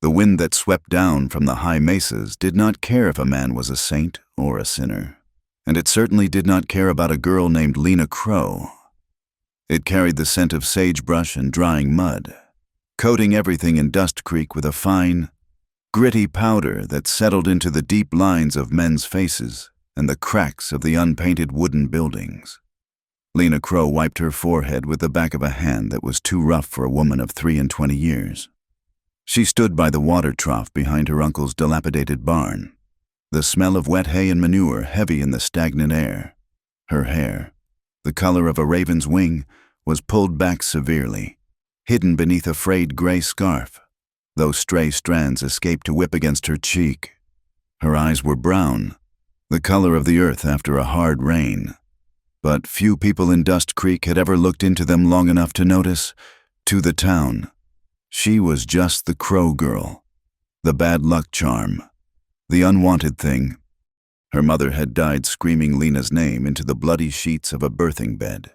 The wind that swept down from the high mesas did not care if a man was a saint or a sinner, and it certainly did not care about a girl named Lena Crow. It carried the scent of sagebrush and drying mud, coating everything in Dust Creek with a fine, gritty powder that settled into the deep lines of men's faces and the cracks of the unpainted wooden buildings. Lena Crow wiped her forehead with the back of a hand that was too rough for a woman of 23 years. She stood by the water trough behind her uncle's dilapidated barn, the smell of wet hay and manure heavy in the stagnant air. Her hair, the color of a raven's wing, was pulled back severely, hidden beneath a frayed gray scarf, though stray strands escaped to whip against her cheek. Her eyes were brown, the color of the earth after a hard rain, but few people in Dust Creek had ever looked into them long enough to notice, to the town, she was just the Crow girl, the bad luck charm, the unwanted thing. Her mother had died screaming Lena's name into the bloody sheets of a birthing bed.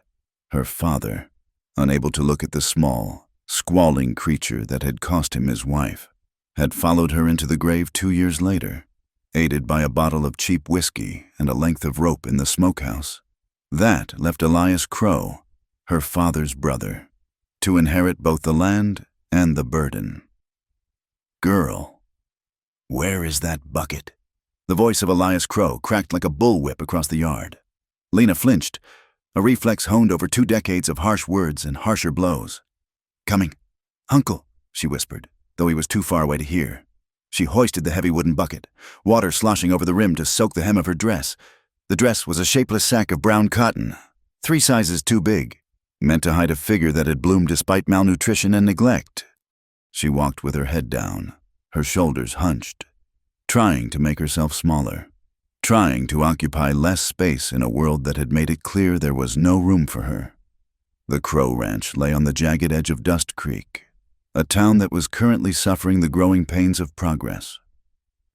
Her father, unable to look at the small, squalling creature that had cost him his wife, had followed her into the grave 2 years later, aided by a bottle of cheap whiskey and a length of rope in the smokehouse. That left Elias Crow, her father's brother, to inherit both the land and the burden. Girl, where is that bucket? The voice of Elias Crow cracked like a bullwhip across the yard. Lena flinched, a reflex honed over 2 decades of harsh words and harsher blows. Coming. Uncle, she whispered, though he was too far away to hear. She hoisted the heavy wooden bucket, water sloshing over the rim to soak the hem of her dress. The dress was a shapeless sack of brown cotton, 3 sizes too big, meant to hide a figure that had bloomed despite malnutrition and neglect. She walked with her head down, her shoulders hunched, trying to make herself smaller, trying to occupy less space in a world that had made it clear there was no room for her. The Crow Ranch lay on the jagged edge of Dust Creek, a town that was currently suffering the growing pains of progress.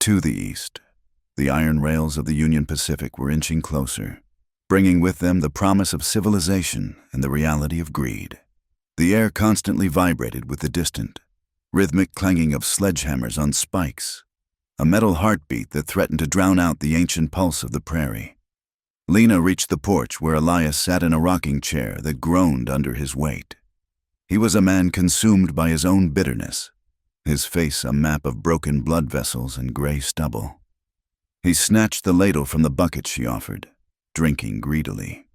To the east, the iron rails of the Union Pacific were inching closer, bringing with them the promise of civilization and the reality of greed. The air constantly vibrated with the distant, rhythmic clanging of sledgehammers on spikes, a metal heartbeat that threatened to drown out the ancient pulse of the prairie. Lena reached the porch where Elias sat in a rocking chair that groaned under his weight. He was a man consumed by his own bitterness, his face a map of broken blood vessels and gray stubble. He snatched the ladle from the bucket she offered, drinking greedily,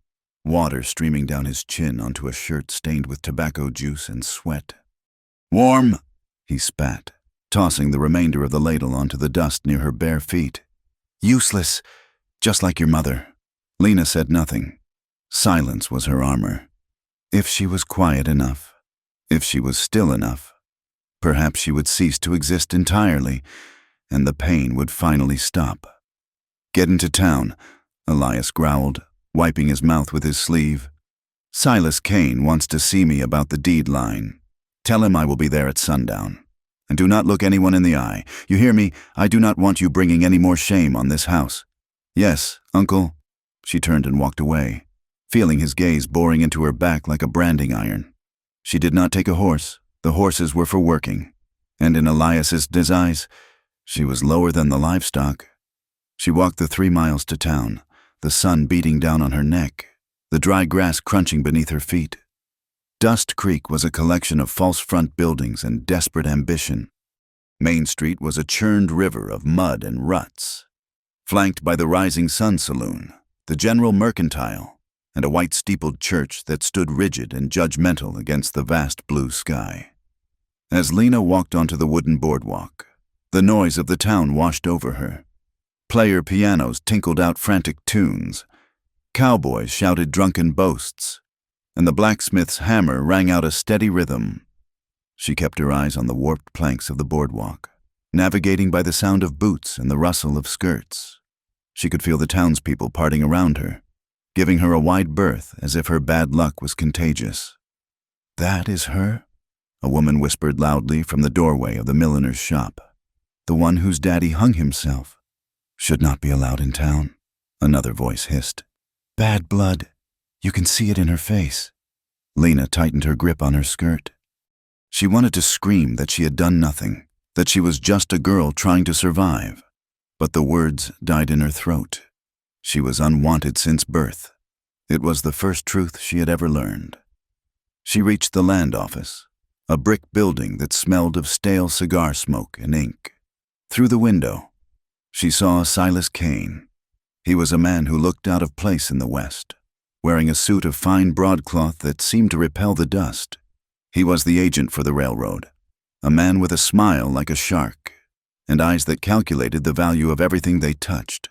water streaming down his chin onto a shirt stained with tobacco juice and sweat. Warm, he spat, tossing the remainder of the ladle onto the dust near her bare feet. Useless, just like your mother. Lena said nothing. Silence was her armor. If she was quiet enough, if she was still enough, perhaps she would cease to exist entirely, and the pain would finally stop. Get into town, Elias growled, wiping his mouth with his sleeve. Silas Kane wants to see me about the deed line. Tell him I will be there at sundown. And do not look anyone in the eye. You hear me? I do not want you bringing any more shame on this house. Yes, Uncle. She turned and walked away, feeling his gaze boring into her back like a branding iron. She did not take a horse. The horses were for working. And in Elias's eyes, she was lower than the livestock. She walked the 3 miles to town, the sun beating down on her neck, the dry grass crunching beneath her feet. Dust Creek was a collection of false front buildings and desperate ambition. Main Street was a churned river of mud and ruts, flanked by the Rising Sun Saloon, the General Mercantile, and a white-steepled church that stood rigid and judgmental against the vast blue sky. As Lena walked onto the wooden boardwalk, the noise of the town washed over her. Player pianos tinkled out frantic tunes, cowboys shouted drunken boasts, and the blacksmith's hammer rang out a steady rhythm. She kept her eyes on the warped planks of the boardwalk, navigating by the sound of boots and the rustle of skirts. She could feel the townspeople parting around her, giving her a wide berth as if her bad luck was contagious. That is her? A woman whispered loudly from the doorway of the milliner's shop. The one whose daddy hung himself. Should not be allowed in town, another voice hissed. Bad blood. You can see it in her face. Lena tightened her grip on her skirt. She wanted to scream that she had done nothing, that she was just a girl trying to survive. But the words died in her throat. She was unwanted since birth. It was the first truth she had ever learned. She reached the land office, a brick building that smelled of stale cigar smoke and ink. Through the window, she saw Silas Kane. He was a man who looked out of place in the West, wearing a suit of fine broadcloth that seemed to repel the dust. He was the agent for the railroad, a man with a smile like a shark, and eyes that calculated the value of everything they touched.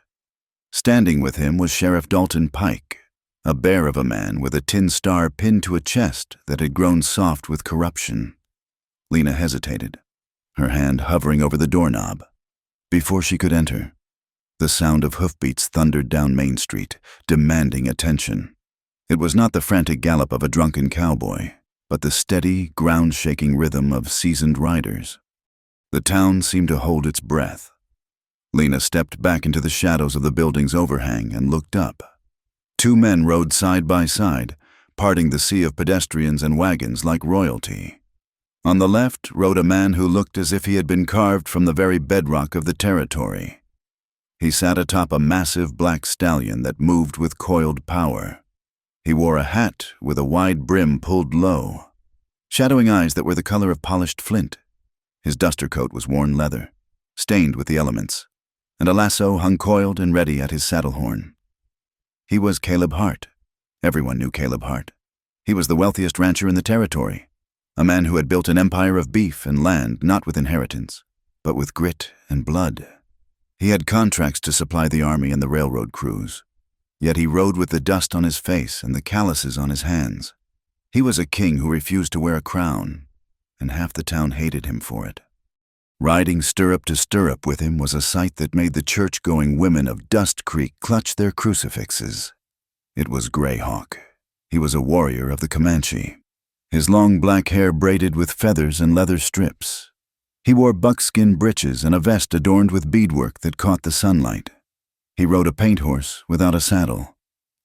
Standing with him was Sheriff Dalton Pike, a bear of a man with a tin star pinned to a chest that had grown soft with corruption. Lena hesitated, her hand hovering over the doorknob. Before she could enter, the sound of hoofbeats thundered down Main Street, demanding attention. It was not the frantic gallop of a drunken cowboy, but the steady, ground-shaking rhythm of seasoned riders. The town seemed to hold its breath. Lena stepped back into the shadows of the building's overhang and looked up. Two men rode side by side, parting the sea of pedestrians and wagons like royalty. On the left rode a man who looked as if he had been carved from the very bedrock of the territory. He sat atop a massive black stallion that moved with coiled power. He wore a hat with a wide brim pulled low, shadowing eyes that were the color of polished flint. His duster coat was worn leather, stained with the elements, and a lasso hung coiled and ready at his saddle horn. He was Caleb Hart. Everyone knew Caleb Hart. He was the wealthiest rancher in the territory, a man who had built an empire of beef and land not with inheritance, but with grit and blood. He had contracts to supply the army and the railroad crews, yet he rode with the dust on his face and the calluses on his hands. He was a king who refused to wear a crown, and half the town hated him for it. Riding stirrup to stirrup with him was a sight that made the church-going women of Dust Creek clutch their crucifixes. It was Greyhawk. He was a warrior of the Comanche, his long black hair braided with feathers and leather strips. He wore buckskin breeches and a vest adorned with beadwork that caught the sunlight. He rode a paint horse without a saddle,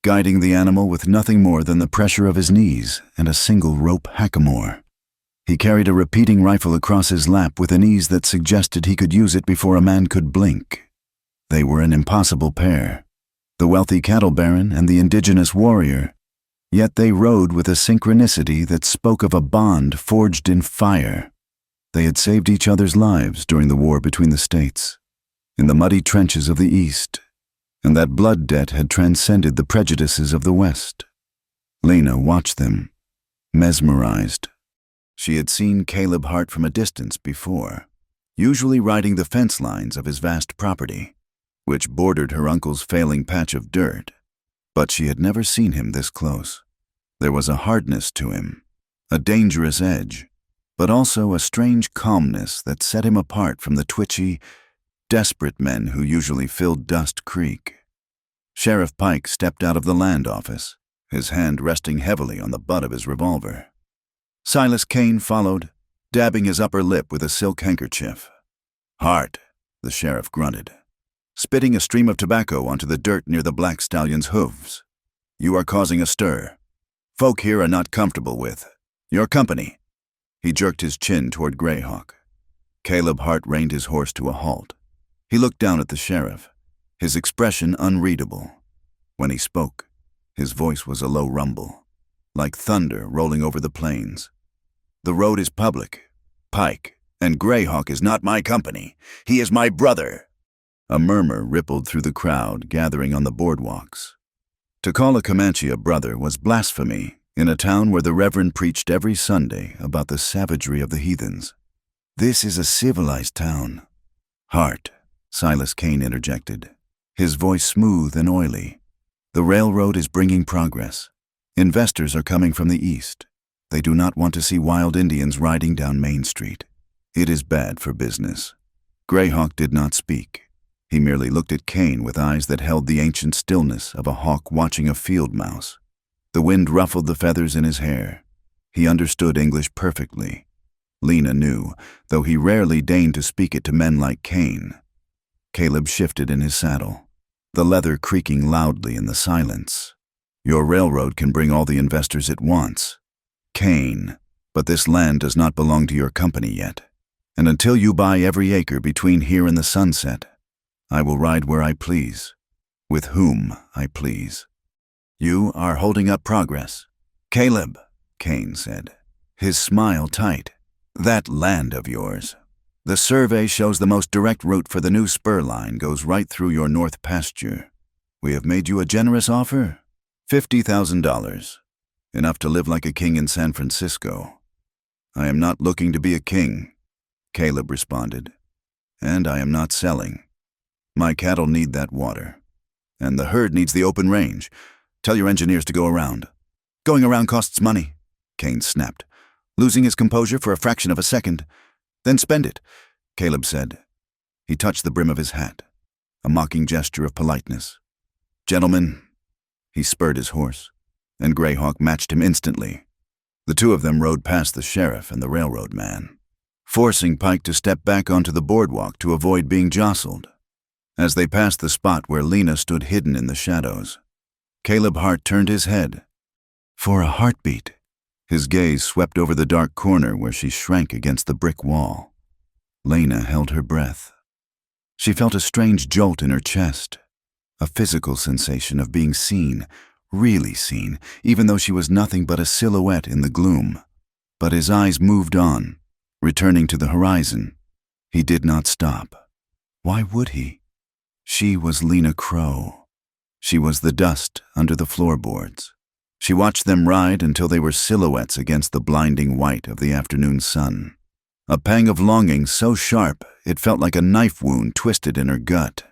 guiding the animal with nothing more than the pressure of his knees and a single rope hackamore. He carried a repeating rifle across his lap with an ease that suggested he could use it before a man could blink. They were an impossible pair, the wealthy cattle baron and the indigenous warrior, yet they rode with a synchronicity that spoke of a bond forged in fire. They had saved each other's lives during the war between the states, in the muddy trenches of the East, and that blood debt had transcended the prejudices of the West. Lena watched them, mesmerized. She had seen Caleb Hart from a distance before, usually riding the fence lines of his vast property, which bordered her uncle's failing patch of dirt, but she had never seen him this close. There was a hardness to him, a dangerous edge, but also a strange calmness that set him apart from the twitchy, desperate men who usually filled Dust Creek. Sheriff Pike stepped out of the land office, his hand resting heavily on the butt of his revolver. Silas Kane followed, dabbing his upper lip with a silk handkerchief. "Hart," the sheriff grunted, spitting a stream of tobacco onto the dirt near the black stallion's hooves. "You are causing a stir. Folk here are not comfortable with your company." He jerked his chin toward Greyhawk. Caleb Hart reined his horse to a halt. He looked down at the sheriff, his expression unreadable. When he spoke, his voice was a low rumble, like thunder rolling over the plains. "The road is public, Pike, and Greyhawk is not my company. He is my brother." A murmur rippled through the crowd gathering on the boardwalks. To call a Comanche a brother was blasphemy in a town where the Reverend preached every Sunday about the savagery of the heathens. "This is a civilized town." "Hart," Silas Kane interjected, his voice smooth and oily. "The railroad is bringing progress. Investors are coming from the east. They do not want to see wild Indians riding down Main Street. It is bad for business." Greyhawk did not speak. He merely looked at Kane with eyes that held the ancient stillness of a hawk watching a field mouse. The wind ruffled the feathers in his hair. He understood English perfectly. Lena knew, though he rarely deigned to speak it to men like Kane. Caleb shifted in his saddle, the leather creaking loudly in the silence. "Your railroad can bring all the investors it wants, Kane, but this land does not belong to your company yet. And until you buy every acre between here and the sunset, I will ride where I please, with whom I please. You are holding up progress. Caleb, Cain said, his smile tight. That land of yours. The survey shows the most direct route for the new spur line goes right through your north pasture. We have made you a generous offer. $50,000. Enough to live like a king in San Francisco. I am not looking to be a king, Caleb responded, and I am not selling. My cattle need that water, and the herd needs the open range. Tell your engineers to go around. Going around costs money, Cain snapped, losing his composure for a fraction of a second. Then spend it, Caleb said. He touched the brim of his hat, a mocking gesture of politeness. Gentlemen, he spurred his horse, and Greyhawk matched him instantly. The two of them rode past the sheriff and the railroad man, forcing Pike to step back onto the boardwalk to avoid being jostled. As they passed the spot where Lena stood hidden in the shadows, Caleb Hart turned his head. For a heartbeat, his gaze swept over the dark corner where she shrank against the brick wall. Lena held her breath. She felt a strange jolt in her chest, a physical sensation of being seen, really seen, even though she was nothing but a silhouette in the gloom. But his eyes moved on, returning to the horizon. He did not stop. Why would he? She was Lena Crow. She was the dust under the floorboards. She watched them ride until they were silhouettes against the blinding white of the afternoon sun. A pang of longing so sharp it felt like a knife wound twisted in her gut.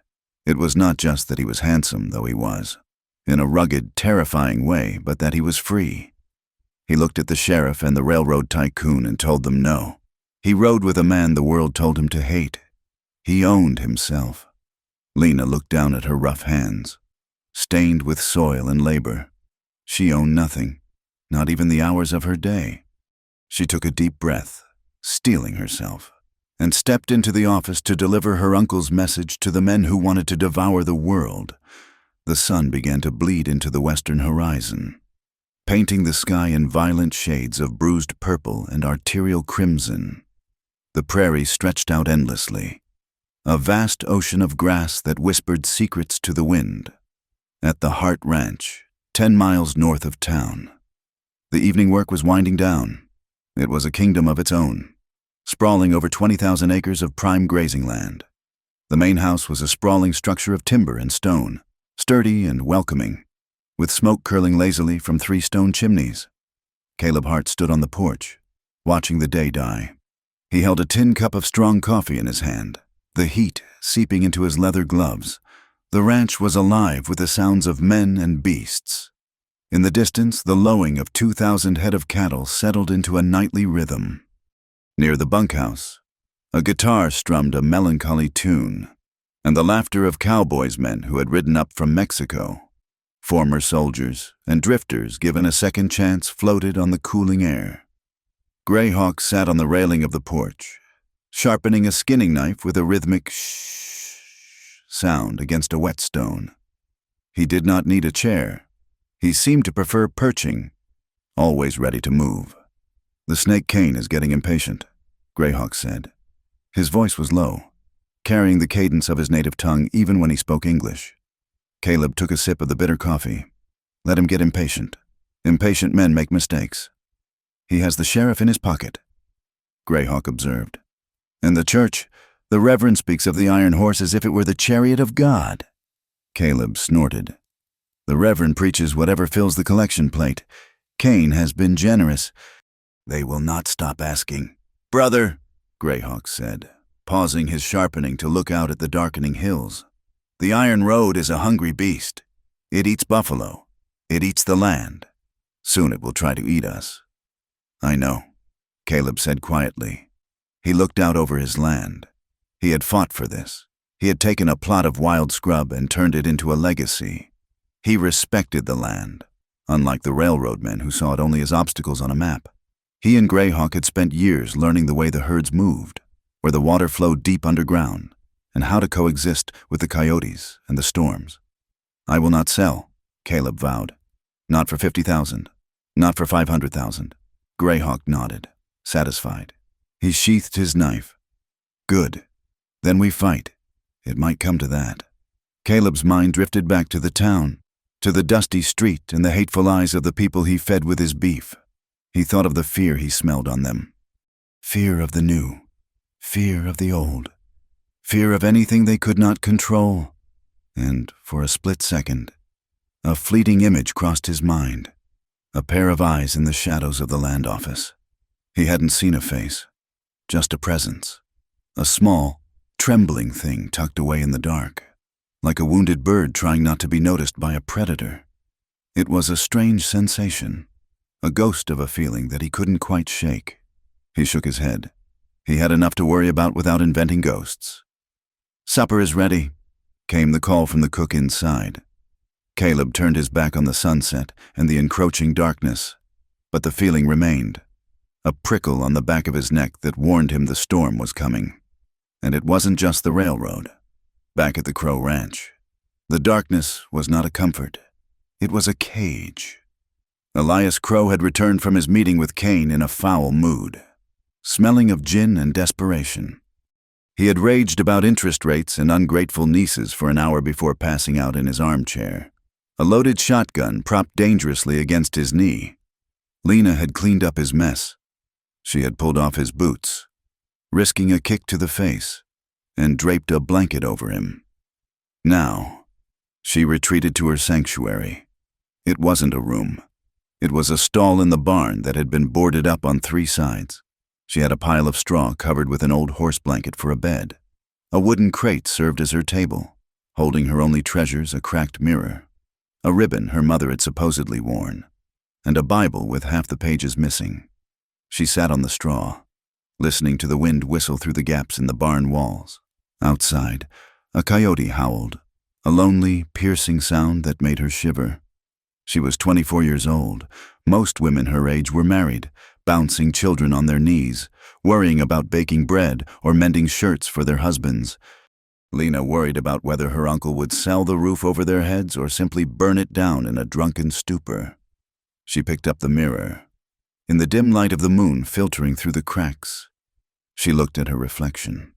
It was not just that he was handsome, though he was, in a rugged, terrifying way, but that he was free. He looked at the sheriff and the railroad tycoon and told them no. He rode with a man the world told him to hate. He owned himself. Lena looked down at her rough hands, stained with soil and labor. She owned nothing, not even the hours of her day. She took a deep breath, steeling herself, and stepped into the office to deliver her uncle's message to the men who wanted to devour the world. The sun began to bleed into the western horizon, painting the sky in violent shades of bruised purple and arterial crimson. The prairie stretched out endlessly, a vast ocean of grass that whispered secrets to the wind. At the Hart Ranch, 10 miles north of town, the evening work was winding down. It was a kingdom of its own, sprawling over 20,000 acres of prime grazing land. The main house was a sprawling structure of timber and stone, sturdy and welcoming, with smoke curling lazily from 3 stone chimneys. Caleb Hart stood on the porch, watching the day die. He held a tin cup of strong coffee in his hand, the heat seeping into his leather gloves. The ranch was alive with the sounds of men and beasts. In the distance, the lowing of 2,000 head of cattle settled into a nightly rhythm. Near the bunkhouse, a guitar strummed a melancholy tune, and the laughter of cowboys men who had ridden up from Mexico, former soldiers and drifters given a second chance, floated on the cooling air. Greyhawk sat on the railing of the porch, sharpening a skinning knife with a rhythmic shh sound against a whetstone. He did not need a chair. He seemed to prefer perching, always ready to move. The snake Cain is getting impatient, Greyhawk said. His voice was low, carrying the cadence of his native tongue even when he spoke English. Caleb took a sip of the bitter coffee. Let him get impatient. Impatient men make mistakes. He has the sheriff in his pocket, Greyhawk observed. In the church, the Reverend speaks of the iron horse as if it were the chariot of God. Caleb snorted. The Reverend preaches whatever fills the collection plate. Cain has been generous. They will not stop asking. Brother, Greyhawk said, pausing his sharpening to look out at the darkening hills. The Iron Road is a hungry beast. It eats buffalo. It eats the land. Soon it will try to eat us. I know, Caleb said quietly. He looked out over his land. He had fought for this. He had taken a plot of wild scrub and turned it into a legacy. He respected the land, unlike the railroad men who saw it only as obstacles on a map. He and Greyhawk had spent years learning the way the herds moved, where the water flowed deep underground, and how to coexist with the coyotes and the storms. I will not sell, Caleb vowed. Not for 50,000. Not for 500,000. Greyhawk nodded, satisfied. He sheathed his knife, Good. Then we fight. It might come to that. Caleb's mind drifted back to the town, to the dusty street and the hateful eyes of the people he fed with his beef. He thought of the fear he smelled on them. Fear of the new. Fear of the old. Fear of anything they could not control. And, for a split second, a fleeting image crossed his mind. A pair of eyes in the shadows of the land office. He hadn't seen a face, just a presence. A small, trembling thing tucked away in the dark, like a wounded bird trying not to be noticed by a predator. It was a strange sensation, a ghost of a feeling that he couldn't quite shake. He shook his head. He had enough to worry about without inventing ghosts. "Supper is ready," came the call from the cook inside. Caleb turned his back on the sunset and the encroaching darkness, but the feeling remained, a prickle on the back of his neck that warned him the storm was coming. And it wasn't just the railroad. Back at the Crow Ranch, the darkness was not a comfort. It was a cage. Elias Crow had returned from his meeting with Cain in a foul mood, smelling of gin and desperation. He had raged about interest rates and ungrateful nieces for an hour before passing out in his armchair, a loaded shotgun propped dangerously against his knee. Lena had cleaned up his mess. She had pulled off his boots, risking a kick to the face, and draped a blanket over him. Now, she retreated to her sanctuary. It wasn't a room. It was a stall in the barn that had been boarded up on 3 sides. She had a pile of straw covered with an old horse blanket for a bed. A wooden crate served as her table, holding her only treasures, a cracked mirror, a ribbon her mother had supposedly worn, and a Bible with half the pages missing. She sat on the straw, listening to the wind whistle through the gaps in the barn walls. Outside, a coyote howled, a lonely, piercing sound that made her shiver. She was 24 years old. Most women her age were married, bouncing children on their knees, worrying about baking bread or mending shirts for their husbands. Lena worried about whether her uncle would sell the roof over their heads or simply burn it down in a drunken stupor. She picked up the mirror. In the dim light of the moon filtering through the cracks, she looked at her reflection.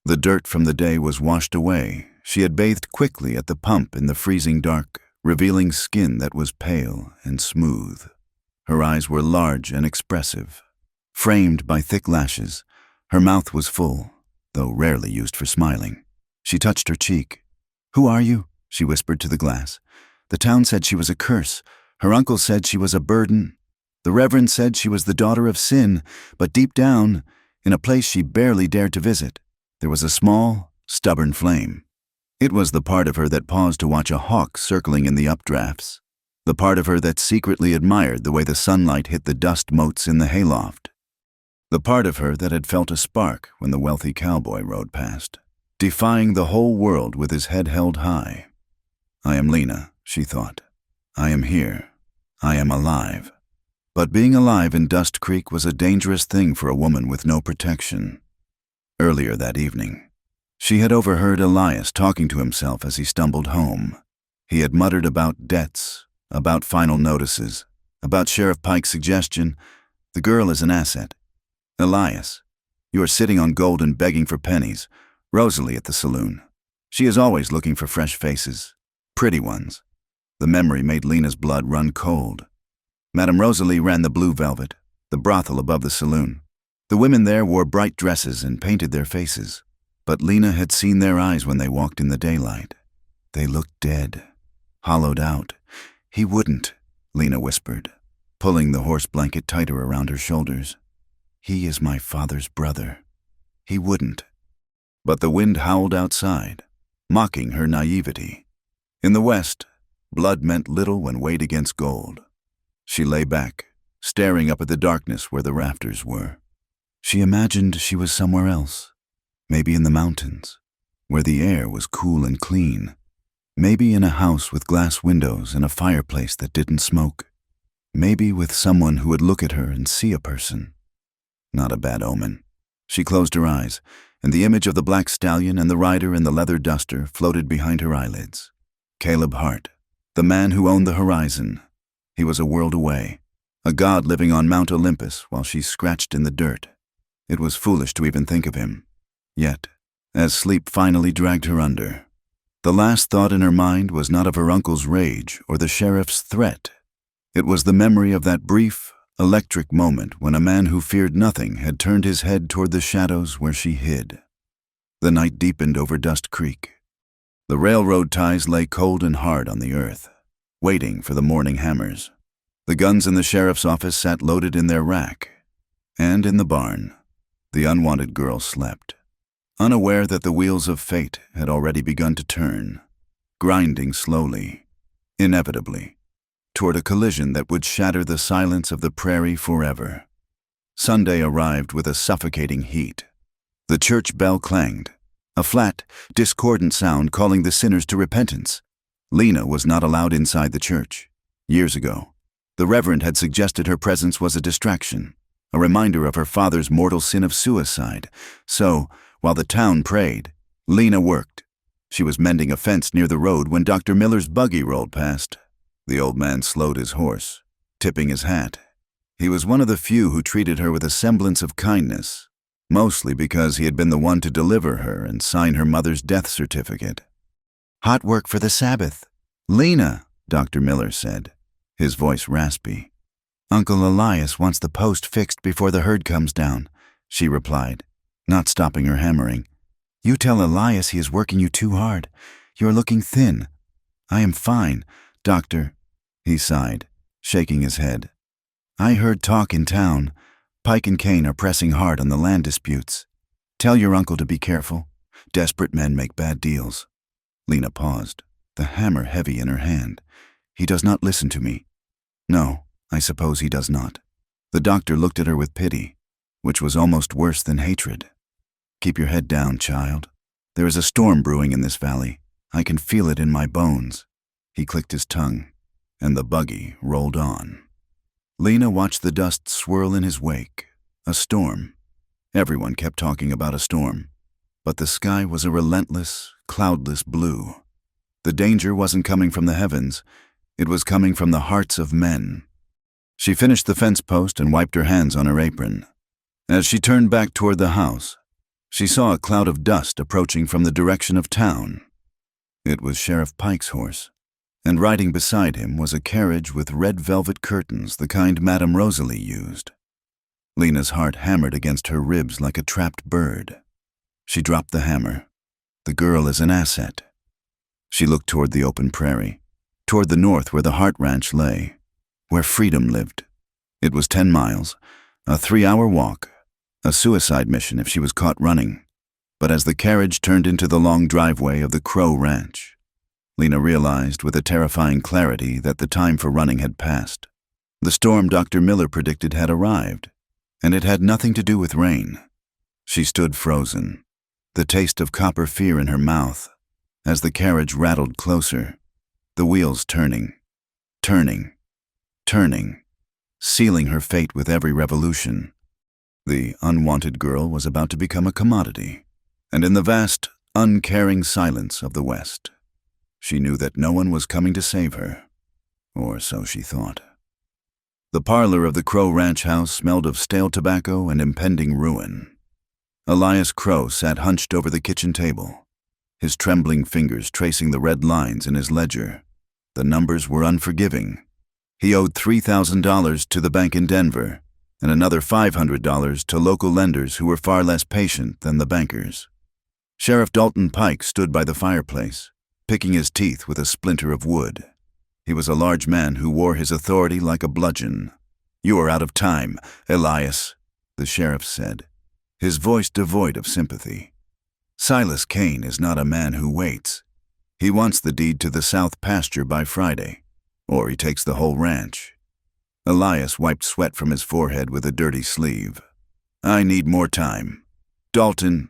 The dirt from the day was washed away. She had bathed quickly at the pump in the freezing dark, revealing skin that was pale and smooth. Her eyes were large and expressive, framed by thick lashes. Her mouth was full, though rarely used for smiling. She touched her cheek. "Who are you?" she whispered to the glass. "The town said she was a curse. Her uncle said she was a burden. The Reverend said she was the daughter of sin, but deep down, in a place she barely dared to visit, there was a small, stubborn flame. It was the part of her that paused to watch a hawk circling in the updrafts, the part of her that secretly admired the way the sunlight hit the dust motes in the hayloft, the part of her that had felt a spark when the wealthy cowboy rode past, defying the whole world with his head held high. "I am Lena," she thought. "I am here. I am alive." But being alive in Dust Creek was a dangerous thing for a woman with no protection. Earlier that evening, she had overheard Elias talking to himself as he stumbled home. He had muttered about debts, about final notices, about Sheriff Pike's suggestion, "The girl is an asset." "Elias, you are sitting on gold and begging for pennies. Rosalie at the saloon. She is always looking for fresh faces, pretty ones." The memory made Lena's blood run cold. Madame Rosalie ran the Blue Velvet, the brothel above the saloon. The women there wore bright dresses and painted their faces, but Lena had seen their eyes when they walked in the daylight. They looked dead, hollowed out. "He wouldn't," Lena whispered, pulling the horse blanket tighter around her shoulders. "He is my father's brother. He wouldn't." But the wind howled outside, mocking her naivety. In the west, blood meant little when weighed against gold. She lay back, staring up at the darkness where the rafters were. She imagined she was somewhere else, maybe in the mountains, where the air was cool and clean, maybe in a house with glass windows and a fireplace that didn't smoke, maybe with someone who would look at her and see a person. Not a bad omen. She closed her eyes, and the image of the black stallion and the rider in the leather duster floated behind her eyelids. Caleb Hart, the man who owned the horizon. He was a world away, a god living on Mount Olympus while she scratched in the dirt. It was foolish to even think of him. Yet, as sleep finally dragged her under, the last thought in her mind was not of her uncle's rage or the sheriff's threat. It was the memory of that brief, electric moment when a man who feared nothing had turned his head toward the shadows where she hid. The night deepened over Dust Creek. The railroad ties lay cold and hard on the earth, waiting for the morning hammers. The guns in the sheriff's office sat loaded in their rack, and in the barn, the unwanted girl slept, unaware that the wheels of fate had already begun to turn, grinding slowly, inevitably, toward a collision that would shatter the silence of the prairie forever. Sunday arrived with a suffocating heat. The church bell clanged, a flat, discordant sound calling the sinners to repentance. Lena was not allowed inside the church. Years ago, the Reverend had suggested her presence was a distraction, a reminder of her father's mortal sin of suicide. So, while the town prayed, Lena worked. She was mending a fence near the road when Dr. Miller's buggy rolled past. The old man slowed his horse, tipping his hat. He was one of the few who treated her with a semblance of kindness, mostly because he had been the one to deliver her and sign her mother's death certificate. "Hot work for the Sabbath. Lena," Dr. Miller said, his voice raspy. "Uncle Elias wants the post fixed before the herd comes down," she replied, not stopping her hammering. "You tell Elias he is working you too hard. You are looking thin." "I am fine, Doctor," he sighed, shaking his head. "I heard talk in town. Pike and Kane are pressing hard on the land disputes. Tell your uncle to be careful. Desperate men make bad deals." Lena paused, the hammer heavy in her hand. "He does not listen to me." "No, I suppose he does not." The doctor looked at her with pity, which was almost worse than hatred. "Keep your head down, child. There is a storm brewing in this valley. I can feel it in my bones." He clicked his tongue, and the buggy rolled on. Lena watched the dust swirl in his wake. A storm. Everyone kept talking about a storm, but the sky was a relentless, cloudless blue. The danger wasn't coming from the heavens. It was coming from the hearts of men. She finished the fence post and wiped her hands on her apron. As she turned back toward the house, she saw a cloud of dust approaching from the direction of town. It was Sheriff Pike's horse, and riding beside him was a carriage with red velvet curtains, the kind Madame Rosalie used. Lena's heart hammered against her ribs like a trapped bird. She dropped the hammer. The girl is an asset. She looked toward the open prairie, toward the north where the Hart Ranch lay, where freedom lived. It was 10 miles, a 3-hour walk, a suicide mission if she was caught running. But as the carriage turned into the long driveway of the Crow Ranch, Lena realized with a terrifying clarity that the time for running had passed. The storm Dr. Miller predicted had arrived, and it had nothing to do with rain. She stood frozen, the taste of copper fear in her mouth, as the carriage rattled closer, the wheels turning, sealing her fate with every revolution. The unwanted girl was about to become a commodity, and in the vast, uncaring silence of the West, she knew that no one was coming to save her, or so she thought. The parlor of the Crow Ranch house smelled of stale tobacco and impending ruin. Elias Crow sat hunched over the kitchen table, his trembling fingers tracing the red lines in his ledger. The numbers were unforgiving. He owed $3,000 to the bank in Denver, and another $500 to local lenders who were far less patient than the bankers. Sheriff Dalton Pike stood by the fireplace, picking his teeth with a splinter of wood. He was a large man who wore his authority like a bludgeon. "You are out of time, Elias," the sheriff said, his voice devoid of sympathy. "Silas Kane is not a man who waits. He wants the deed to the south pasture by Friday, or he takes the whole ranch." Elias wiped sweat from his forehead with a dirty sleeve. "I need more time. Dalton,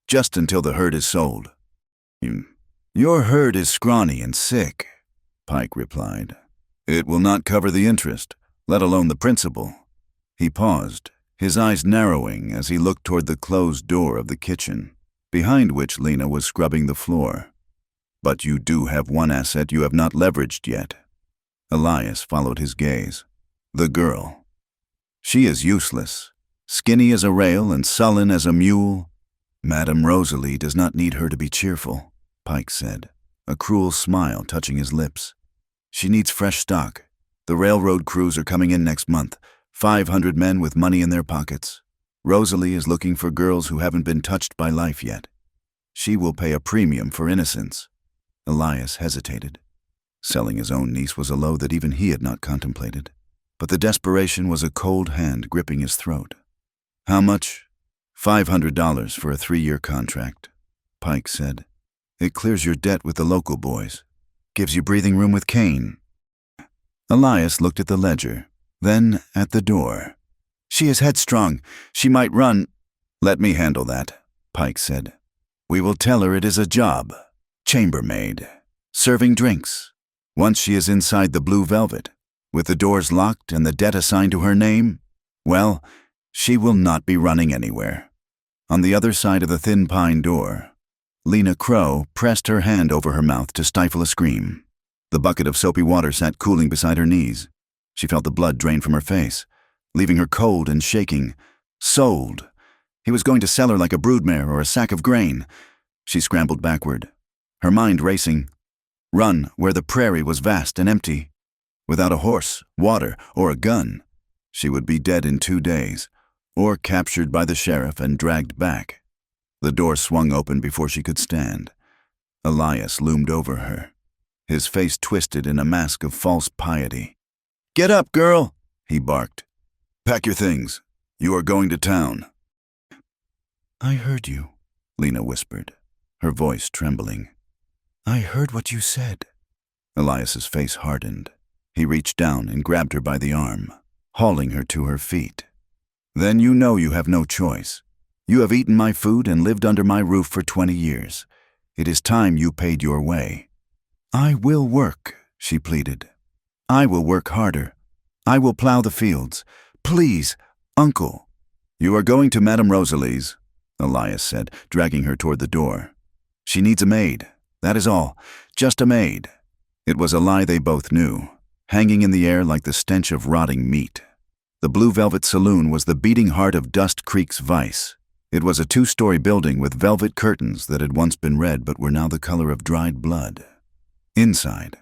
just until the herd is sold." "Your herd is scrawny and sick," Pike replied. "It will not cover the interest, let alone the principal." He paused, his eyes narrowing as he looked toward the closed door of the kitchen, behind which Lena was scrubbing the floor. "But you do have one asset you have not leveraged yet." Elias followed his gaze. "The girl. She is useless, skinny as a rail and sullen as a mule, Madame Rosalie does not need her to be cheerful, Pike said, a cruel smile touching his lips. She needs fresh stock. The railroad crews are coming in next month, 500 men with money in their pockets. Rosalie is looking for girls who haven't been touched by life yet. She will pay a premium for innocence. Elias hesitated. Selling his own niece was a low that even he had not contemplated. But the desperation was a cold hand gripping his throat. How much? $500 for a 3-year contract, Pike said. It clears your debt with the local boys. Gives you breathing room with Kane. Elias looked at the ledger, then at the door. She is headstrong. She might run. Let me handle that, Pike said. We will tell her it is a job. Chambermaid. Serving drinks. Once she is inside the blue velvet, with the doors locked and the debt assigned to her name, well, she will not be running anywhere. On the other side of the thin pine door, Lena Crow pressed her hand over her mouth to stifle a scream. The bucket of soapy water sat cooling beside her knees. She felt the blood drain from her face, leaving her cold and shaking. Sold. He was going to sell her like a broodmare or a sack of grain. She scrambled backward, her mind racing. Run where the prairie was vast and empty. Without a horse, water, or a gun, she would be dead in 2 days, or captured by the sheriff and dragged back. The door swung open before she could stand. Elias loomed over her, his face twisted in a mask of false piety. Get up, girl, he barked. Pack your things. You are going to town. I heard you, Lena whispered, her voice trembling. I heard what you said. Elias's face hardened. He reached down and grabbed her by the arm, hauling her to her feet. Then you know you have no choice. You have eaten my food and lived under my roof for 20 years. It is time you paid your way. I will work, she pleaded. I will work harder. I will plow the fields. Please, Uncle. You are going to Madame Rosalie's, Elias said, dragging her toward the door. She needs a maid. That is all. Just a maid. It was a lie they both knew, hanging in the air like the stench of rotting meat. The Blue Velvet Saloon was the beating heart of Dust Creek's vice. It was a 2-story building with velvet curtains that had once been red but were now the color of dried blood. Inside,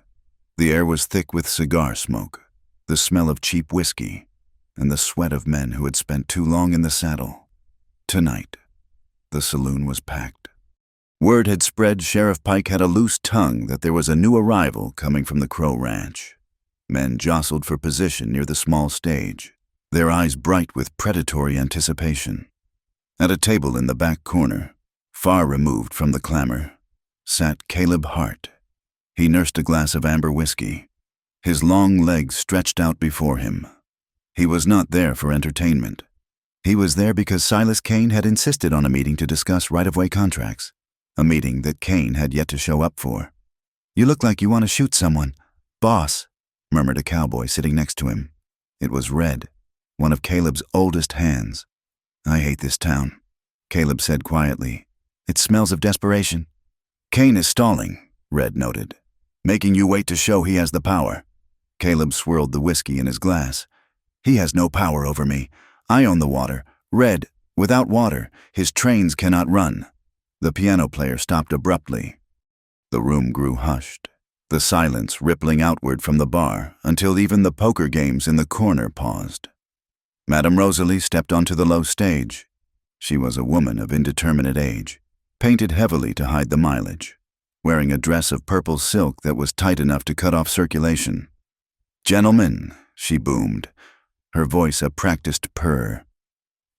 the air was thick with cigar smoke, the smell of cheap whiskey, and the sweat of men who had spent too long in the saddle. Tonight, the saloon was packed. Word had spread Sheriff Pike had a loose tongue that there was a new arrival coming from the Crow Ranch. Men jostled for position near the small stage, their eyes bright with predatory anticipation. At a table in the back corner, far removed from the clamor, sat Caleb Hart. He nursed a glass of amber whiskey, his long legs stretched out before him. He was not there for entertainment. He was there because Silas Kane had insisted on a meeting to discuss right-of-way contracts, a meeting that Kane had yet to show up for. You look like you want to shoot someone. Boss, murmured a cowboy sitting next to him. It was Red, one of Caleb's oldest hands. I hate this town, Caleb said quietly. It smells of desperation. Kane is stalling, Red noted, making you wait to show he has the power. Caleb swirled the whiskey in his glass. He has no power over me. I own the water. Red, without water, his trains cannot run. The piano player stopped abruptly. The room grew hushed, the silence rippling outward from the bar until even the poker games in the corner paused. Madame Rosalie stepped onto the low stage. She was a woman of indeterminate age, painted heavily to hide the mileage, wearing a dress of purple silk that was tight enough to cut off circulation. Gentlemen, she boomed, her voice a practiced purr.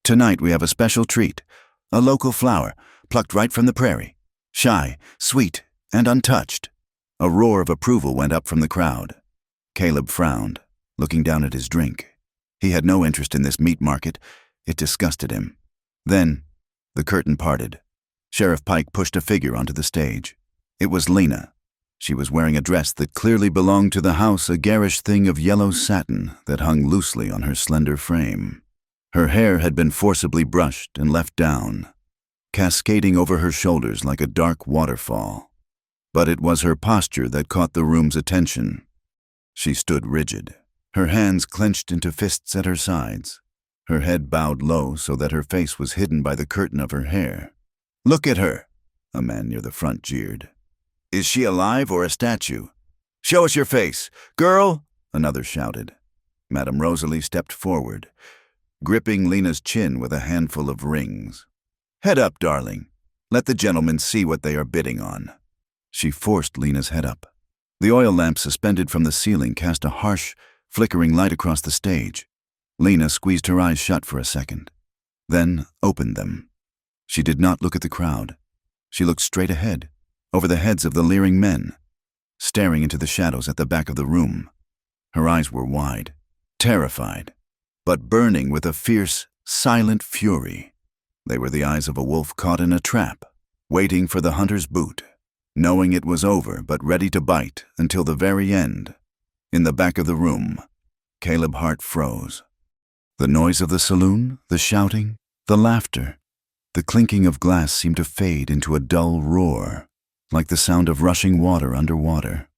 Tonight we have a special treat, a local flower, plucked right from the prairie, shy, sweet, and untouched. A roar of approval went up from the crowd. Caleb frowned, looking down at his drink. He had no interest in this meat market. It disgusted him. Then, the curtain parted. Sheriff Pike pushed a figure onto the stage. It was Lena. She was wearing a dress that clearly belonged to the house, a garish thing of yellow satin that hung loosely on her slender frame. Her hair had been forcibly brushed and left down, cascading over her shoulders like a dark waterfall. But it was her posture that caught the room's attention. She stood rigid, her hands clenched into fists at her sides, her head bowed low so that her face was hidden by the curtain of her hair. "Look at her," a man near the front jeered. "Is she alive or a statue? Show us your face. Girl," another shouted. Madame Rosalie stepped forward, gripping Lena's chin with a handful of rings. "Head up, darling. Let the gentlemen see what they are bidding on." She forced Lena's head up. The oil lamp suspended from the ceiling cast a harsh, flickering light across the stage. Lena squeezed her eyes shut for a second, then opened them. She did not look at the crowd. She looked straight ahead, over the heads of the leering men, staring into the shadows at the back of the room. Her eyes were wide, terrified, but burning with a fierce, silent fury. They were the eyes of a wolf caught in a trap, waiting for the hunter's boot, knowing it was over but ready to bite until the very end. In the back of the room, Caleb Hart froze. The noise of the saloon, the shouting, the laughter, the clinking of glass seemed to fade into a dull roar, like the sound of rushing water underwater.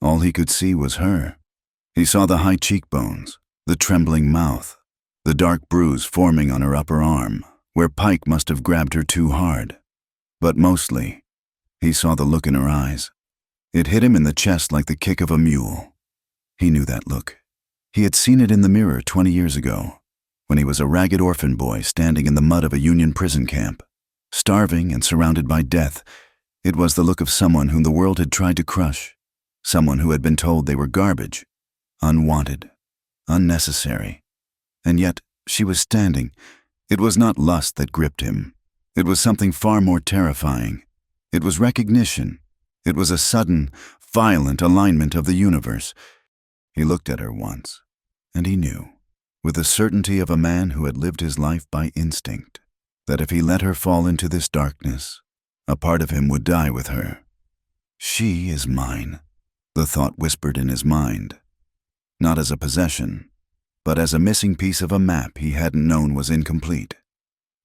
All he could see was her. He saw the high cheekbones, the trembling mouth, the dark bruise forming on her upper arm, where Pike must have grabbed her too hard. But mostly, he saw the look in her eyes. It hit him in the chest like the kick of a mule. He knew that look. He had seen it in the mirror 20 years ago, when he was a ragged orphan boy standing in the mud of a Union prison camp, starving and surrounded by death. It was the look of someone whom the world had tried to crush, someone who had been told they were garbage, unwanted, unnecessary. And yet, she was standing. It was not lust that gripped him. It was something far more terrifying. It was recognition. It was a sudden, violent alignment of the universe. He looked at her once, and he knew, with the certainty of a man who had lived his life by instinct, that if he let her fall into this darkness, a part of him would die with her. She is mine, the thought whispered in his mind. Not as a possession, but as a missing piece of a map he hadn't known was incomplete.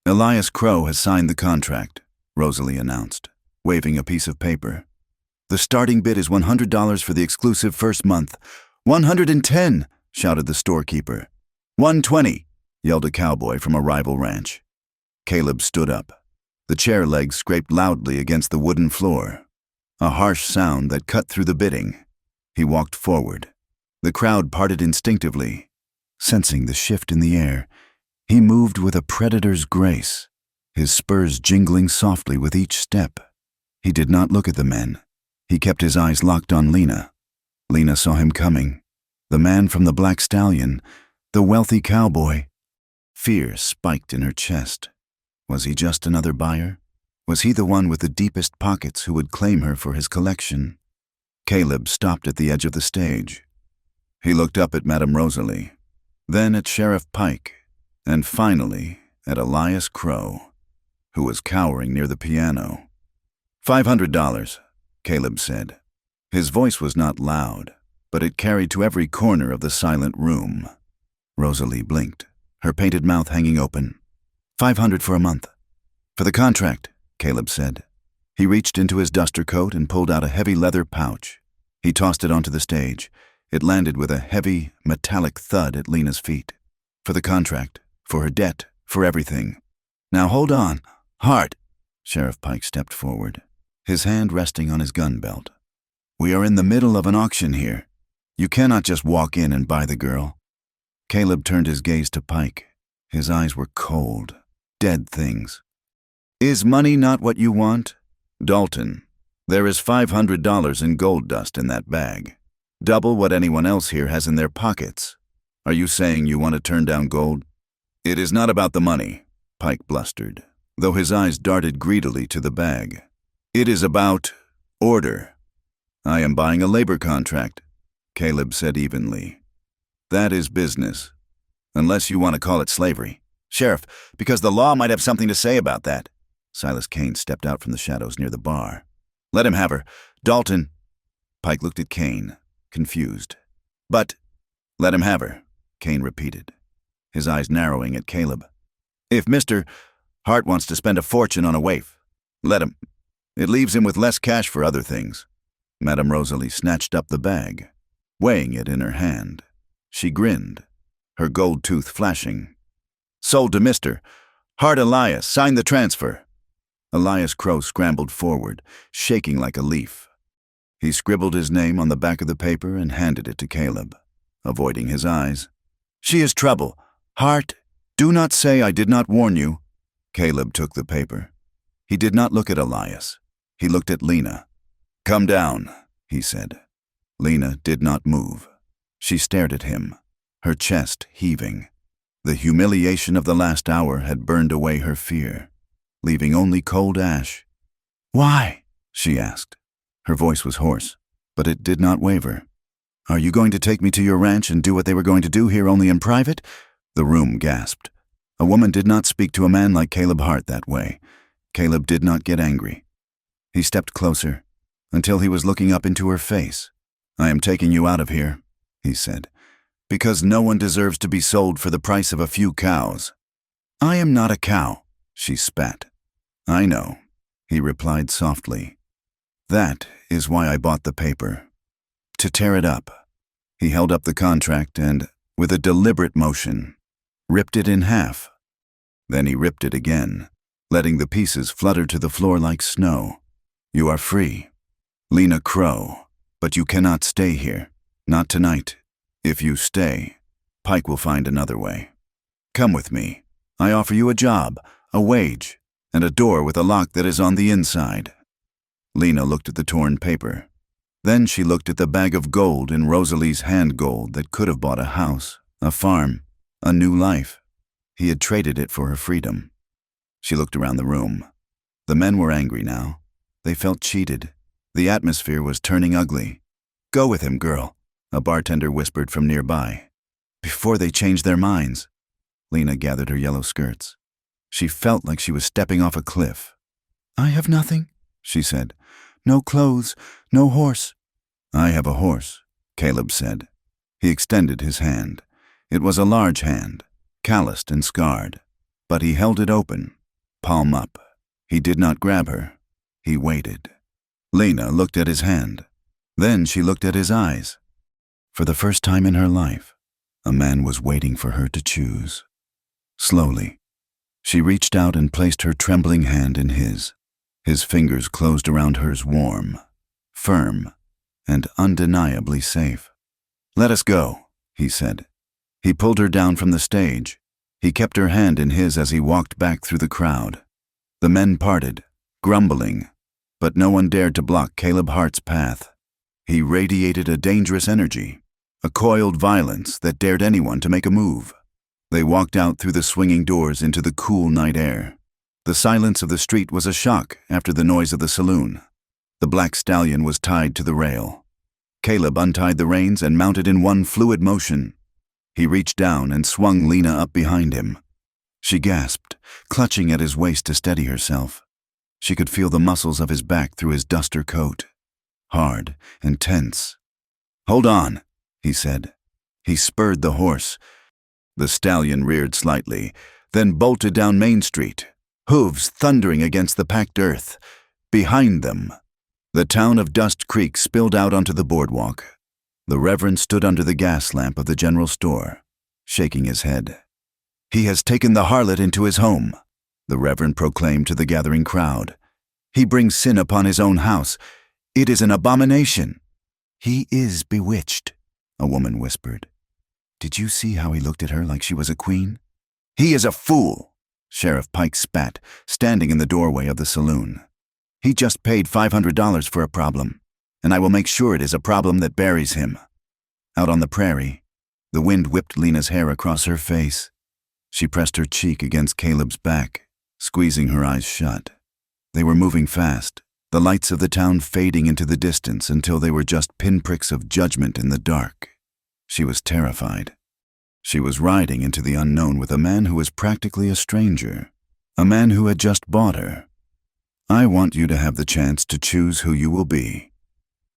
"Elias Crow has signed the contract," Rosalie announced, waving a piece of paper. "The starting bid is $100 for the exclusive first month." "110, shouted the storekeeper. "120, yelled a cowboy from a rival ranch. Caleb stood up. The chair legs scraped loudly against the wooden floor, a harsh sound that cut through the bidding. He walked forward. The crowd parted instinctively. Sensing the shift in the air, he moved with a predator's grace, his spurs jingling softly with each step. He did not look at the men. He kept his eyes locked on Lena. Lena saw him coming. The man from the Black Stallion, the wealthy cowboy. Fear spiked in her chest. Was he just another buyer? Was he the one with the deepest pockets who would claim her for his collection? Caleb stopped at the edge of the stage. He looked up at Madame Rosalie, then at Sheriff Pike, and finally at Elias Crow, who was cowering near the piano. $500, Caleb said. His voice was not loud, but it carried to every corner of the silent room. Rosalie blinked, her painted mouth hanging open. $500 for a month. For the contract, Caleb said. He reached into his duster coat and pulled out a heavy leather pouch. He tossed it onto the stage. It landed with a heavy, metallic thud at Lena's feet. For the contract, for her debt, for everything. "Now hold on. Hart." Sheriff Pike stepped forward, his hand resting on his gun belt. "We are in the middle of an auction here. You cannot just walk in and buy the girl." Caleb turned his gaze to Pike. His eyes were cold, dead things. "Is money not what you want? Dalton, there is $500 in gold dust in that bag. Double what anyone else here has in their pockets. Are you saying you want to turn down gold?" "It is not about the money," Pike blustered, though his eyes darted greedily to the bag. "It is about order." "I am buying a labor contract," Caleb said evenly. "That is business, unless you want to call it slavery." "Sheriff, because the law might have something to say about that." Silas Kane stepped out from the shadows near the bar. "Let him have her. Dalton." Pike looked at Kane, confused. "But—" "Let him have her," Kane repeated, his eyes narrowing at Caleb. "If Mr. Hart wants to spend a fortune on a waif, let him. It leaves him with less cash for other things." Madame Rosalie snatched up the bag, weighing it in her hand. She grinned, her gold tooth flashing. "Sold to Mr. Hart Elias. Sign the transfer." Elias Crow scrambled forward, shaking like a leaf. He scribbled his name on the back of the paper and handed it to Caleb, avoiding his eyes. "She is trouble. Hart, do not say I did not warn you." Caleb took the paper. He did not look at Elias. He looked at Lena. "Come down," he said. Lena did not move. She stared at him, her chest heaving. The humiliation of the last hour had burned away her fear, leaving only cold ash. "Why?" she asked. Her voice was hoarse, but it did not waver. "Are you going to take me to your ranch and do what they were going to do here only in private?" The room gasped. A woman did not speak to a man like Caleb Hart that way. Caleb did not get angry. He stepped closer, until he was looking up into her face. "I am taking you out of here," he said, "because no one deserves to be sold for the price of a few cows." "I am not a cow," she spat. "I know," he replied softly. "That is why I bought the paper. To tear it up." He held up the contract and, with a deliberate motion, ripped it in half. Then he ripped it again, letting the pieces flutter to the floor like snow. "You are free, Lena Crow, but you cannot stay here. Not tonight. If you stay, Pike will find another way. Come with me. I offer you a job, a wage, and a door with a lock that is on the inside." Lena looked at the torn paper. Then she looked at the bag of gold in Rosalie's hand gold that could have bought a house, a farm, a new life. He had traded it for her freedom. She looked around the room. The men were angry now. They felt cheated. The atmosphere was turning ugly. "Go with him, girl," a bartender whispered from nearby. "Before they change their minds." Lena gathered her yellow skirts. She felt like she was stepping off a cliff. "I have nothing," she said. "No clothes, no horse." "I have a horse," Caleb said. He extended his hand. It was a large hand, calloused and scarred, but he held it open, palm up. He did not grab her. He waited. Lena looked at his hand. Then she looked at his eyes. For the first time in her life, a man was waiting for her to choose. Slowly, she reached out and placed her trembling hand in his. His fingers closed around hers, warm, firm, and undeniably safe. "Let us go," he said. He pulled her down from the stage. He kept her hand in his as he walked back through the crowd. The men parted, grumbling, but no one dared to block Caleb Hart's path. He radiated a dangerous energy, a coiled violence that dared anyone to make a move. They walked out through the swinging doors into the cool night air. The silence of the street was a shock after the noise of the saloon. The black stallion was tied to the rail. Caleb untied the reins and mounted in one fluid motion. He reached down and swung Lena up behind him. She gasped, clutching at his waist to steady herself. She could feel the muscles of his back through his duster coat. Hard and tense. "Hold on," he said. He spurred the horse. The stallion reared slightly, then bolted down Main Street, hooves thundering against the packed earth. Behind them, the town of Dust Creek spilled out onto the boardwalk. The Reverend stood under the gas lamp of the general store, shaking his head. "He has taken the harlot into his home," the Reverend proclaimed to the gathering crowd. "He brings sin upon his own house. It is an abomination." "He is bewitched," a woman whispered. "Did you see how he looked at her like she was a queen?" "He is a fool," Sheriff Pike spat, standing in the doorway of the saloon. "He just paid $500 for a problem, and I will make sure it is a problem that buries him." Out on the prairie, the wind whipped Lena's hair across her face. She pressed her cheek against Caleb's back, squeezing her eyes shut. They were moving fast, the lights of the town fading into the distance until they were just pinpricks of judgment in the dark. She was terrified. She was riding into the unknown with a man who was practically a stranger, a man who had just bought her. "I want you to have the chance to choose who you will be,"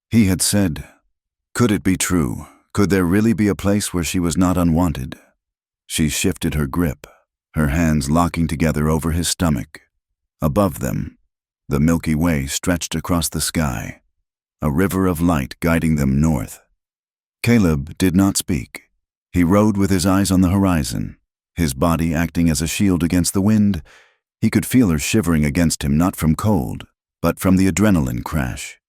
he had said. Could it be true? Could there really be a place where she was not unwanted? She shifted her grip, her hands locking together over his stomach. Above them, the Milky Way stretched across the sky, a river of light guiding them north. Caleb did not speak. He rode with his eyes on the horizon, his body acting as a shield against the wind, He could feel her shivering against him, not from cold, but from the adrenaline crash.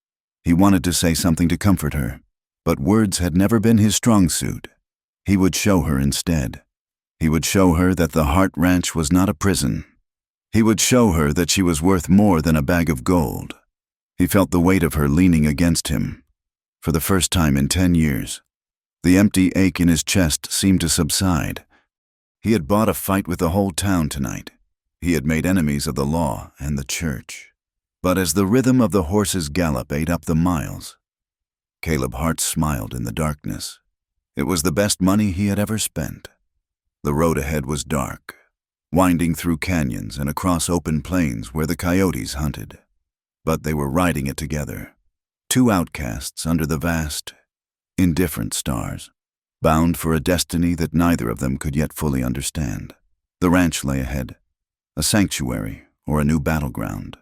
He wanted to say something to comfort her, but words had never been his strong suit. He would show her instead. He would show her that the Hart Ranch was not a prison. He would show her that she was worth more than a bag of gold. He felt the weight of her leaning against him. For the first time in 10 years, the empty ache in his chest seemed to subside. He had bought a fight with the whole town tonight. He had made enemies of the law and the church. But as the rhythm of the horse's gallop ate up the miles, Caleb Hart smiled in the darkness. It was the best money he had ever spent. The road ahead was dark, winding through canyons and across open plains where the coyotes hunted. But they were riding it together, two outcasts under the vast, indifferent stars, bound for a destiny that neither of them could yet fully understand. The ranch lay ahead, a sanctuary or a new battleground.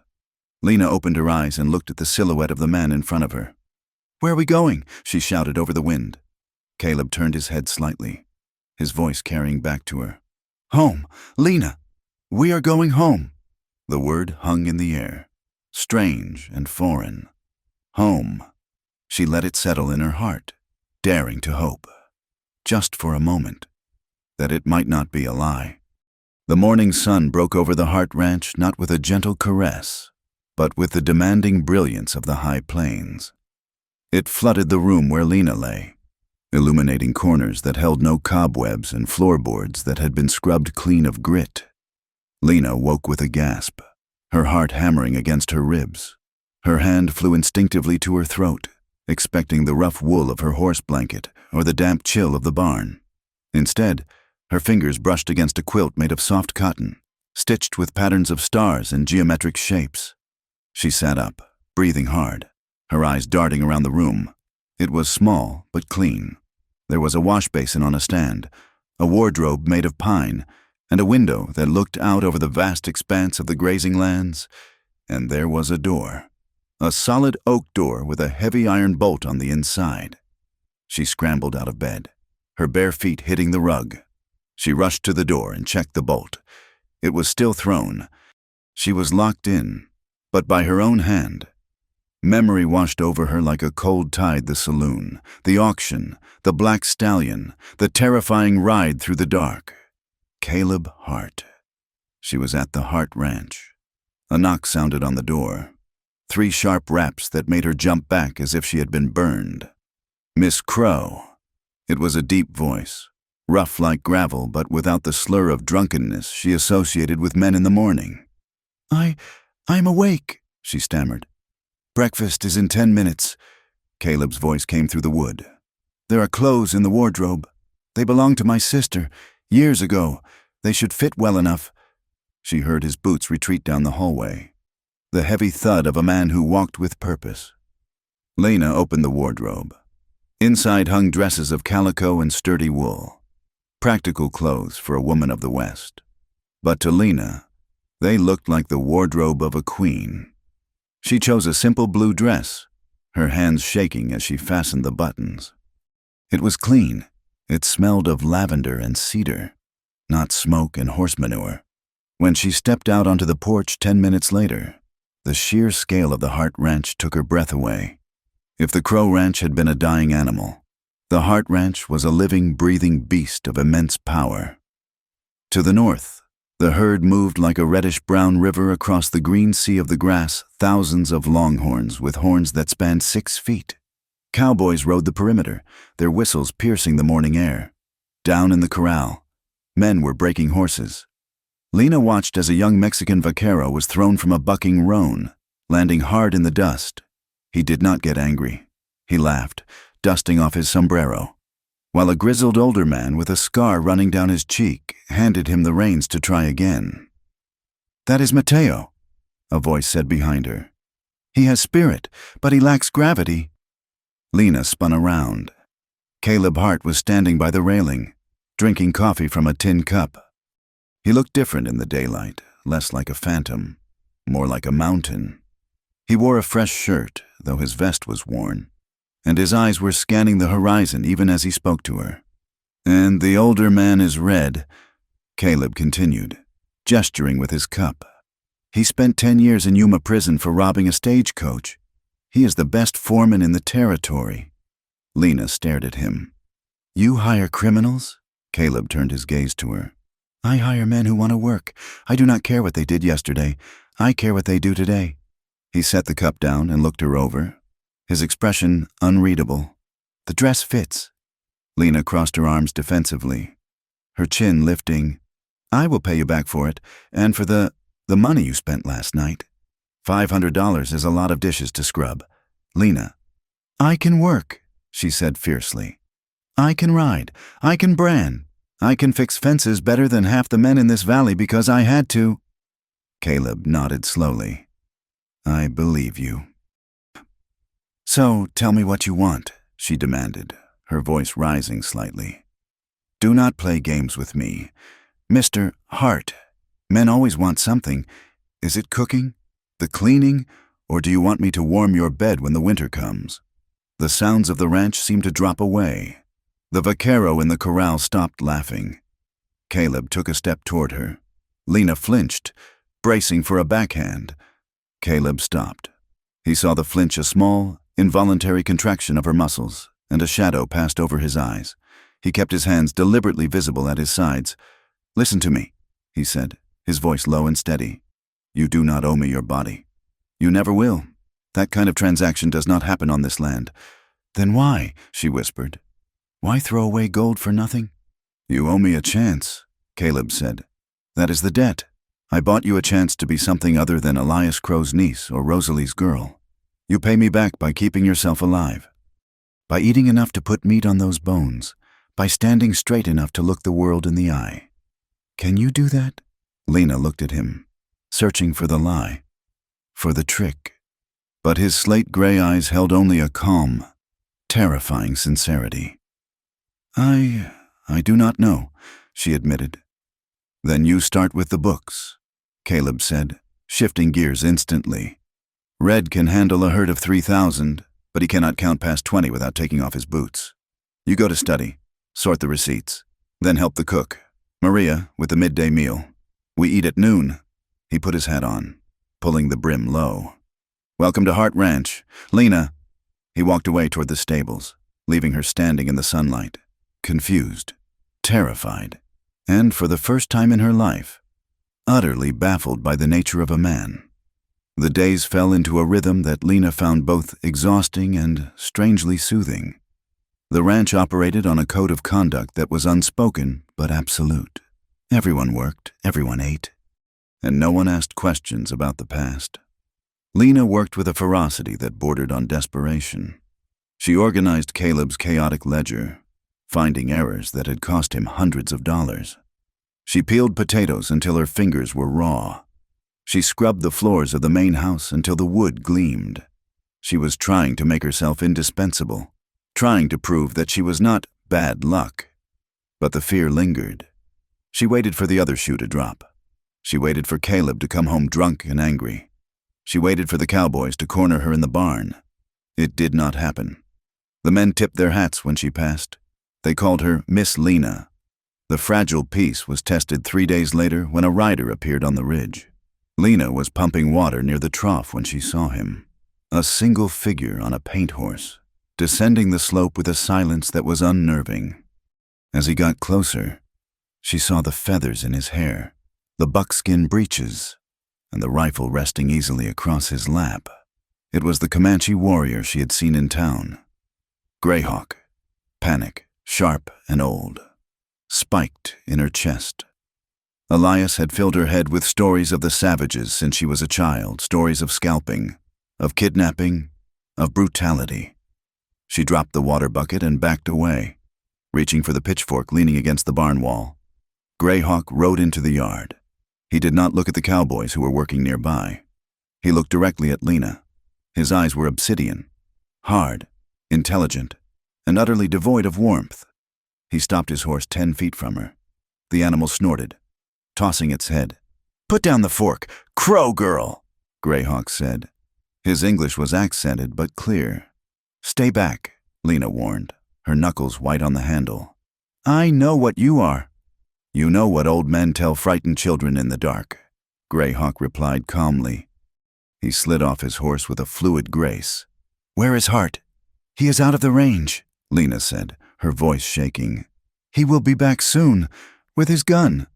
Lena opened her eyes and looked at the silhouette of the man in front of her. "Where are we going?" she shouted over the wind. Caleb turned his head slightly, his voice carrying back to her. "Home, Lena! We are going home!" The word hung in the air, strange and foreign. Home. She let it settle in her heart, daring to hope, just for a moment, that it might not be a lie. The morning sun broke over the Hart Ranch not with a gentle caress, but with the demanding brilliance of the high plains. It flooded the room where Lena lay, illuminating corners that held no cobwebs and floorboards that had been scrubbed clean of grit. Lena woke with a gasp, her heart hammering against her ribs. Her hand flew instinctively to her throat, expecting the rough wool of her horse blanket or the damp chill of the barn. Instead, her fingers brushed against a quilt made of soft cotton, stitched with patterns of stars and geometric shapes. She sat up, breathing hard, her eyes darting around the room. It was small but clean. There was a wash basin on a stand, a wardrobe made of pine, and a window that looked out over the vast expanse of the grazing lands. And there was a door, a solid oak door with a heavy iron bolt on the inside. She scrambled out of bed, her bare feet hitting the rug. She rushed to the door and checked the bolt. It was still thrown. She was locked in, but by her own hand. Memory washed over her like a cold tide: the saloon, the auction, the black stallion, the terrifying ride through the dark. Caleb Hart. She was at the Hart Ranch. A knock sounded on the door. 3 sharp raps that made her jump back as if she had been burned. "Miss Crow." It was a deep voice, rough like gravel but without the slur of drunkenness she associated with men in the morning. I'm awake," she stammered. "Breakfast is in 10 minutes. Caleb's voice came through the wood. "There are clothes in the wardrobe. They belonged to my sister, years ago. They should fit well enough." She heard his boots retreat down the hallway, the heavy thud of a man who walked with purpose. Lena opened the wardrobe. Inside hung dresses of calico and sturdy wool, practical clothes for a woman of the West. But to Lena, they looked like the wardrobe of a queen. She chose a simple blue dress, her hands shaking as she fastened the buttons. It was clean. It smelled of lavender and cedar, not smoke and horse manure. When she stepped out onto the porch 10 minutes later, the sheer scale of the Hart Ranch took her breath away. If the Crow Ranch had been a dying animal, the Hart Ranch was a living, breathing beast of immense power. To the north, the herd moved like a reddish-brown river across the green sea of the grass, thousands of longhorns with horns that spanned 6 feet. Cowboys rode the perimeter, their whistles piercing the morning air. Down in the corral, men were breaking horses. Lena watched as a young Mexican vaquero was thrown from a bucking roan, landing hard in the dust. He did not get angry. He laughed, dusting off his sombrero, while a grizzled older man with a scar running down his cheek handed him the reins to try again. "That is Mateo," a voice said behind her. "He has spirit, but he lacks gravity." Lena spun around. Caleb Hart was standing by the railing, drinking coffee from a tin cup. He looked different in the daylight, less like a phantom, more like a mountain. He wore a fresh shirt, though his vest was worn, and his eyes were scanning the horizon even as he spoke to her. "And the older man is red," Caleb continued, gesturing with his cup, He spent 10 years in Yuma prison for robbing a stagecoach. He is the best foreman in the territory. Lena stared at him. You hire criminals? Caleb turned his gaze to her. I hire men who want to work. I do not care what they did yesterday. I care what they do today. He set the cup down and looked her over, his expression unreadable. The dress fits. Lena crossed her arms defensively, her chin lifting. I will pay you back for it, and for the money you spent last night. $500 is a lot of dishes to scrub. Lena. I can work, she said fiercely. I can ride. I can brand. I can fix fences better than half the men in this valley because I had to. Caleb nodded slowly. I believe you. So tell me what you want, she demanded, her voice rising slightly. Do not play games with me. Mr. Hart, men always want something. Is it cooking? The cleaning? Or do you want me to warm your bed when the winter comes? The sounds of the ranch seemed to drop away. The vaquero in the corral stopped laughing. Caleb took a step toward her. Lena flinched, bracing for a backhand. Caleb stopped. He saw the flinch a small, involuntary contraction of her muscles, and a shadow passed over his eyes. He kept his hands deliberately visible at his sides. Listen to me, he said, his voice low and steady. You do not owe me your body. You never will. That kind of transaction does not happen on this land. Then why? She whispered. Why throw away gold for nothing? You owe me a chance, Caleb said. That is the debt. I bought you a chance to be something other than Elias Crow's niece or Rosalie's girl. You pay me back by keeping yourself alive, by eating enough to put meat on those bones, by standing straight enough to look the world in the eye. Can you do that? Lena looked at him, searching for the lie, for the trick. But his slate-gray eyes held only a calm, terrifying sincerity. I do not know, she admitted. Then you start with the books, Caleb said, shifting gears instantly. Red can handle a herd of 3,000, but he cannot count past 20 without taking off his boots. You go to study, sort the receipts, then help the cook, Maria, with the midday meal. We eat at noon. He put his hat on, pulling the brim low. Welcome to Hart Ranch. Lena. He walked away toward the stables, leaving her standing in the sunlight, confused, terrified, and for the first time in her life, utterly baffled by the nature of a man. The days fell into a rhythm that Lena found both exhausting and strangely soothing. The ranch operated on a code of conduct that was unspoken but absolute. Everyone worked, everyone ate, and no one asked questions about the past. Lena worked with a ferocity that bordered on desperation. She organized Caleb's chaotic ledger, finding errors that had cost him hundreds of dollars. She peeled potatoes until her fingers were raw. She scrubbed the floors of the main house until the wood gleamed. She was trying to make herself indispensable, trying to prove that she was not bad luck. But the fear lingered. She waited for the other shoe to drop. She waited for Caleb to come home drunk and angry. She waited for the cowboys to corner her in the barn. It did not happen. The men tipped their hats when she passed. They called her Miss Lena. The fragile peace was tested 3 days later when a rider appeared on the ridge. Lena was pumping water near the trough when she saw him, a single figure on a paint horse, descending the slope with a silence that was unnerving. As he got closer, she saw the feathers in his hair, the buckskin breeches, and the rifle resting easily across his lap. It was the Comanche warrior she had seen in town. Greyhawk, panic, sharp and old, spiked in her chest. Elias had filled her head with stories of the savages since she was a child, stories of scalping, of kidnapping, of brutality. She dropped the water bucket and backed away, reaching for the pitchfork leaning against the barn wall. Greyhawk rode into the yard. He did not look at the cowboys who were working nearby. He looked directly at Lena. His eyes were obsidian, hard, intelligent, and utterly devoid of warmth. He stopped his horse 10 feet from her. The animal snorted, tossing its head. "Put down the fork, crow girl," Greyhawk said. His English was accented but clear. "Stay back," Lena warned, her knuckles white on the handle. "I know what you are." "You know what old men tell frightened children in the dark. Greyhawk replied calmly. He slid off his horse with a fluid grace. "Where is Hart?" "He is out of the range," Lena said, her voice shaking. "He will be back soon, with his gun."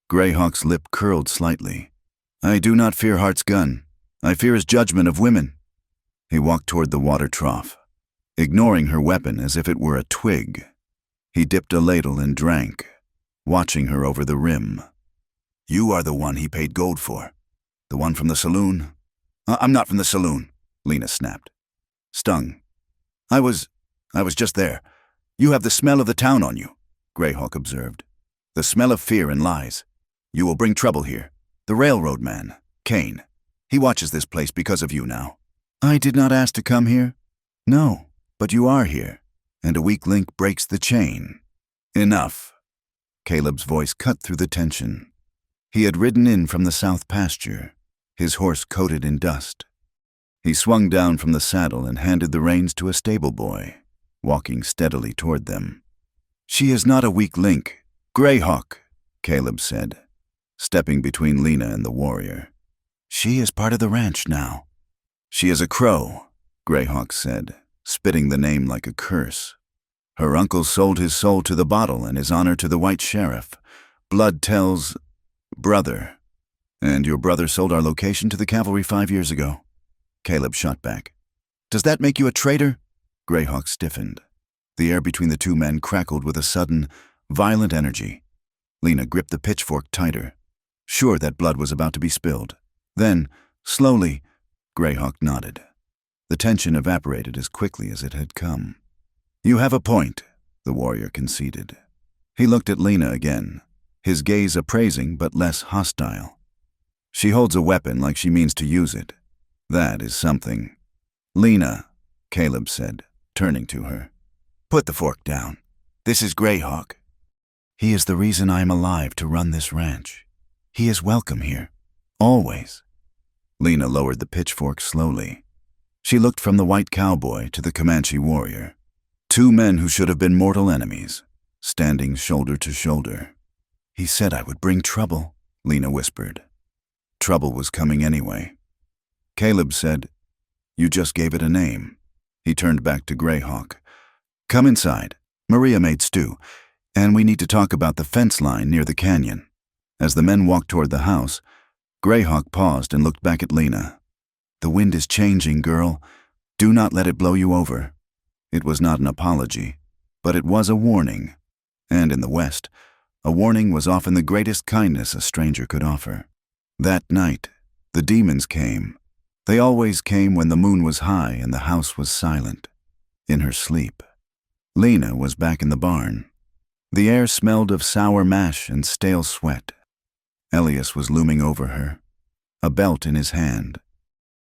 Greyhawk's lip curled slightly. "I do not fear Hart's gun. I fear his judgment of women." He walked toward the water trough, ignoring her weapon as if it were a twig. He dipped a ladle and drank, watching her over the rim. "You are the one he paid gold for. The one from the saloon?" "I'm not from the saloon," Lena snapped. Stung. I was just there. You have the smell of the town on you," Greyhawk observed. "The smell of fear and lies. You will bring trouble here. The railroad man, Kane. He watches this place because of you now." "I did not ask to come here." "No, but you are here, and a weak link breaks the chain." "Enough." Caleb's voice cut through the tension. He had ridden in from the south pasture, his horse coated in dust. He swung down from the saddle and handed the reins to a stable boy, walking steadily toward them. "She is not a weak link, Greyhawk," Caleb said, stepping between Lena and the warrior. "She is part of the ranch now." "She is a crow," Greyhawk said, spitting the name like a curse. "Her uncle sold his soul to the bottle and his honor to the white sheriff. Blood tells brother. And your brother sold our location to the cavalry 5 years ago." Caleb shot back. "Does that make you a traitor?" Greyhawk stiffened. The air between the two men crackled with a sudden, violent energy. Lena gripped the pitchfork tighter, sure that blood was about to be spilled. Then, slowly, Greyhawk nodded. The tension evaporated as quickly as it had come. "You have a point," the warrior conceded. He looked at Lena again, his gaze appraising but less hostile. "She holds a weapon like she means to use it. That is something." "Lena," Caleb said, turning to her, "put the fork down. This is Greyhawk. He is the reason I am alive to run this ranch. He is welcome here, always." Lena lowered the pitchfork slowly. She looked from the white cowboy to the Comanche warrior. Two men who should have been mortal enemies, standing shoulder to shoulder. "He said I would bring trouble," Lena whispered. Trouble was coming anyway. Caleb said, "You just gave it a name." He turned back to Greyhawk. "Come inside. Maria made stew, and we need to talk about the fence line near the canyon." As the men walked toward the house, Greyhawk paused and looked back at Lena. "The wind is changing, girl. Do not let it blow you over." It was not an apology, but it was a warning. And in the West, a warning was often the greatest kindness a stranger could offer. That night, the demons came. They always came when the moon was high and the house was silent. In her sleep, Lena was back in the barn. The air smelled of sour mash and stale sweat. Elias was looming over her, a belt in his hand.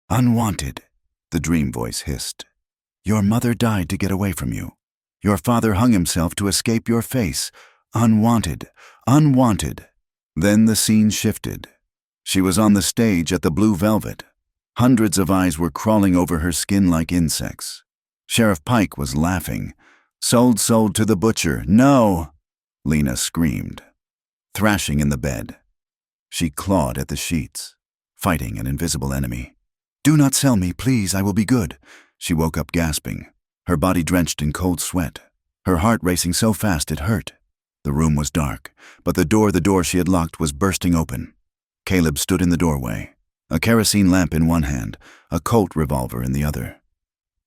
"Unwanted," the dream voice hissed. "Your mother died to get away from you. Your father hung himself to escape your face. Unwanted, unwanted." Then the scene shifted. She was on the stage at the Blue Velvet. Hundreds of eyes were crawling over her skin like insects. Sheriff Pike was laughing. "Sold to the butcher. No!" Lena screamed, thrashing in the bed. She clawed at the sheets, fighting an invisible enemy. "Do not sell me, please, I will be good." She woke up gasping, her body drenched in cold sweat, her heart racing so fast it hurt. The room was dark, but the door she had locked was bursting open. Caleb stood in the doorway, a kerosene lamp in one hand, a Colt revolver in the other.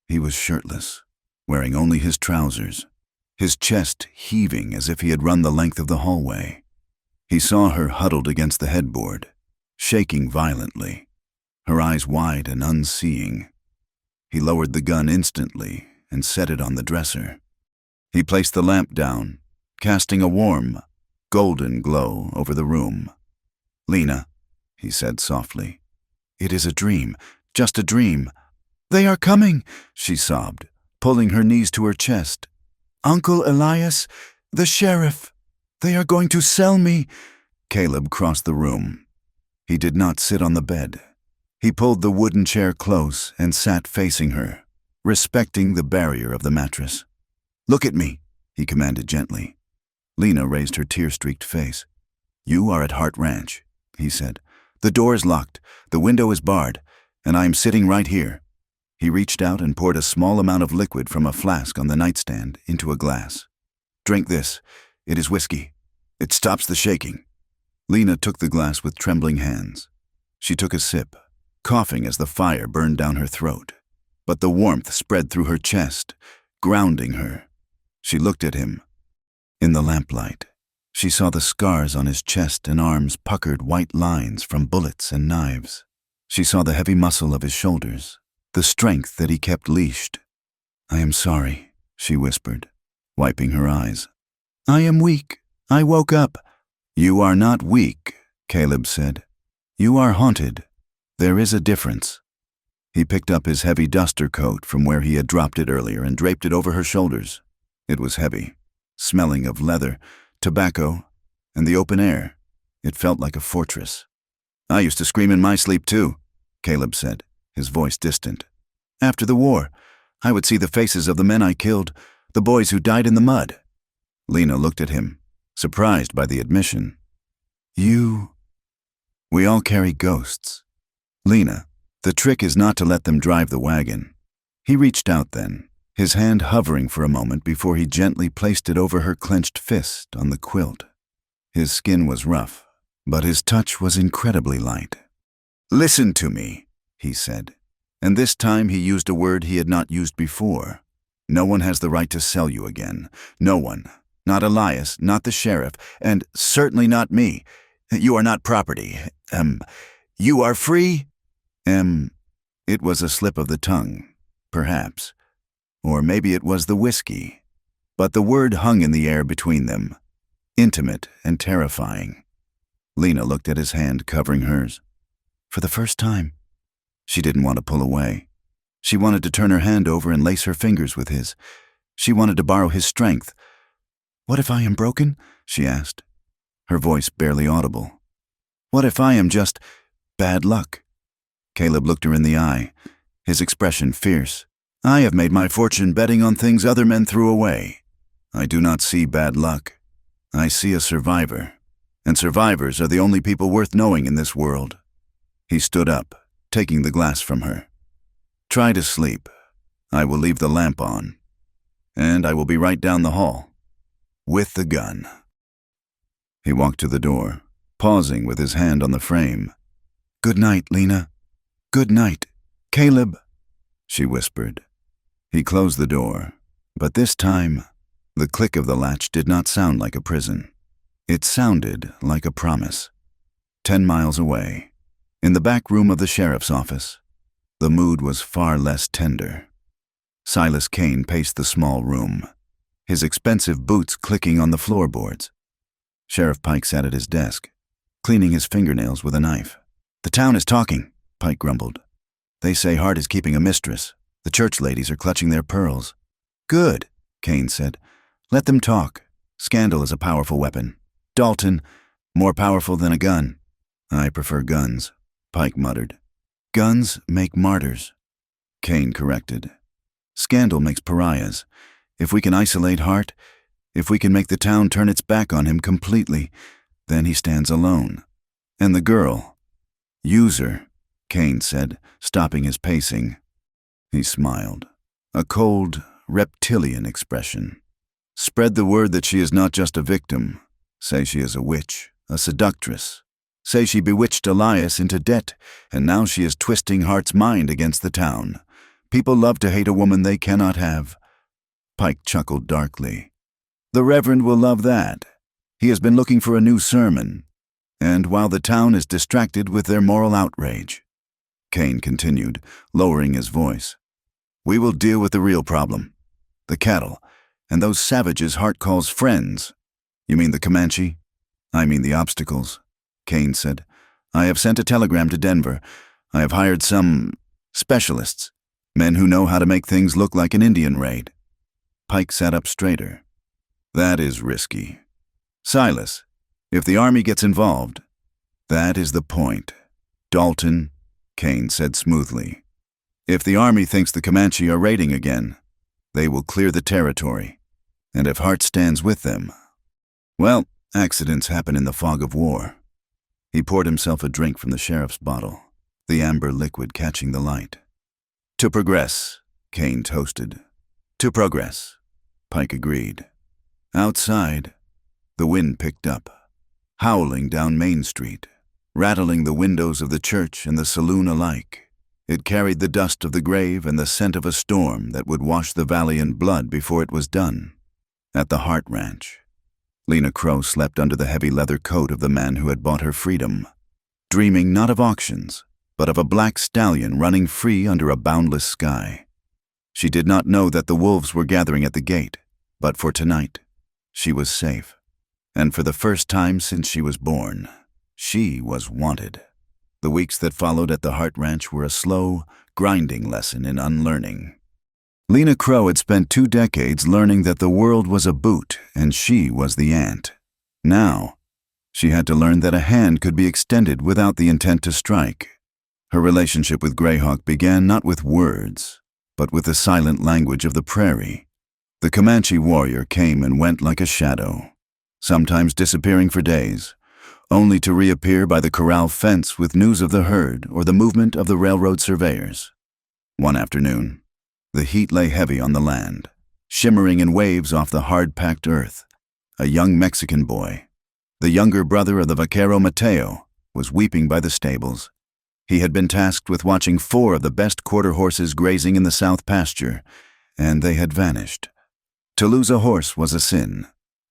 He was shirtless, wearing only his trousers, his chest heaving as if he had run the length of the hallway. He saw her huddled against the headboard, shaking violently, her eyes wide and unseeing. He lowered the gun instantly and set it on the dresser. He placed the lamp down, casting a warm, golden glow over the room. "Lena," he said softly, "it is a dream, just a dream." "They are coming," she sobbed, pulling her knees to her chest. "Uncle Elias, the sheriff. They are going to sell me." Caleb crossed the room. He did not sit on the bed. He pulled the wooden chair close and sat facing her, respecting the barrier of the mattress. "Look at me," he commanded gently. Lena raised her tear-streaked face. "You are at Hart Ranch," he said. The door is locked, the window is barred, and I am sitting right here." He reached out and poured a small amount of liquid from a flask on the nightstand into a glass. "Drink this. It is whiskey. It stops the shaking." Lena took the glass with trembling hands. She took a sip, coughing as the fire burned down her throat. But the warmth spread through her chest, grounding her. She looked at him. In the lamplight, she saw the scars on his chest and arms puckered white lines from bullets and knives. She saw the heavy muscle of his shoulders, the strength that he kept leashed. "I am sorry," she whispered, wiping her eyes. "I am weak. I woke up." "You are not weak," Caleb said. "You are haunted. There is a difference." He picked up his heavy duster coat from where he had dropped it earlier and draped it over her shoulders. It was heavy, smelling of leather, tobacco, and the open air. It felt like a fortress. "I used to scream in my sleep too," Caleb said, his voice distant. "After the war, I would see the faces of the men I killed, the boys who died in the mud." Lena looked at him, surprised by the admission. "You—" "We all carry ghosts. Lena, the trick is not to let them drive the wagon." He reached out then, his hand hovering for a moment before he gently placed it over her clenched fist on the quilt. His skin was rough, but his touch was incredibly light. "Listen to me," he said, and this time he used a word he had not used before. "No one has the right to sell you again. No one. Not Elias, not the sheriff, and certainly not me. You are not property. You are free?" It was a slip of the tongue, perhaps. Or maybe it was the whiskey. But the word hung in the air between them, intimate and terrifying. Lena looked at his hand covering hers. For the first time, she didn't want to pull away. She wanted to turn her hand over and lace her fingers with his. She wanted to borrow his strength. "What if I am broken?" she asked, her voice barely audible. "What if I am just bad luck?" Caleb looked her in the eye, his expression fierce. "I have made my fortune betting on things other men threw away. I do not see bad luck. I see a survivor, and survivors are the only people worth knowing in this world." He stood up, taking the glass from her. "Try to sleep. I will leave the lamp on, and I will be right down the hall, with the gun." He walked to the door, pausing with his hand on the frame. "Good night, Lena. Good night, Caleb," she whispered. He closed the door, but this time, the click of the latch did not sound like a prison. It sounded like a promise. 10 miles away, in the back room of the sheriff's office, the mood was far less tender. Silas Kane paced the small room, his expensive boots clicking on the floorboards. Sheriff Pike sat at his desk, cleaning his fingernails with a knife. "The town is talking," Pike grumbled. "They say Hart is keeping a mistress. The church ladies are clutching their pearls." "Good," Kane said. "Let them talk. Scandal is a powerful weapon. Dalton, more powerful than a gun." "I prefer guns," Pike muttered. "Guns make martyrs," Kane corrected. "Scandal makes pariahs. If we can isolate Hart, if we can make the town turn its back on him completely, then he stands alone. And the girl, use her," Kane said, stopping his pacing. He smiled, a cold, reptilian expression. "Spread the word that she is not just a victim. Say she is a witch, a seductress. Say she bewitched Elias into debt, and now she is twisting Hart's mind against the town. People love to hate a woman they cannot have." Pike chuckled darkly. "The Reverend will love that. He has been looking for a new sermon. And while the town is distracted with their moral outrage," Kane continued, lowering his voice, "we will deal with the real problem. The cattle, and those savages Hart calls friends." "You mean the Comanche?" "I mean the obstacles," Kane said. "I have sent a telegram to Denver. I have hired some specialists, men who know how to make things look like an Indian raid." Pike sat up straighter. "That is risky. Silas, if the army gets involved, that is the point. Dalton," Kane said smoothly, "if the army thinks the Comanche are raiding again, they will clear the territory. And if Hart stands with them, well, accidents happen in the fog of war. He poured himself a drink from the sheriff's bottle, the amber liquid catching the light. "To progress," Kane toasted. "To progress," Pike agreed. Outside, the wind picked up, howling down Main Street, rattling the windows of the church and the saloon alike. It carried the dust of the grave and the scent of a storm that would wash the valley in blood before it was done. At the Hart Ranch, Lena Crow slept under the heavy leather coat of the man who had bought her freedom, dreaming not of auctions, but of a black stallion running free under a boundless sky. She did not know that the wolves were gathering at the gate, but for tonight, she was safe. And for the first time since she was born, she was wanted. The weeks that followed at the Hart Ranch were a slow, grinding lesson in unlearning. Lena Crow had spent 2 decades learning that the world was a boot and she was the ant. Now, she had to learn that a hand could be extended without the intent to strike. Her relationship with Greyhawk began not with words, but with the silent language of the prairie. The Comanche warrior came and went like a shadow, sometimes disappearing for days, only to reappear by the corral fence with news of the herd or the movement of the railroad surveyors. One afternoon, the heat lay heavy on the land, shimmering in waves off the hard-packed earth. A young Mexican boy, the younger brother of the vaquero Mateo, was weeping by the stables. He had been tasked with watching 4 of the best quarter horses grazing in the south pasture, and they had vanished. To lose a horse was a sin.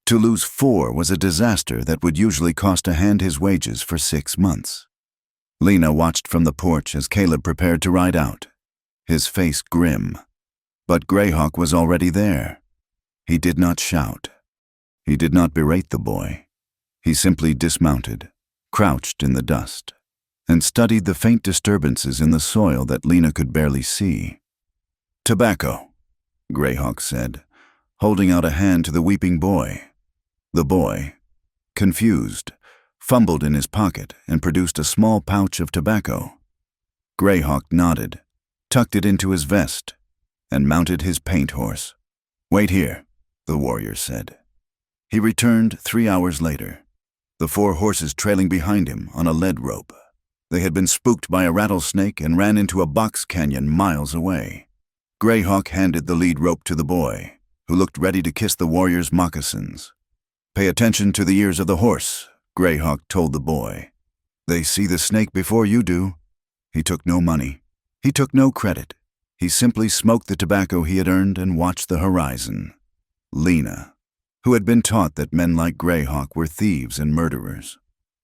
To lose 4 was a disaster that would usually cost a hand his wages for 6 months. Lena watched from the porch as Caleb prepared to ride out, his face grim. But Greyhawk was already there. He did not shout. He did not berate the boy. He simply dismounted, crouched in the dust, and studied the faint disturbances in the soil that Lena could barely see. "Tobacco," Greyhawk said, holding out a hand to the weeping boy. The boy, confused, fumbled in his pocket and produced a small pouch of tobacco. Greyhawk nodded, tucked it into his vest, and mounted his paint horse. "Wait here," the warrior said. He returned 3 hours later, the 4 horses trailing behind him on a lead rope. They had been spooked by a rattlesnake and ran into a box canyon miles away. Greyhawk handed the lead rope to the boy, who looked ready to kiss the warrior's moccasins. "Pay attention to the ears of the horse," Greyhawk told the boy. "They see the snake before you do." He took no money. He took no credit. He simply smoked the tobacco he had earned and watched the horizon. Lena, who had been taught that men like Greyhawk were thieves and murderers,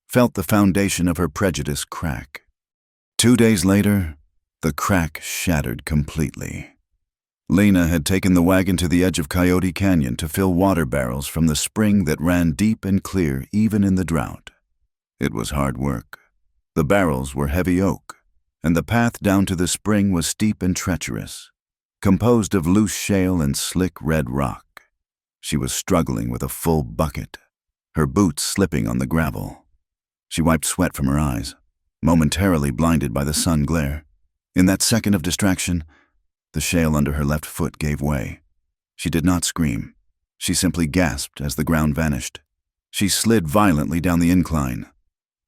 felt the foundation of her prejudice crack. 2 days later, the crack shattered completely. Lena had taken the wagon to the edge of Coyote Canyon to fill water barrels from the spring that ran deep and clear even in the drought. It was hard work. The barrels were heavy oak, and the path down to the spring was steep and treacherous, composed of loose shale and slick red rock. She was struggling with a full bucket, her boots slipping on the gravel. She wiped sweat from her eyes, momentarily blinded by the sun glare. In that second of distraction, the shale under her left foot gave way. She did not scream. She simply gasped as the ground vanished. She slid violently down the incline,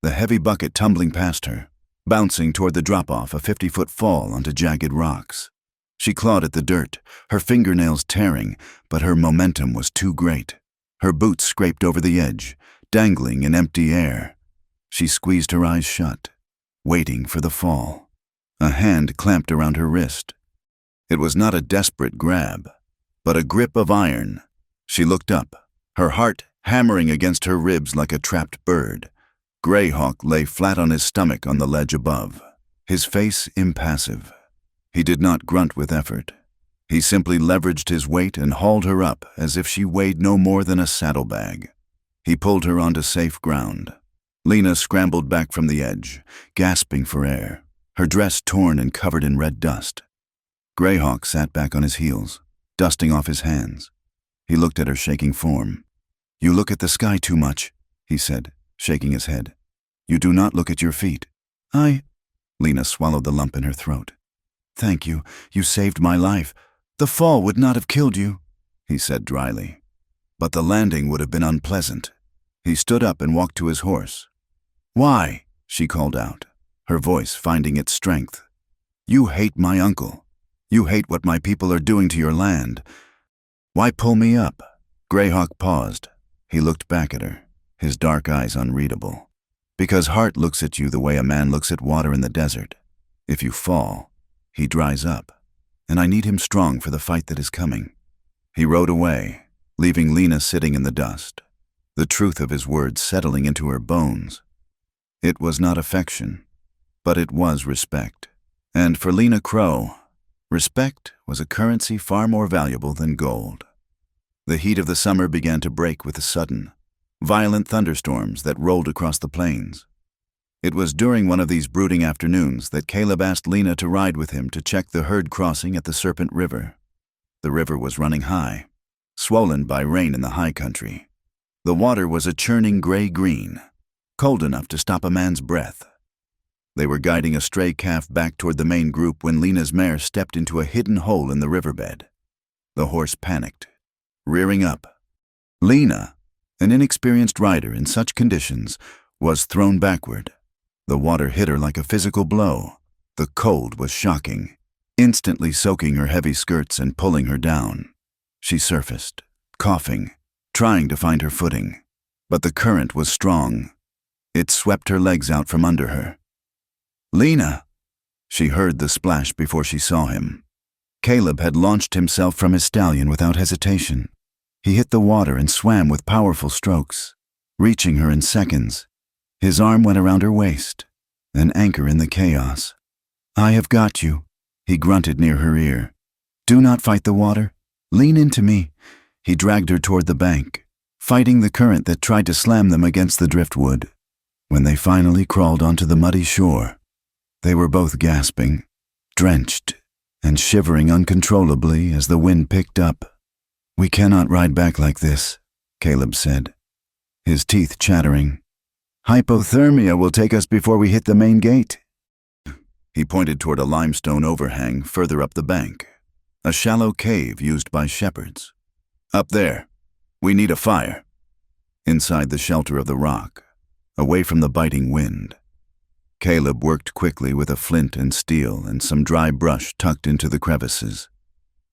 the heavy bucket tumbling past her, bouncing toward the drop-off, a 50-foot fall onto jagged rocks. She clawed at the dirt, her fingernails tearing, but her momentum was too great. Her boots scraped over the edge, dangling in empty air. She squeezed her eyes shut, waiting for the fall. A hand clamped around her wrist. It was not a desperate grab, but a grip of iron. She looked up, her heart hammering against her ribs like a trapped bird. Greyhawk lay flat on his stomach on the ledge above, his face impassive. He did not grunt with effort. He simply leveraged his weight and hauled her up as if she weighed no more than a saddlebag. He pulled her onto safe ground. Lena scrambled back from the edge, gasping for air, her dress torn and covered in red dust. Greyhawk sat back on his heels, dusting off his hands. He looked at her shaking form. "You look at the sky too much," he said, shaking his head. "You do not look at your feet." Lena swallowed the lump in her throat. "Thank you. You saved my life. The fall would not have killed you," he said dryly. "But the landing would have been unpleasant." He stood up and walked to his horse. "Why?" she called out, her voice finding its strength. "You hate my uncle. You hate what my people are doing to your land. Why pull me up?" Greyhawk paused. He looked back at her, his dark eyes unreadable. "Because Hart looks at you the way a man looks at water in the desert. If you fall, he dries up, and I need him strong for the fight that is coming." He rode away, leaving Lena sitting in the dust, the truth of his words settling into her bones. It was not affection, but it was respect. And for Lena Crow, respect was a currency far more valuable than gold. The heat of the summer began to break with a sudden, violent thunderstorms that rolled across the plains. It was during one of these brooding afternoons that Caleb asked Lena to ride with him to check the herd crossing at the Serpent River. The river was running high, swollen by rain in the high country. The water was a churning gray-green, cold enough to stop a man's breath. They were guiding a stray calf back toward the main group when Lena's mare stepped into a hidden hole in the riverbed. The horse panicked, rearing up. Lena, an inexperienced rider in such conditions, was thrown backward. The water hit her like a physical blow. The cold was shocking, instantly soaking her heavy skirts and pulling her down. She surfaced, coughing, trying to find her footing. But the current was strong. It swept her legs out from under her. "Lena!" She heard the splash before she saw him. Caleb had launched himself from his stallion without hesitation. He hit the water and swam with powerful strokes, reaching her in seconds. His arm went around her waist, an anchor in the chaos. "I have got you," he grunted near her ear. "Do not fight the water. Lean into me." He dragged her toward the bank, fighting the current that tried to slam them against the driftwood. When they finally crawled onto the muddy shore, they were both gasping, drenched, and shivering uncontrollably as the wind picked up. "We cannot ride back like this," Caleb said, his teeth chattering. "Hypothermia will take us before we hit the main gate." He pointed toward a limestone overhang further up the bank, a shallow cave used by shepherds. "Up there. We need a fire." Inside the shelter of the rock, away from the biting wind, Caleb worked quickly with a flint and steel and some dry brush tucked into the crevices.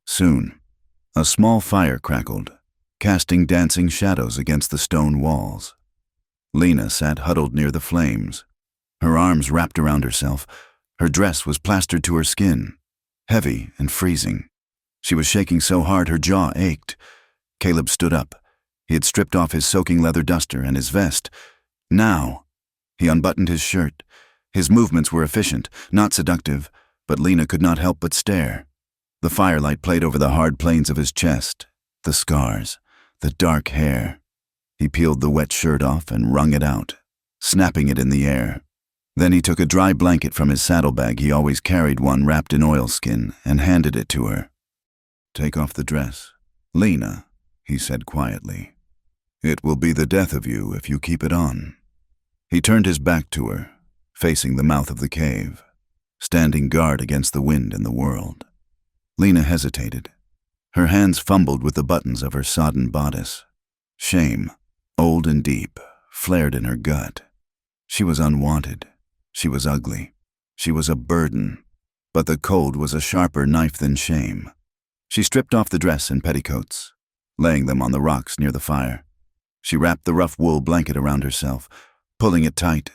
Soon, a small fire crackled, casting dancing shadows against the stone walls. Lena sat huddled near the flames, her arms wrapped around herself. Her dress was plastered to her skin, heavy and freezing. She was shaking so hard her jaw ached. Caleb stood up. He had stripped off his soaking leather duster and his vest. Now, he unbuttoned his shirt. His movements were efficient, not seductive, but Lena could not help but stare. The firelight played over the hard planes of his chest, the scars, the dark hair. He peeled the wet shirt off and wrung it out, snapping it in the air. Then he took a dry blanket from his saddlebag, he always carried one wrapped in oilskin, and handed it to her. "Take off the dress, Lena," he said quietly. "It will be the death of you if you keep it on." He turned his back to her, facing the mouth of the cave, standing guard against the wind and the world. Lena hesitated. Her hands fumbled with the buttons of her sodden bodice. Shame, old and deep, flared in her gut. She was unwanted. She was ugly. She was a burden. But the cold was a sharper knife than shame. She stripped off the dress and petticoats, laying them on the rocks near the fire. She wrapped the rough wool blanket around herself, pulling it tight.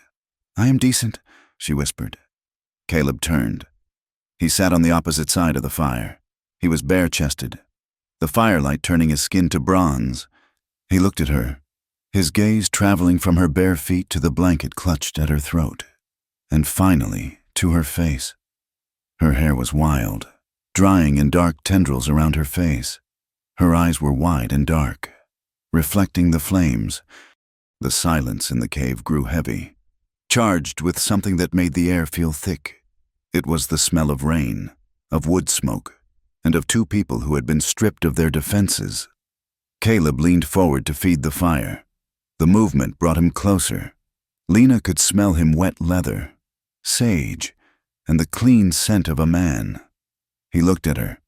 "I am decent," she whispered. Caleb turned. He sat on the opposite side of the fire. He was bare-chested, the firelight turning his skin to bronze. He looked at her, his gaze traveling from her bare feet to the blanket clutched at her throat, and finally to her face. Her hair was wild, drying in dark tendrils around her face. Her eyes were wide and dark, reflecting the flames. The silence in the cave grew heavy, charged with something that made the air feel thick. It was the smell of rain, of wood smoke, and of two people who had been stripped of their defenses. Caleb leaned forward to feed the fire. The movement brought him closer. Lena could smell him wet leather, sage, and the clean scent of a man. He looked at her,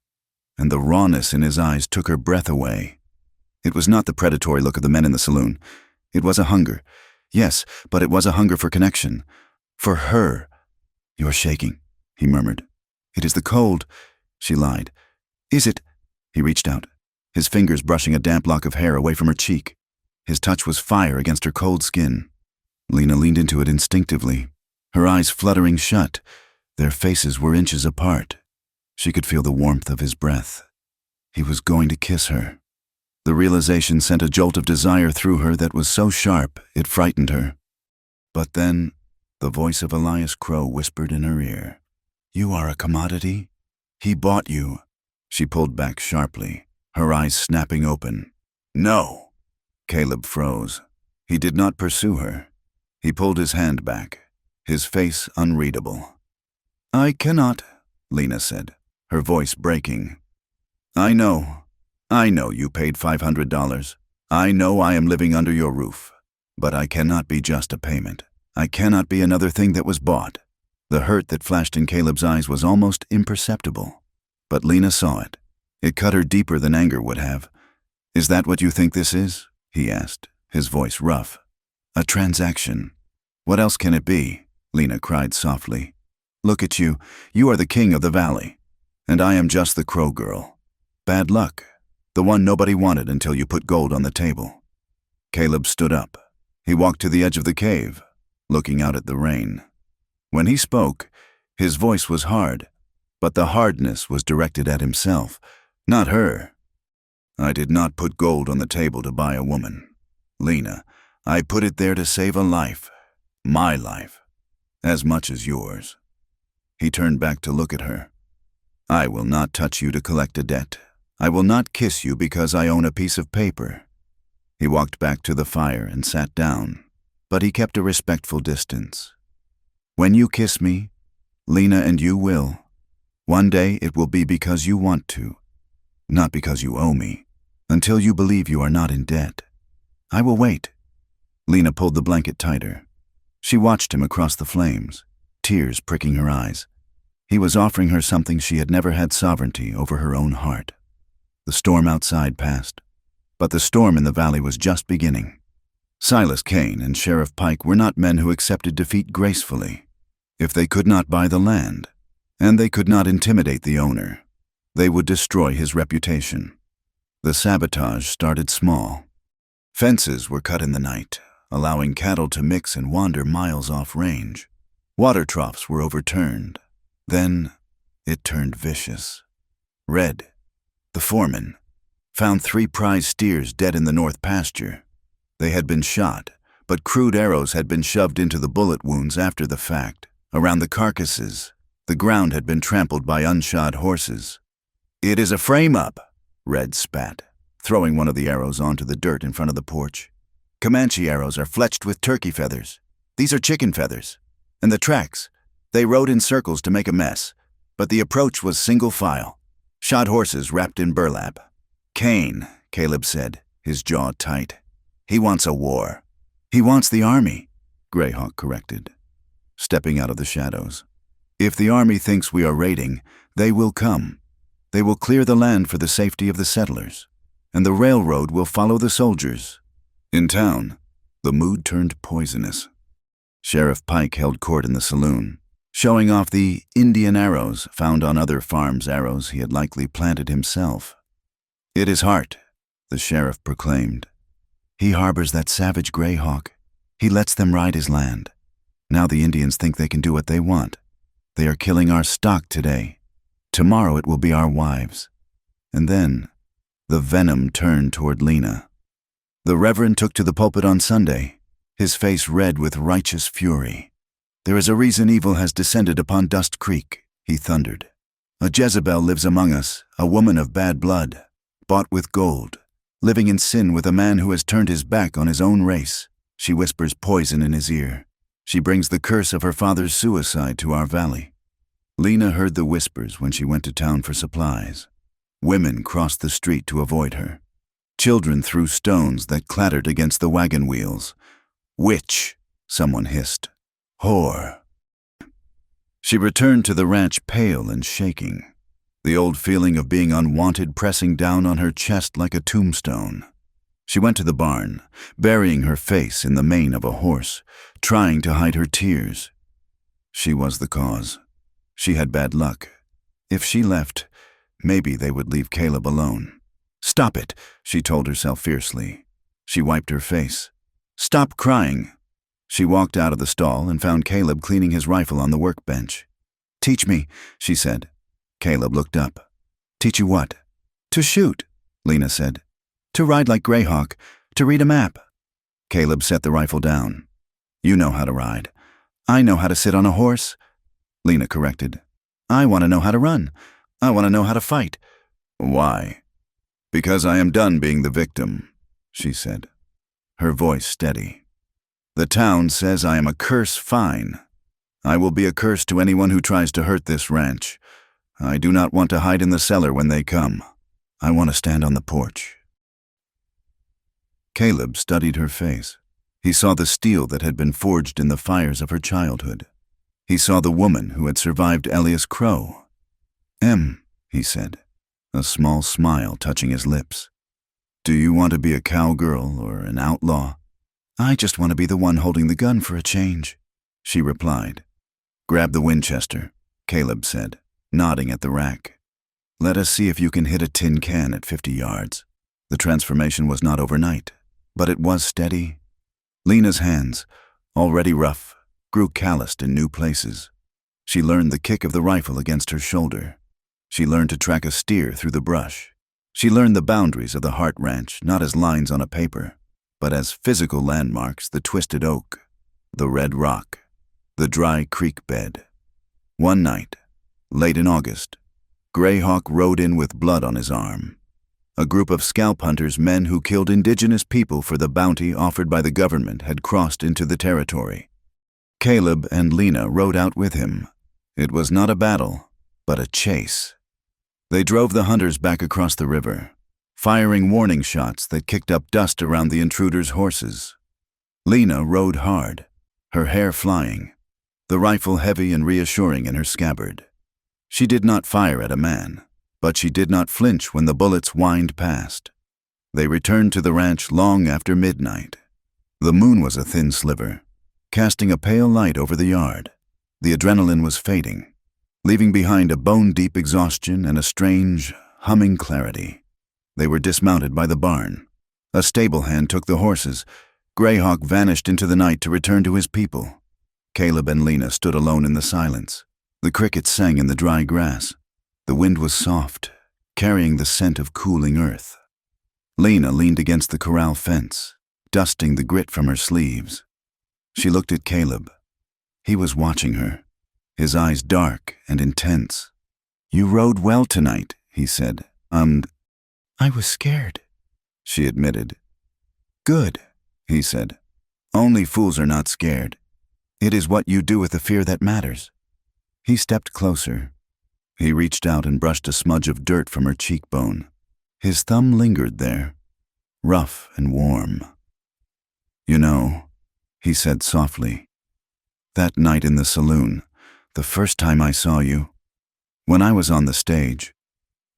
and the rawness in his eyes took her breath away. It was not the predatory look of the men in the saloon. It was a hunger. Yes, but it was a hunger for connection. For her. You're shaking, he murmured. It is the cold, she lied. Is it? He reached out, his fingers brushing a damp lock of hair away from her cheek. His touch was fire against her cold skin. Lena leaned into it instinctively, her eyes fluttering shut. Their faces were inches apart. She could feel the warmth of his breath. He was going to kiss her. The realization sent a jolt of desire through her that was so sharp it frightened her. But then, the voice of Elias Crow whispered in her ear, "You are a commodity? He bought you." She pulled back sharply, her eyes snapping open. "No!" Caleb froze. He did not pursue her. He pulled his hand back, his face unreadable. "I cannot," Lena said, her voice breaking. I know you paid $500. I know I am living under your roof. But I cannot be just a payment. I cannot be another thing that was bought." The hurt that flashed in Caleb's eyes was almost imperceptible. But Lena saw it. It cut her deeper than anger would have. "Is that what you think this is?" he asked, his voice rough. "A transaction. What else can it be?" Lena cried softly. "Look at you. You are the king of the valley. And I am just the crow girl. Bad luck. The one nobody wanted until you put gold on the table." Caleb stood up. He walked to the edge of the cave, looking out at the rain. When he spoke, his voice was hard, but the hardness was directed at himself, not her. "I did not put gold on the table to buy a woman. Lena, I put it there to save a life. My life. As much as yours." He turned back to look at her. "I will not touch you to collect a debt. I will not kiss you because I own a piece of paper." He walked back to the fire and sat down, but he kept a respectful distance. "When you kiss me, Lena, and you will, one day it will be because you want to, not because you owe me, until you believe you are not in debt. I will wait." Lena pulled the blanket tighter. She watched him across the flames, tears pricking her eyes. He was offering her something she had never had sovereignty over her own heart. The storm outside passed, but the storm in the valley was just beginning. Silas Kane and Sheriff Pike were not men who accepted defeat gracefully. If they could not buy the land, and they could not intimidate the owner, they would destroy his reputation. The sabotage started small. Fences were cut in the night, allowing cattle to mix and wander miles off range. Water troughs were overturned. Then it turned vicious. Red, the foreman, found 3 prize steers dead in the north pasture. They had been shot, but crude arrows had been shoved into the bullet wounds after the fact. Around the carcasses, the ground had been trampled by unshod horses. "It is a frame-up," Red spat, throwing one of the arrows onto the dirt in front of the porch. "Comanche arrows are fletched with turkey feathers. These are chicken feathers. And the tracks, they rode in circles to make a mess, but the approach was single file. Shod horses wrapped in burlap." "Kane," Caleb said, his jaw tight. "He wants a war." "He wants the army," Greyhawk corrected, stepping out of the shadows. "If the army thinks we are raiding, they will come. They will clear the land for the safety of the settlers, and the railroad will follow the soldiers." In town, the mood turned poisonous. Sheriff Pike held court in the saloon, showing off the Indian arrows found on other farms' arrows he had likely planted himself. "It is Hart," the sheriff proclaimed. "He harbors that savage Greyhawk. He lets them ride his land. Now the Indians think they can do what they want. They are killing our stock today. Tomorrow it will be our wives." And then, the venom turned toward Lena. The Reverend took to the pulpit on Sunday, his face red with righteous fury. "There is a reason evil has descended upon Dust Creek," he thundered. "A Jezebel lives among us, a woman of bad blood, bought with gold, living in sin with a man who has turned his back on his own race. She whispers poison in his ear. She brings the curse of her father's suicide to our valley." Lena heard the whispers when she went to town for supplies. Women crossed the street to avoid her. Children threw stones that clattered against the wagon wheels. "Witch," someone hissed. "Whore." She returned to the ranch pale and shaking, the old feeling of being unwanted pressing down on her chest like a tombstone. She went to the barn, burying her face in the mane of a horse, trying to hide her tears. She was the cause. She had bad luck. If she left, maybe they would leave Caleb alone. "Stop it," she told herself fiercely. She wiped her face. "Stop crying." She walked out of the stall and found Caleb cleaning his rifle on the workbench. "Teach me," she said. Caleb looked up. "Teach you what?" "To shoot," Lena said. "To ride like Greyhawk, to read a map." Caleb set the rifle down. "You know how to ride. I know how to sit on a horse," Lena corrected. "I want to know how to run. I want to know how to fight." "Why?" "Because I am done being the victim," she said, her voice steady. "The town says I am a curse fine. I will be a curse to anyone who tries to hurt this ranch. I do not want to hide in the cellar when they come. I want to stand on the porch." Caleb studied her face. He saw the steel that had been forged in the fires of her childhood. He saw the woman who had survived Elias Crow. He said, a small smile touching his lips. "Do you want to be a cowgirl or an outlaw?" "I just want to be the one holding the gun for a change," she replied. "Grab the Winchester," Caleb said, nodding at the rack. "Let us see if you can hit a tin can at 50 yards. The transformation was not overnight, but it was steady. Lena's hands, already rough, grew calloused in new places. She learned the kick of the rifle against her shoulder. She learned to track a steer through the brush. She learned the boundaries of the Hart Ranch not as lines on a paper, but as physical landmarks: the twisted oak, the red rock, the dry creek bed. One night, late in August, Greyhawk rode in with blood on his arm. A group of scalp hunters, men who killed indigenous people for the bounty offered by the government, had crossed into the territory. Caleb and Lena rode out with him. It was not a battle, but a chase. They drove the hunters back across the river, firing warning shots that kicked up dust around the intruders' horses. Lena rode hard, her hair flying, the rifle heavy and reassuring in her scabbard. She did not fire at a man, but she did not flinch when the bullets whined past. They returned to the ranch long after midnight. The moon was a thin sliver, casting a pale light over the yard. The adrenaline was fading, leaving behind a bone-deep exhaustion and a strange, humming clarity. They were dismounted by the barn. A stable hand took the horses. Greyhawk vanished into the night to return to his people. Caleb and Lena stood alone in the silence. The crickets sang in the dry grass. The wind was soft, carrying the scent of cooling earth. Lena leaned against the corral fence, dusting the grit from her sleeves. She looked at Caleb. He was watching her, his eyes dark and intense. "You rode well tonight," he said. "I was scared," she admitted. "Good," he said. "Only fools are not scared. It is what you do with the fear that matters." He stepped closer. He reached out and brushed a smudge of dirt from her cheekbone. His thumb lingered there, rough and warm. "You know," he said softly, "that night in the saloon, the first time I saw you, when I was on the stage.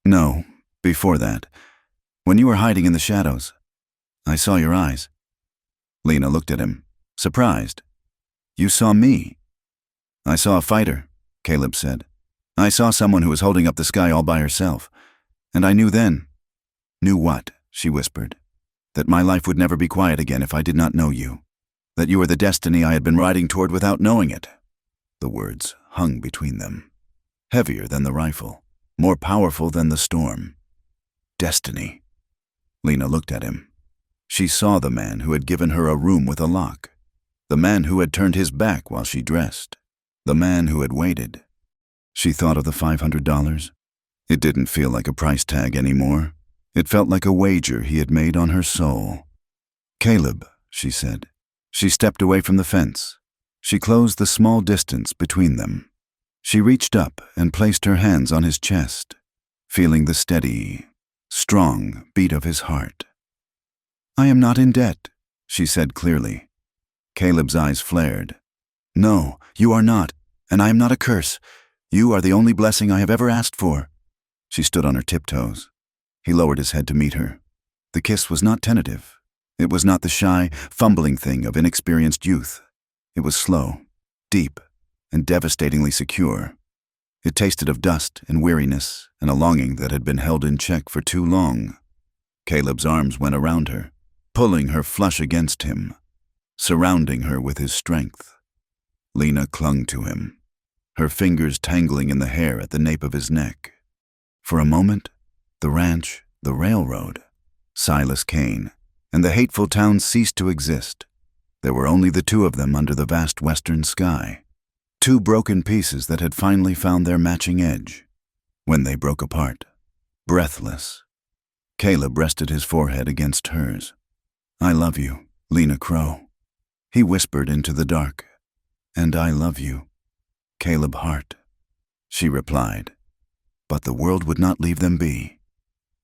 No, before that, when you were hiding in the shadows, I saw your eyes." Lena looked at him, surprised. "You saw me?" "I saw a fighter," Caleb said. "I saw someone who was holding up the sky all by herself. And I knew then." "Knew what?" she whispered. "That my life would never be quiet again if I did not know you. That you were the destiny I had been riding toward without knowing it." The words hung between them, heavier than the rifle, more powerful than the storm. Destiny. Lena looked at him. She saw the man who had given her a room with a lock, the man who had turned his back while she dressed, the man who had waited. She thought of the $500. It didn't feel like a price tag anymore. It felt like a wager he had made on her soul. "Caleb," she said. She stepped away from the fence. She closed the small distance between them. She reached up and placed her hands on his chest, feeling the steady, strong beat of his heart. "I am not in debt," she said clearly. Caleb's eyes flared. "No, you are not, and I am not a curse. You are the only blessing I have ever asked for." She stood on her tiptoes. He lowered his head to meet her. The kiss was not tentative. It was not the shy, fumbling thing of inexperienced youth. It was slow, deep, and devastatingly secure. It tasted of dust and weariness and a longing that had been held in check for too long. Caleb's arms went around her, pulling her flush against him, surrounding her with his strength. Lena clung to him, her fingers tangling in the hair at the nape of his neck. For a moment, the ranch, the railroad, Silas Kane, and the hateful town ceased to exist. There were only the two of them under the vast western sky, two broken pieces that had finally found their matching edge. When they broke apart, breathless, Caleb rested his forehead against hers. "I love you, Lena Crow," he whispered into the dark. "And I love you, Caleb Hart," she replied. But the world would not leave them be.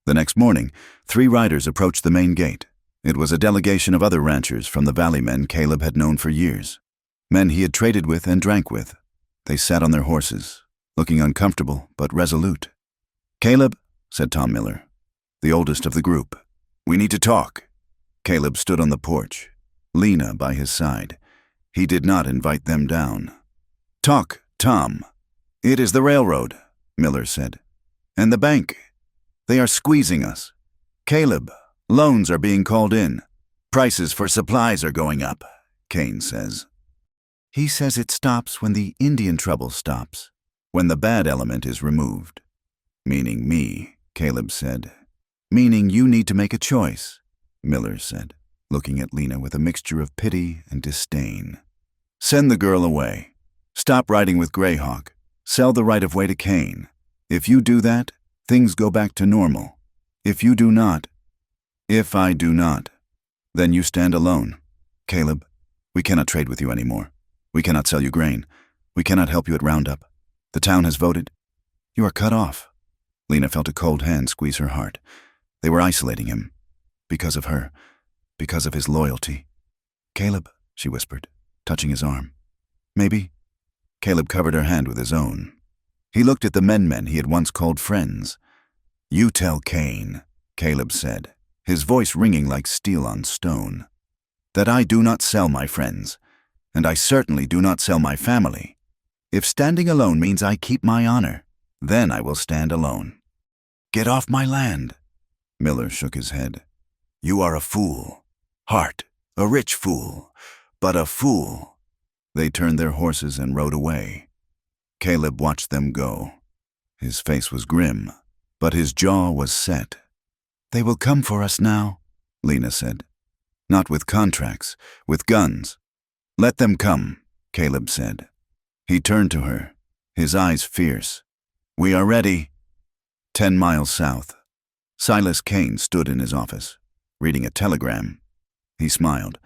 The next morning, 3 riders approached the main gate. It was a delegation of other ranchers from the valley men Caleb had known for years, men he had traded with and drank with. They sat on their horses, looking uncomfortable but resolute. "Caleb," said Tom Miller, the oldest of the group, "we need to talk." Caleb stood on the porch, Lena by his side. He did not invite them down. "Talk, Tom." "It is the railroad," Miller said, "and the bank. They are squeezing us. Caleb, loans are being called in. Prices for supplies are going up," Kane says. "He says it stops when the Indian trouble stops, when the bad element is removed." "Meaning me," Caleb said. "Meaning you need to make a choice," Miller said, looking at Lena with a mixture of pity and disdain. "Send the girl away. Stop riding with Greyhawk. Sell the right-of-way to Kane. If you do that, things go back to normal. If you do not, if I do not, then you stand alone. Caleb, we cannot trade with you anymore. We cannot sell you grain. We cannot help you at Roundup. The town has voted. You are cut off." Lena felt a cold hand squeeze her heart. They were isolating him. Because of her. Because of his loyalty. "Caleb," she whispered, touching his arm. "Maybe." Caleb covered her hand with his own. He looked at the men he had once called friends. "You tell Kane," Caleb said, his voice ringing like steel on stone, "that I do not sell my friends, and I certainly do not sell my family. If standing alone means I keep my honor, then I will stand alone." "Get off my land." Miller shook his head. "You are a fool. Hart, a rich fool, but a fool." They turned their horses and rode away. Caleb watched them go. His face was grim, but his jaw was set. "They will come for us now," Lena said. "Not with contracts, with guns." "Let them come," Caleb said. He turned to her, his eyes fierce. "We are ready." 10 miles south, Silas Kane stood in his office, reading a telegram. He smiled.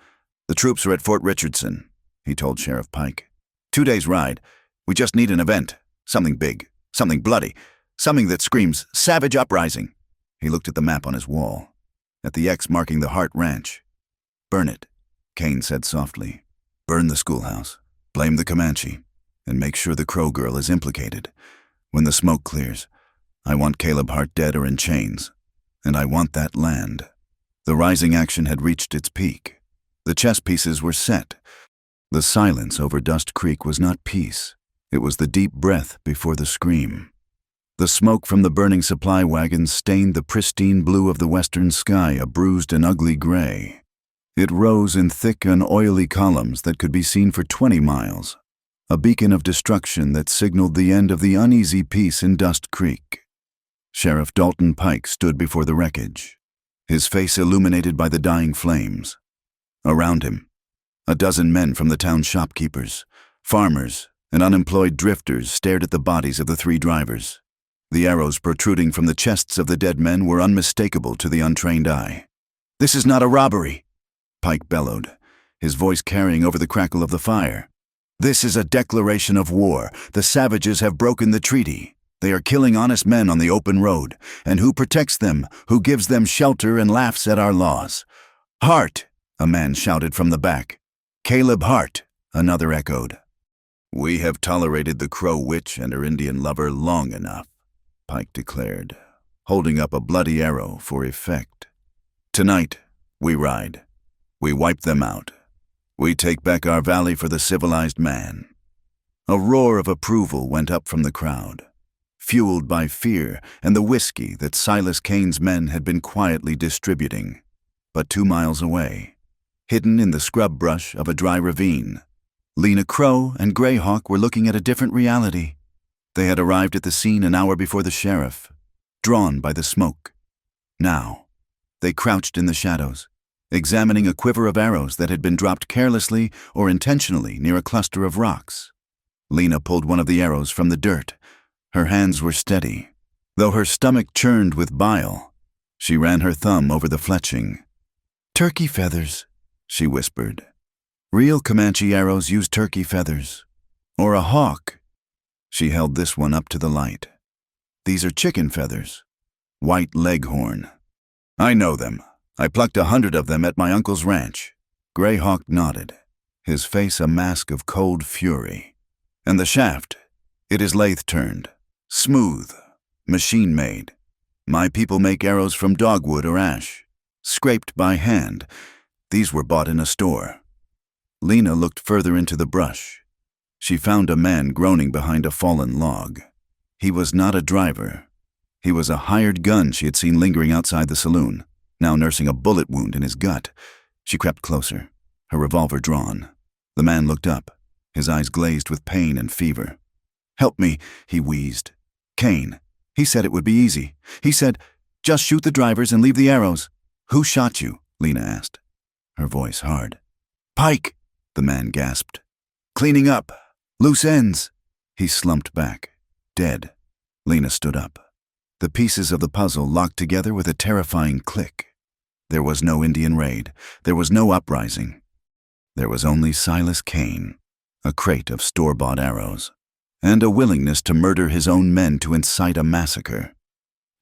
"The troops are at Fort Richardson," he told Sheriff Pike. 2 days' ride. We just need an event. Something big. Something bloody. Something that screams savage uprising. He looked at the map on his wall, at the X marking the Hart Ranch. "Burn it," Kane said softly. "Burn the schoolhouse. Blame the Comanche. And make sure the Crow girl is implicated. When the smoke clears, I want Caleb Hart dead or in chains. And I want that land." The rising action had reached its peak. The chess pieces were set. The silence over Dust Creek was not peace. It was the deep breath before the scream. The smoke from the burning supply wagons stained the pristine blue of the western sky a bruised and ugly gray. It rose in thick and oily columns that could be seen for 20 miles, a beacon of destruction that signaled the end of the uneasy peace in Dust Creek. Sheriff Dalton Pike stood before the wreckage, his face illuminated by the dying flames. Around him, a dozen men from the town shopkeepers, farmers, and unemployed drifters stared at the bodies of the 3 drivers. The arrows protruding from the chests of the dead men were unmistakable to the untrained eye. "This is not a robbery," Pike bellowed, his voice carrying over the crackle of the fire. "This is a declaration of war. The savages have broken the treaty. They are killing honest men on the open road. And who protects them, who gives them shelter and laughs at our laws?" "Hart," a man shouted from the back. "Caleb Hart," another echoed. "We have tolerated the Crow witch and her Indian lover long enough," Pike declared, holding up a bloody arrow for effect. "Tonight, we ride. We wipe them out. We take back our valley for the civilized man." A roar of approval went up from the crowd, fueled by fear and the whiskey that Silas Kane's men had been quietly distributing. But 2 miles away, hidden in the scrub brush of a dry ravine, Lena Crow and Greyhawk were looking at a different reality. They had arrived at the scene an hour before the sheriff, drawn by the smoke. Now, they crouched in the shadows, examining a quiver of arrows that had been dropped carelessly or intentionally near a cluster of rocks. Lena pulled one of the arrows from the dirt. Her hands were steady. Though her stomach churned with bile, she ran her thumb over the fletching. "Turkey feathers," she whispered. "Real Comanche arrows use turkey feathers. Or a hawk." She held this one up to the light. "These are chicken feathers. White leghorn. I know them. I plucked 100 of them at my uncle's ranch." Greyhawk nodded, his face a mask of cold fury. "And the shaft, it is lathe-turned, smooth, machine-made. My people make arrows from dogwood or ash, scraped by hand. These were bought in a store." Lena looked further into the brush. She found a man groaning behind a fallen log. He was not a driver. He was a hired gun she had seen lingering outside the saloon, now nursing a bullet wound in his gut. She crept closer, her revolver drawn. The man looked up, his eyes glazed with pain and fever. "Help me," he wheezed. "Kane. He said it would be easy. He said, just shoot the drivers and leave the arrows." "Who shot you?" Lena asked, her voice hard. "Pike," the man gasped. "Cleaning up. Loose ends." He slumped back, dead. Lena stood up. The pieces of the puzzle locked together with a terrifying click. There was no Indian raid. There was no uprising. There was only Silas Kane, a crate of store-bought arrows, and a willingness to murder his own men to incite a massacre.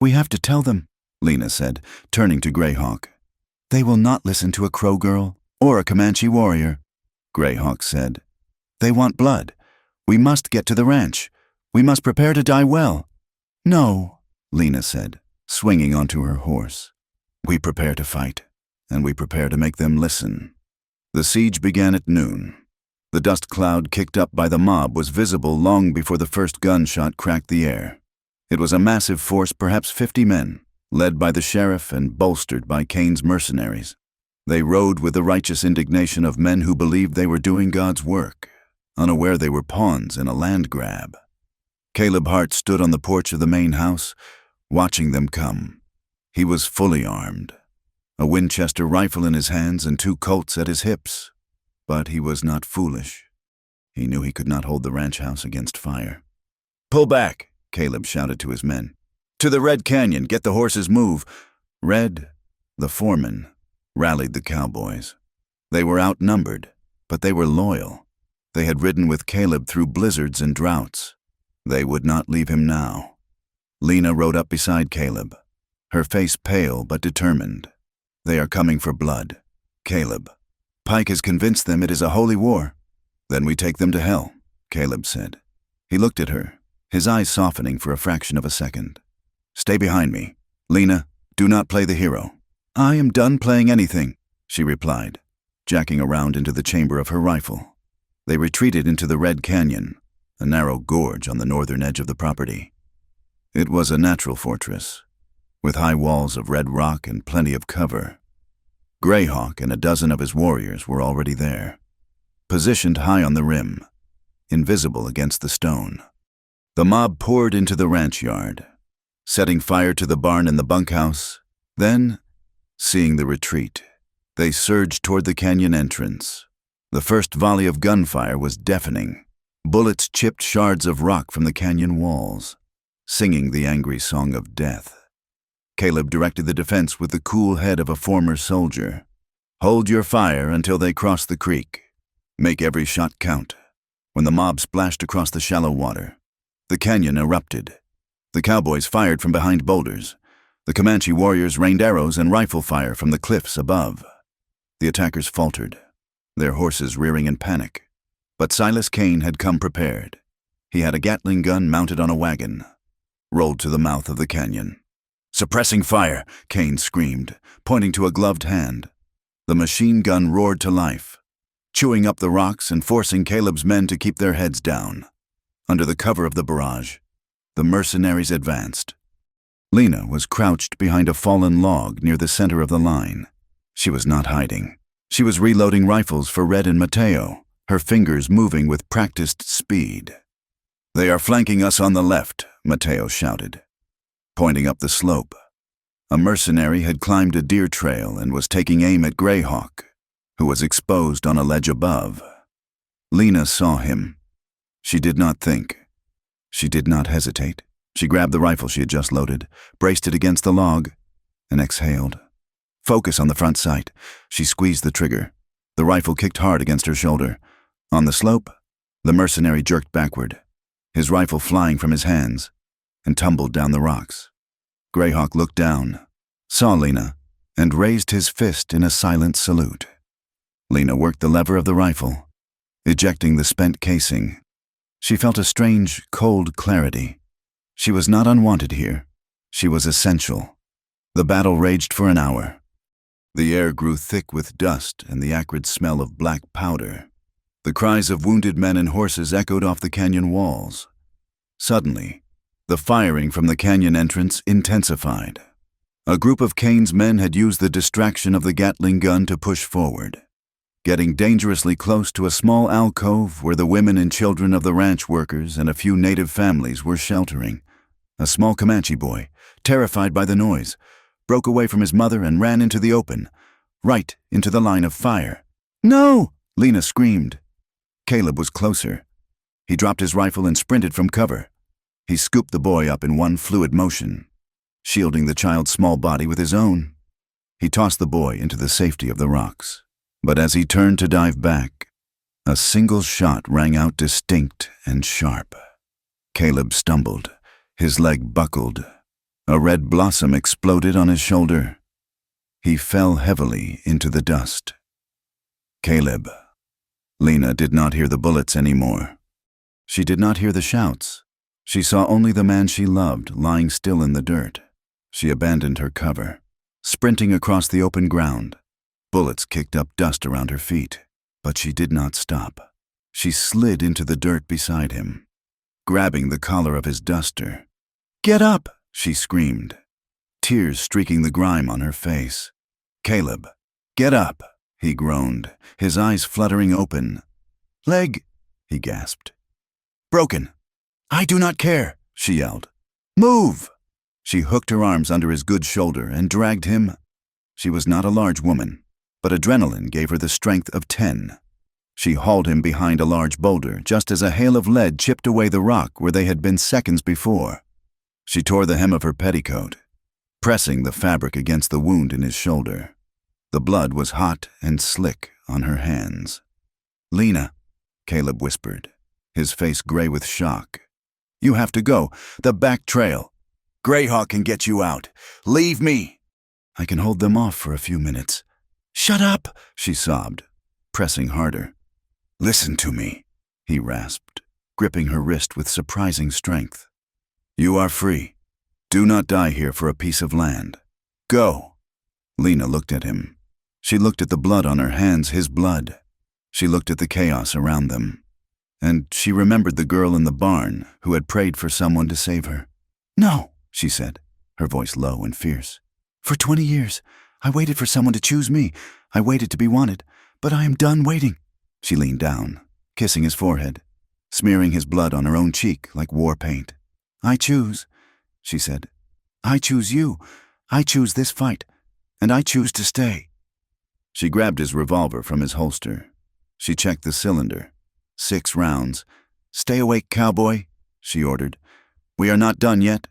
"We have to tell them," Lena said, turning to Greyhawk. "They will not listen to a Crow girl or a Comanche warrior." Greyhawk said, "They want blood. We must get to the ranch. We must prepare to die well." "No," Lena said, swinging onto her horse. "We prepare to fight, and we prepare to make them listen." The siege began at noon. The dust cloud kicked up by the mob was visible long before the first gunshot cracked the air. It was a massive force, perhaps 50 men, led by the sheriff and bolstered by Kane's mercenaries. They rode with the righteous indignation of men who believed they were doing God's work, unaware they were pawns in a land grab. Caleb Hart stood on the porch of the main house, watching them come. He was fully armed, a Winchester rifle in his hands and 2 Colts at his hips. But he was not foolish. He knew he could not hold the ranch house against fire. "Pull back," Caleb shouted to his men. "To the Red Canyon, get the horses move." Red, the foreman, rallied the cowboys. They were outnumbered, but they were loyal. They had ridden with Caleb through blizzards and droughts. They would not leave him now. Lena rode up beside Caleb, her face pale but determined. "They are coming for blood. Caleb, Pike has convinced them it is a holy war." "Then we take them to hell," Caleb said. He looked at her, his eyes softening for a fraction of a second. "Stay behind me. Lena, do not play the hero." "I am done playing anything," she replied, jacking around into the chamber of her rifle. They retreated into the Red Canyon, a narrow gorge on the northern edge of the property. It was a natural fortress, with high walls of red rock and plenty of cover. Greyhawk and a dozen of his warriors were already there, positioned high on the rim, invisible against the stone. The mob poured into the ranch yard, setting fire to the barn and the bunkhouse. Then, seeing the retreat, they surged toward the canyon entrance. The first volley of gunfire was deafening. Bullets chipped shards of rock from the canyon walls, singing the angry song of death. Caleb directed the defense with the cool head of a former soldier. "Hold your fire until they cross the creek. Make every shot count." When the mob splashed across the shallow water, the canyon erupted. The cowboys fired from behind boulders. The Comanche warriors rained arrows and rifle fire from the cliffs above. The attackers faltered, their horses rearing in panic. But Silas Kane had come prepared. He had a Gatling gun mounted on a wagon, rolled to the mouth of the canyon. "Suppressing fire," Kane screamed, pointing to a gloved hand. The machine gun roared to life, chewing up the rocks and forcing Caleb's men to keep their heads down. Under the cover of the barrage, the mercenaries advanced. Lena was crouched behind a fallen log near the center of the line. She was not hiding. She was reloading rifles for Red and Mateo, her fingers moving with practiced speed. "They are flanking us on the left," Mateo shouted, pointing up the slope. A mercenary had climbed a deer trail and was taking aim at Greyhawk, who was exposed on a ledge above. Lena saw him. She did not think. She did not hesitate. She grabbed the rifle she had just loaded, braced it against the log, and exhaled. "Focus on the front sight." She squeezed the trigger. The rifle kicked hard against her shoulder. On the slope, the mercenary jerked backward, his rifle flying from his hands, and tumbled down the rocks. Greyhawk looked down, saw Lena, and raised his fist in a silent salute. Lena worked the lever of the rifle, ejecting the spent casing. She felt a strange, cold clarity. She was not unwanted here. She was essential. The battle raged for an hour. The air grew thick with dust and the acrid smell of black powder. The cries of wounded men and horses echoed off the canyon walls. Suddenly, the firing from the canyon entrance intensified. A group of Kane's men had used the distraction of the Gatling gun to push forward, getting dangerously close to a small alcove where the women and children of the ranch workers and a few native families were sheltering. A small Comanche boy, terrified by the noise, broke away from his mother and ran into the open, right into the line of fire. "No!" Lena screamed. Caleb was closer. He dropped his rifle and sprinted from cover. He scooped the boy up in one fluid motion, shielding the child's small body with his own. He tossed the boy into the safety of the rocks. But as he turned to dive back, a single shot rang out distinct and sharp. Caleb stumbled. His leg buckled. A red blossom exploded on his shoulder. He fell heavily into the dust. Caleb. Lena did not hear the bullets anymore. She did not hear the shouts. She saw only the man she loved lying still in the dirt. She abandoned her cover, sprinting across the open ground. Bullets kicked up dust around her feet, but she did not stop. She slid into the dirt beside him, grabbing the collar of his duster. "Get up!" she screamed, tears streaking the grime on her face. "Caleb, get up!" he groaned, his eyes fluttering open. "Leg," he gasped. "Broken." "I do not care," she yelled. "Move!" She hooked her arms under his good shoulder and dragged him. She was not a large woman, but adrenaline gave her the strength of 10. She hauled him behind a large boulder just as a hail of lead chipped away the rock where they had been seconds before. She tore the hem of her petticoat, pressing the fabric against the wound in his shoulder. The blood was hot and slick on her hands. "Lena," Caleb whispered, his face gray with shock. "You have to go. The back trail. Greyhawk can get you out. Leave me." "I can hold them off for a few minutes." "Shut up," she sobbed, pressing harder. "Listen to me," he rasped, gripping her wrist with surprising strength. "You are free. Do not die here for a piece of land. Go." Lena looked at him. She looked at the blood on her hands, his blood. She looked at the chaos around them. And she remembered the girl in the barn who had prayed for someone to save her. "No," she said, her voice low and fierce. "For 20 years, I waited for someone to choose me. I waited to be wanted, but I am done waiting." She leaned down, kissing his forehead, smearing his blood on her own cheek like war paint. "I choose," she said. "I choose you. I choose this fight, and I choose to stay." She grabbed his revolver from his holster. She checked the cylinder. 6 rounds. "Stay awake, cowboy," she ordered. "We are not done yet."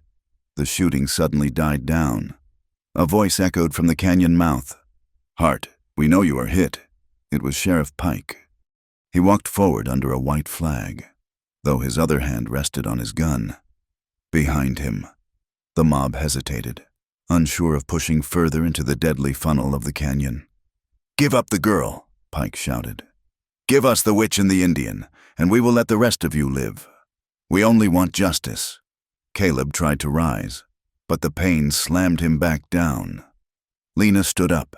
The shooting suddenly died down. A voice echoed from the canyon mouth. "Hart, we know you are hit." It was Sheriff Pike. He walked forward under a white flag, though his other hand rested on his gun. Behind him, the mob hesitated, unsure of pushing further into the deadly funnel of the canyon. "Give up the girl," Pike shouted. "Give us the witch and the Indian, and we will let the rest of you live. We only want justice." Caleb tried to rise, but the pain slammed him back down. Lena stood up.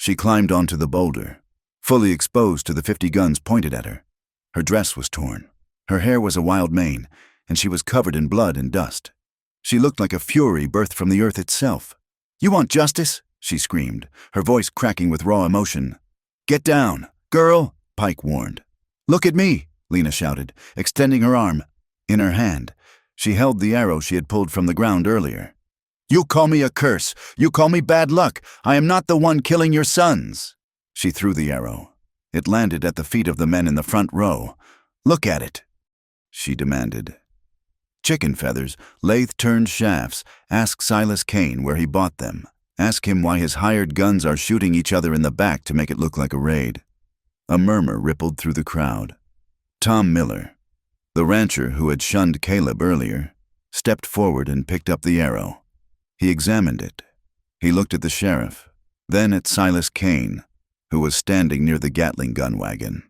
She climbed onto the boulder, fully exposed to the 50 guns pointed at her. Her dress was torn. Her hair was a wild mane, and she was covered in blood and dust. She looked like a fury birthed from the earth itself. "You want justice?" she screamed, her voice cracking with raw emotion. "Get down, girl," Pike warned. "Look at me," Lena shouted, extending her arm. In her hand, she held the arrow she had pulled from the ground earlier. "You call me a curse. You call me bad luck. I am not the one killing your sons." She threw the arrow. It landed at the feet of the men in the front row. "Look at it," she demanded. "Chicken feathers, lathe-turned shafts. Ask Silas Kane where he bought them. Ask him why his hired guns are shooting each other in the back to make it look like a raid." A murmur rippled through the crowd. Tom Miller, the rancher who had shunned Caleb earlier, stepped forward and picked up the arrow. He examined it. He looked at the sheriff, then at Silas Kane, who was standing near the Gatling gun wagon.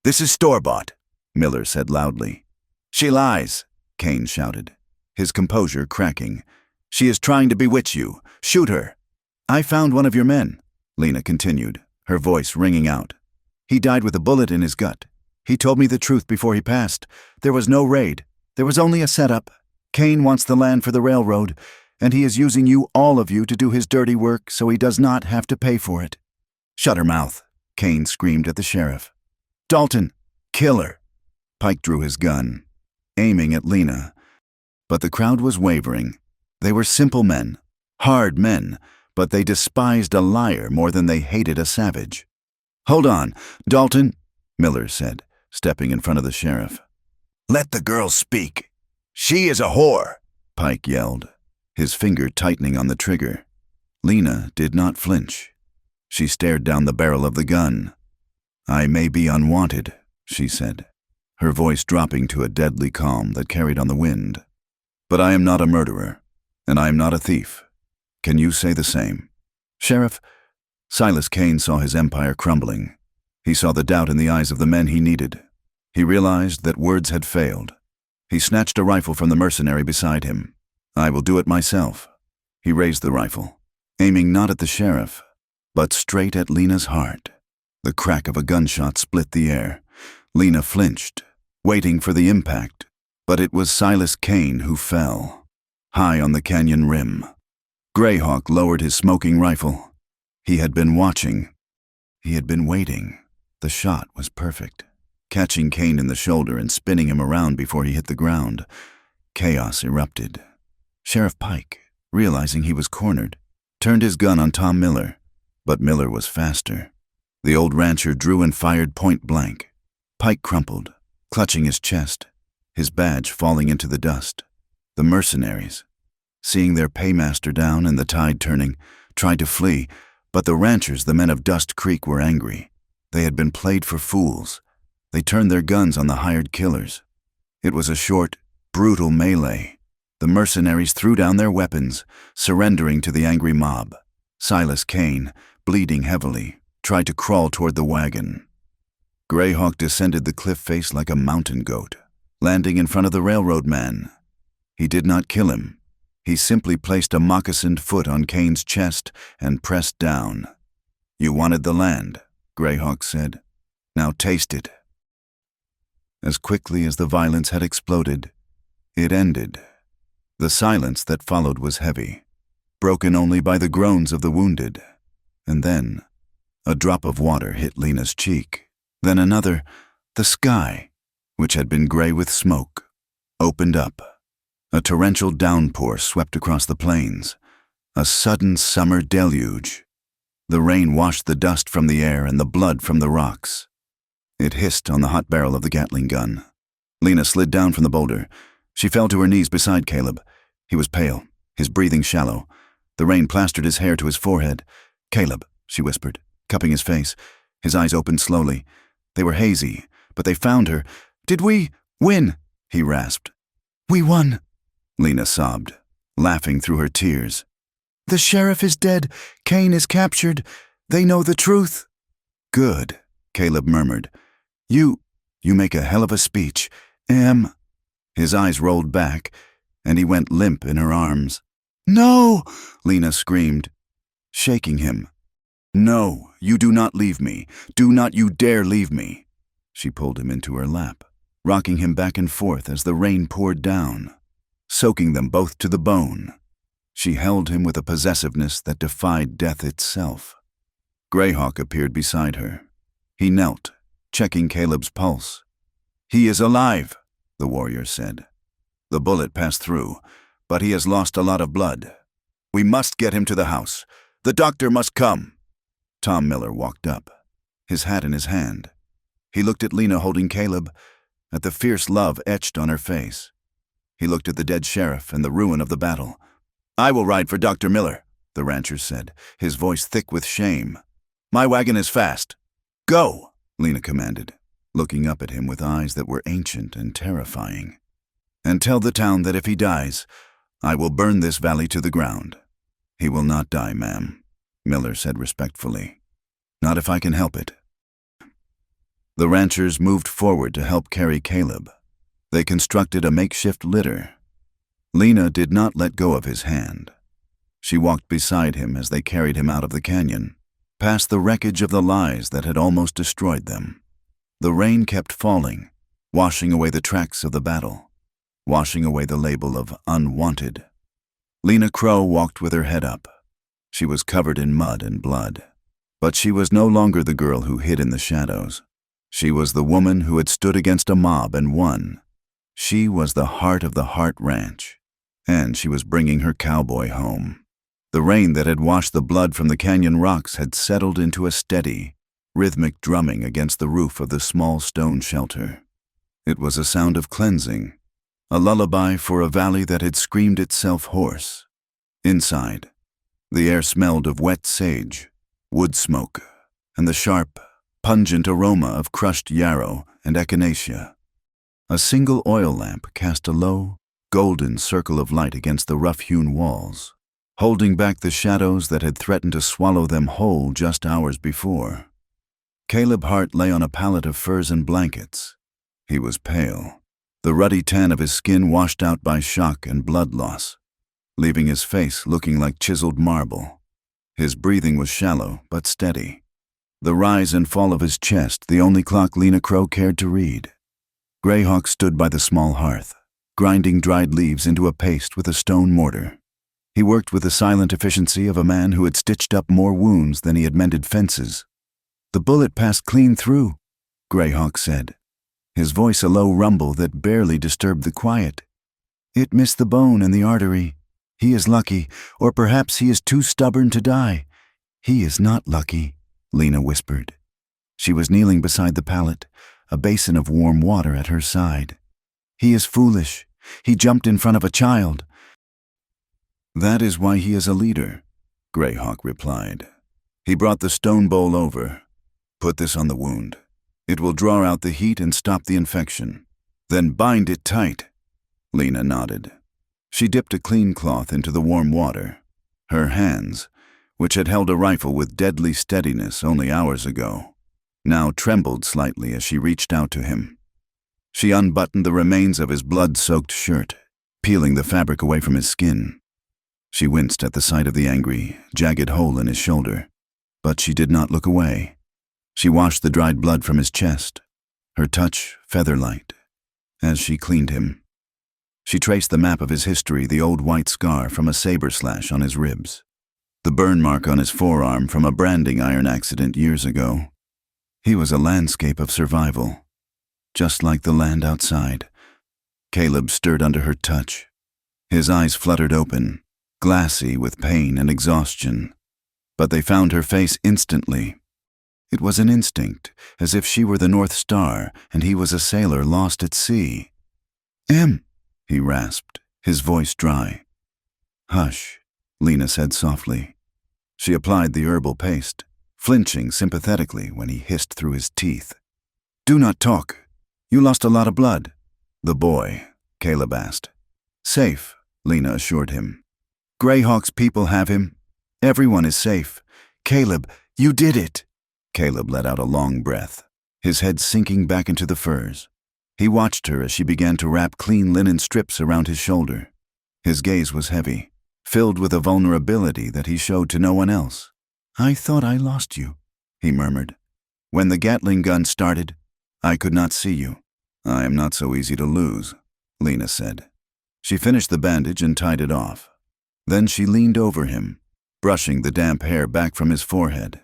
"This is store-bought," Miller said loudly. "She lies," Kane shouted, his composure cracking. "She is trying to bewitch you. Shoot her." "I found one of your men," Lena continued, her voice ringing out. "He died with a bullet in his gut. He told me the truth before he passed. There was no raid. There was only a setup. Kane wants the land for the railroad, and he is using you, all of you, to do his dirty work so he does not have to pay for it." "Shut her mouth," Kane screamed at the sheriff. "Dalton, kill her." Pike drew his gun, aiming at Lena. But the crowd was wavering. They were simple men, hard men, but they despised a liar more than they hated a savage. "Hold on, Dalton," Miller said, stepping in front of the sheriff. "Let the girl speak. She is a whore," Pike yelled, his finger tightening on the trigger. Lena did not flinch. She stared down the barrel of the gun. "I may be unwanted," she said, her voice dropping to a deadly calm that carried on the wind. "But I am not a murderer, and I am not a thief. Can you say the same?" "Sheriff," Silas Kane saw his empire crumbling. He saw the doubt in the eyes of the men he needed. He realized that words had failed. He snatched a rifle from the mercenary beside him. "I will do it myself." He raised the rifle, aiming not at the sheriff, but straight at Lena's heart. The crack of a gunshot split the air. Lena flinched, waiting for the impact, but it was Silas Kane who fell, high on the canyon rim. Greyhawk lowered his smoking rifle. He had been watching. He had been waiting. The shot was perfect, catching Kane in the shoulder and spinning him around before he hit the ground. Chaos erupted. Sheriff Pike, realizing he was cornered, turned his gun on Tom Miller, but Miller was faster. The old rancher drew and fired point blank. Pike crumpled, clutching his chest, his badge falling into the dust. The mercenaries, seeing their paymaster down and the tide turning, tried to flee, but the ranchers, the men of Dust Creek, were angry. They had been played for fools. They turned their guns on the hired killers. It was a short, brutal melee. The mercenaries threw down their weapons, surrendering to the angry mob. Silas Kane, bleeding heavily, tried to crawl toward the wagon. Greyhawk descended the cliff face like a mountain goat, landing in front of the railroad man. He did not kill him. He simply placed a moccasined foot on Kane's chest and pressed down. "You wanted the land," Greyhawk said. "Now taste it." As quickly as the violence had exploded, it ended. The silence that followed was heavy, broken only by the groans of the wounded. And then, a drop of water hit Lena's cheek. Then another. The sky, which had been gray with smoke, opened up. A torrential downpour swept across the plains, a sudden summer deluge. The rain washed the dust from the air and the blood from the rocks. It hissed on the hot barrel of the Gatling gun. Lena slid down from the boulder. She fell to her knees beside Caleb. He was pale, his breathing shallow. The rain plastered his hair to his forehead. "Caleb," she whispered, cupping his face. His eyes opened slowly. They were hazy, but they found her. "Did we win?" he rasped. "We won," Lena sobbed, laughing through her tears. "The sheriff is dead. Kane is captured. They know the truth." "Good," Caleb murmured. You make a hell of a speech. His eyes rolled back, and he went limp in her arms. "No!" Lena screamed, shaking him. "No," you do not leave me. Do not you dare leave me." She pulled him into her lap, rocking him back and forth as the rain poured down, soaking them both to the bone. She held him with a possessiveness that defied death itself. Greyhawk appeared beside her. He knelt, checking Caleb's pulse. "He is alive," the warrior said. "The bullet passed through, but he has lost a lot of blood. We must get him to the house. The doctor must come." Tom Miller walked up, his hat in his hand. He looked at Lena holding Caleb, at the fierce love etched on her face. He looked at the dead sheriff and the ruin of the battle. "I will ride for Dr. Miller," the rancher said, his voice thick with shame. "My wagon is fast." "Go," Lena commanded, looking up at him with eyes that were ancient and terrifying. "And tell the town that if he dies, I will burn this valley to the ground." "He will not die, ma'am," Miller said respectfully. "Not if I can help it." The ranchers moved forward to help carry Caleb. They constructed a makeshift litter. Lena did not let go of his hand. She walked beside him as they carried him out of the canyon, past the wreckage of the lies that had almost destroyed them. The rain kept falling, washing away the tracks of the battle, washing away the label of unwanted. Lena Crow walked with her head up. She was covered in mud and blood, but she was no longer the girl who hid in the shadows. She was the woman who had stood against a mob and won. She was the heart of the Hart Ranch, and she was bringing her cowboy home. The rain that had washed the blood from the canyon rocks had settled into a steady, rhythmic drumming against the roof of the small stone shelter. It was a sound of cleansing, a lullaby for a valley that had screamed itself hoarse. Inside, the air smelled of wet sage, wood smoke, and the sharp, pungent aroma of crushed yarrow and echinacea. A single oil lamp cast a low, golden circle of light against the rough-hewn walls, holding back the shadows that had threatened to swallow them whole just hours before. Caleb Hart lay on a pallet of furs and blankets. He was pale, the ruddy tan of his skin washed out by shock and blood loss, leaving his face looking like chiseled marble. His breathing was shallow but steady, the rise and fall of his chest the only clock Lena Crow cared to read. Greyhawk stood by the small hearth, grinding dried leaves into a paste with a stone mortar. He worked with the silent efficiency of a man who had stitched up more wounds than he had mended fences. "The bullet passed clean through," Greyhawk said, his voice a low rumble that barely disturbed the quiet. "It missed the bone and the artery. He is lucky, or perhaps he is too stubborn to die." "He is not lucky," Lena whispered. She was kneeling beside the pallet, a basin of warm water at her side. "He is foolish. He jumped in front of a child." "That is why he is a leader," Greyhawk replied. He brought the stone bowl over. "Put this on the wound. It will draw out the heat and stop the infection. Then bind it tight." Lena nodded. She dipped a clean cloth into the warm water. Her hands, which had held a rifle with deadly steadiness only hours ago, now trembled slightly as she reached out to him. She unbuttoned the remains of his blood-soaked shirt, peeling the fabric away from his skin. She winced at the sight of the angry, jagged hole in his shoulder, but she did not look away. She washed the dried blood from his chest, her touch feather-light, as she cleaned him. She traced the map of his history, the old white scar from a saber slash on his ribs, the burn mark on his forearm from a branding iron accident years ago. He was a landscape of survival, just like the land outside. Caleb stirred under her touch. His eyes fluttered open, glassy with pain and exhaustion, but they found her face instantly. It was an instinct, as if she were the North Star and he was a sailor lost at sea. "Em," he rasped, his voice dry. "Hush," Lena said softly. She applied the herbal paste, flinching sympathetically when he hissed through his teeth. "Do not talk. You lost a lot of blood." "The boy?" Caleb asked. "Safe," Lena assured him. "Greyhawk's people have him. Everyone is safe. Caleb, you did it." Caleb let out a long breath, his head sinking back into the furs. He watched her as she began to wrap clean linen strips around his shoulder. His gaze was heavy, filled with a vulnerability that he showed to no one else. "I thought I lost you," he murmured. "When the Gatling gun started, I could not see you." "I am not so easy to lose," Lena said. She finished the bandage and tied it off. Then she leaned over him, brushing the damp hair back from his forehead.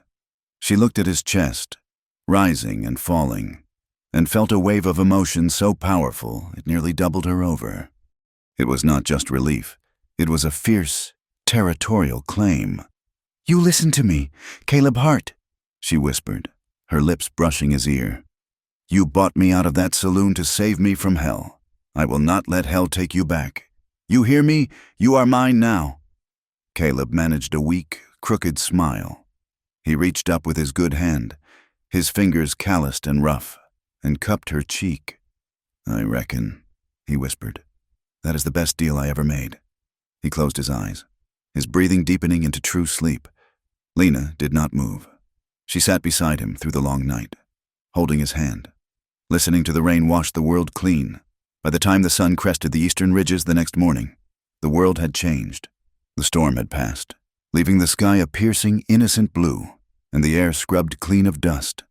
She looked at his chest, rising and falling, and felt a wave of emotion so powerful it nearly doubled her over. It was not just relief. It was a fierce, territorial claim. "You listen to me, Caleb Hart," she whispered, her lips brushing his ear. "You bought me out of that saloon to save me from hell. I will not let hell take you back. You hear me? You are mine now." Caleb managed a weak, crooked smile. He reached up with his good hand, his fingers calloused and rough, and cupped her cheek. "I reckon," he whispered. "That is the best deal I ever made." He closed his eyes, his breathing deepening into true sleep. Lena did not move. She sat beside him through the long night, holding his hand, listening to the rain wash the world clean. By the time the sun crested the eastern ridges the next morning, the world had changed. The storm had passed, leaving the sky a piercing, innocent blue, and the air scrubbed clean of dust.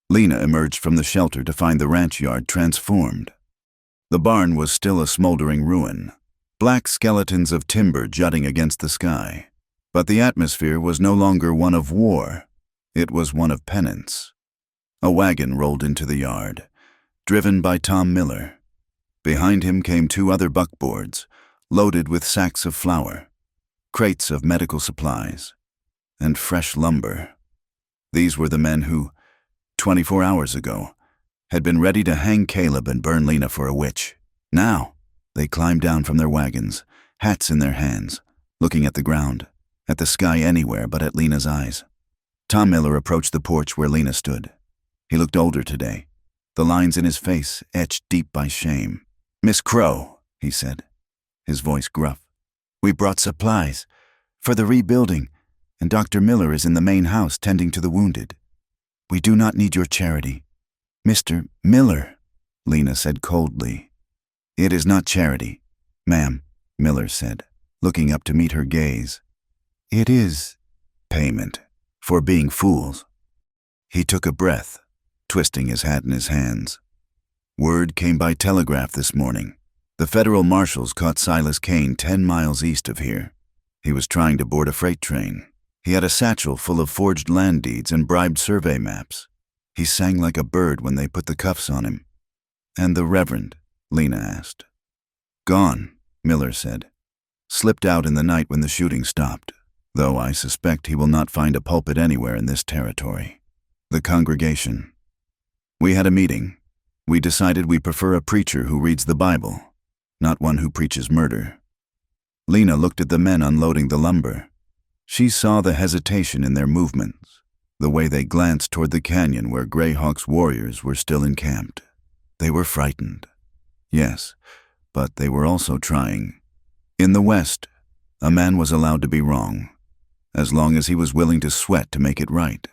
Lena emerged from the shelter to find the ranch yard transformed. The barn was still a smoldering ruin, black skeletons of timber jutting against the sky. But the atmosphere was no longer one of war. It was one of penance. A wagon rolled into the yard, driven by Tom Miller. Behind him came 2 other buckboards, loaded with sacks of flour, crates of medical supplies, and fresh lumber. These were the men who, 24 hours ago, had been ready to hang Caleb and burn Lena for a witch. Now, they climbed down from their wagons, hats in their hands, looking at the ground, at the sky anywhere but at Lena's eyes. Tom Miller approached the porch where Lena stood. He looked older today, the lines in his face etched deep by shame. "Miss Crow," he said, his voice gruff, "we brought supplies for the rebuilding, and Dr. Miller is in the main house tending to the wounded. We do not need your charity." "Mr. Miller," Lena said coldly. "It is not charity, ma'am," Miller said, looking up to meet her gaze. "It is payment for being fools." He took a breath, twisting his hat in his hands. "Word came by telegraph this morning. The federal marshals caught Silas Kane 10 miles east of here. He was trying to board a freight train. He had a satchel full of forged land deeds and bribed survey maps. He sang like a bird when they put the cuffs on him." "And the Reverend?" Lena asked. "Gone," Miller said. "Slipped out in the night when the shooting stopped, though I suspect he will not find a pulpit anywhere in this territory." "The congregation." "We had a meeting. We decided we prefer a preacher who reads the Bible, not one who preaches murder." Lena looked at the men unloading the lumber. She saw the hesitation in their movements, the way they glanced toward the canyon where Greyhawk's warriors were still encamped. They were frightened. Yes, but they were also trying. In the West, a man was allowed to be wrong, as long as he was willing to sweat to make it right.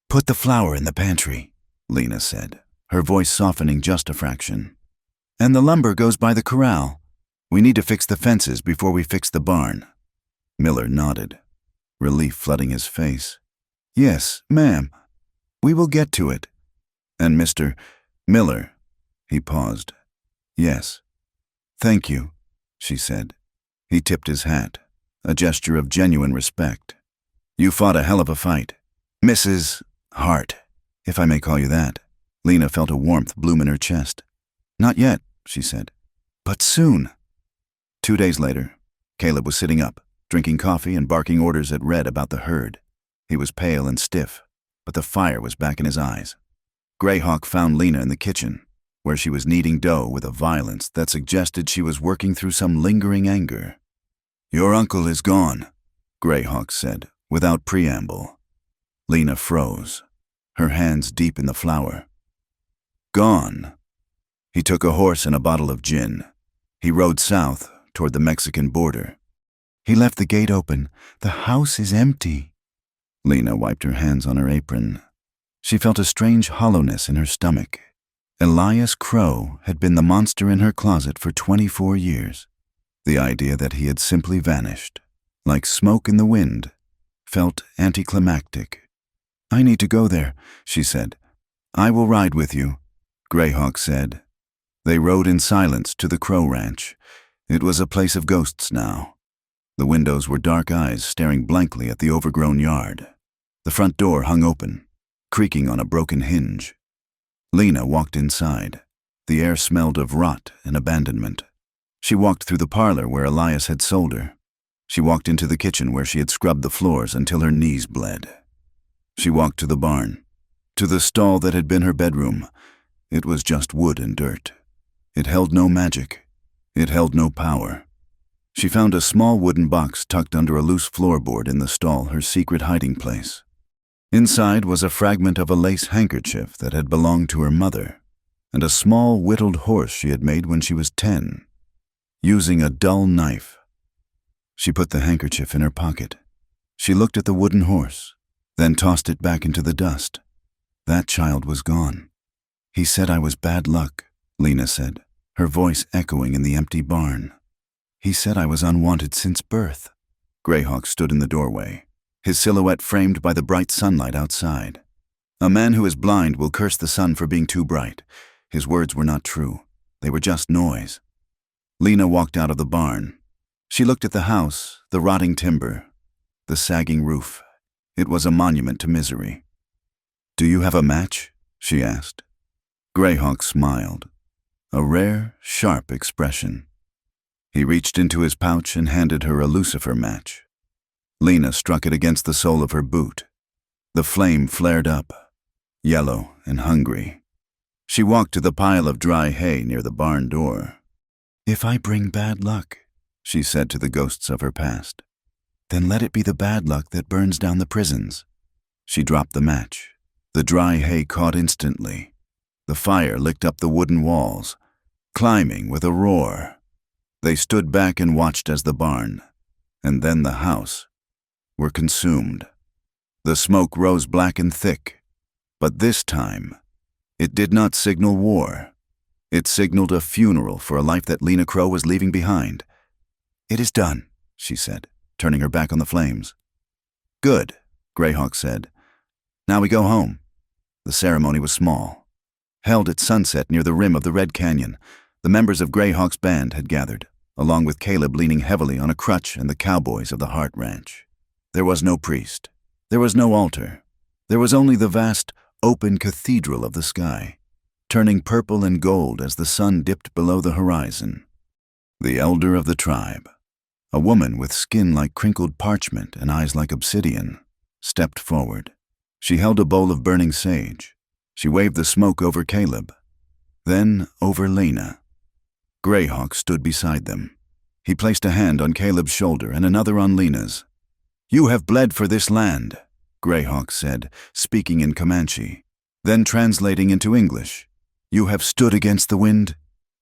"Put the flour in the pantry," Lena said, her voice softening just a fraction. "And the lumber goes by the corral. We need to fix the fences before we fix the barn." Miller nodded, relief flooding his face. "Yes, ma'am. We will get to it." "And Mr. Miller," he paused. "Yes." "Thank you," she said. He tipped his hat, a gesture of genuine respect. "You fought a hell of a fight, Mrs. Hart, if I may call you that." Lena felt a warmth bloom in her chest. "Not yet," she said, "but soon." 2 days later, Caleb was sitting up, drinking coffee and barking orders at Red about the herd. He was pale and stiff, but the fire was back in his eyes. Greyhawk found Lena in the kitchen, where she was kneading dough with a violence that suggested she was working through some lingering anger. "Your uncle is gone," Greyhawk said, without preamble. Lena froze, her hands deep in the flour. "Gone." He took a horse and a bottle of gin. He rode south toward the Mexican border. "He left the gate open. The house is empty." Lena wiped her hands on her apron. She felt a strange hollowness in her stomach. Elias Crow had been the monster in her closet for 24 years. The idea that he had simply vanished, like smoke in the wind, felt anticlimactic. I need to go there, she said. I will ride with you, Greyhawk said. They rode in silence to the Crow Ranch. It was a place of ghosts now. The windows were dark eyes staring blankly at the overgrown yard. The front door hung open, creaking on a broken hinge. Lena walked inside. The air smelled of rot and abandonment. She walked through the parlor where Elias had sold her. She walked into the kitchen where she had scrubbed the floors until her knees bled. She walked to the barn, to the stall that had been her bedroom. It was just wood and dirt. It held no magic. It held no power. She found a small wooden box tucked under a loose floorboard in the stall, her secret hiding place. Inside was a fragment of a lace handkerchief that had belonged to her mother, and a small whittled horse she had made when she was 10, using a dull knife. She put the handkerchief in her pocket. She looked at the wooden horse, then tossed it back into the dust. That child was gone. He said I was bad luck, Lena said, her voice echoing in the empty barn. He said I was unwanted since birth. Greyhawk stood in the doorway, his silhouette framed by the bright sunlight outside. A man who is blind will curse the sun for being too bright. His words were not true. They were just noise. Lena walked out of the barn. She looked at the house, the rotting timber, the sagging roof. It was a monument to misery. Do you have a match? She asked. Greyhawk smiled, a rare, sharp expression. He reached into his pouch and handed her a lucifer match. Lena struck it against the sole of her boot. The flame flared up, yellow and hungry. She walked to the pile of dry hay near the barn door. If I bring bad luck, she said to the ghosts of her past, then let it be the bad luck that burns down the prisons. She dropped the match. The dry hay caught instantly. The fire licked up the wooden walls, climbing with a roar. They stood back and watched as the barn, and then the house, were consumed. The smoke rose black and thick, but this time, it did not signal war. It signaled a funeral for a life that Lena Crow was leaving behind. It is done, she said, turning her back on the flames. Good, Greyhawk said. Now we go home. The ceremony was small. Held at sunset near the rim of the Red Canyon, the members of Greyhawk's band had gathered, along with Caleb leaning heavily on a crutch and the cowboys of the Hart Ranch. There was no priest. There was no altar. There was only the vast, open cathedral of the sky, turning purple and gold as the sun dipped below the horizon. The elder of the tribe, a woman with skin like crinkled parchment and eyes like obsidian, stepped forward. She held a bowl of burning sage. She waved the smoke over Caleb, then over Lena. Greyhawk stood beside them. He placed a hand on Caleb's shoulder and another on Lena's. You have bled for this land, Greyhawk said, speaking in Comanche, then translating into English. You have stood against the wind.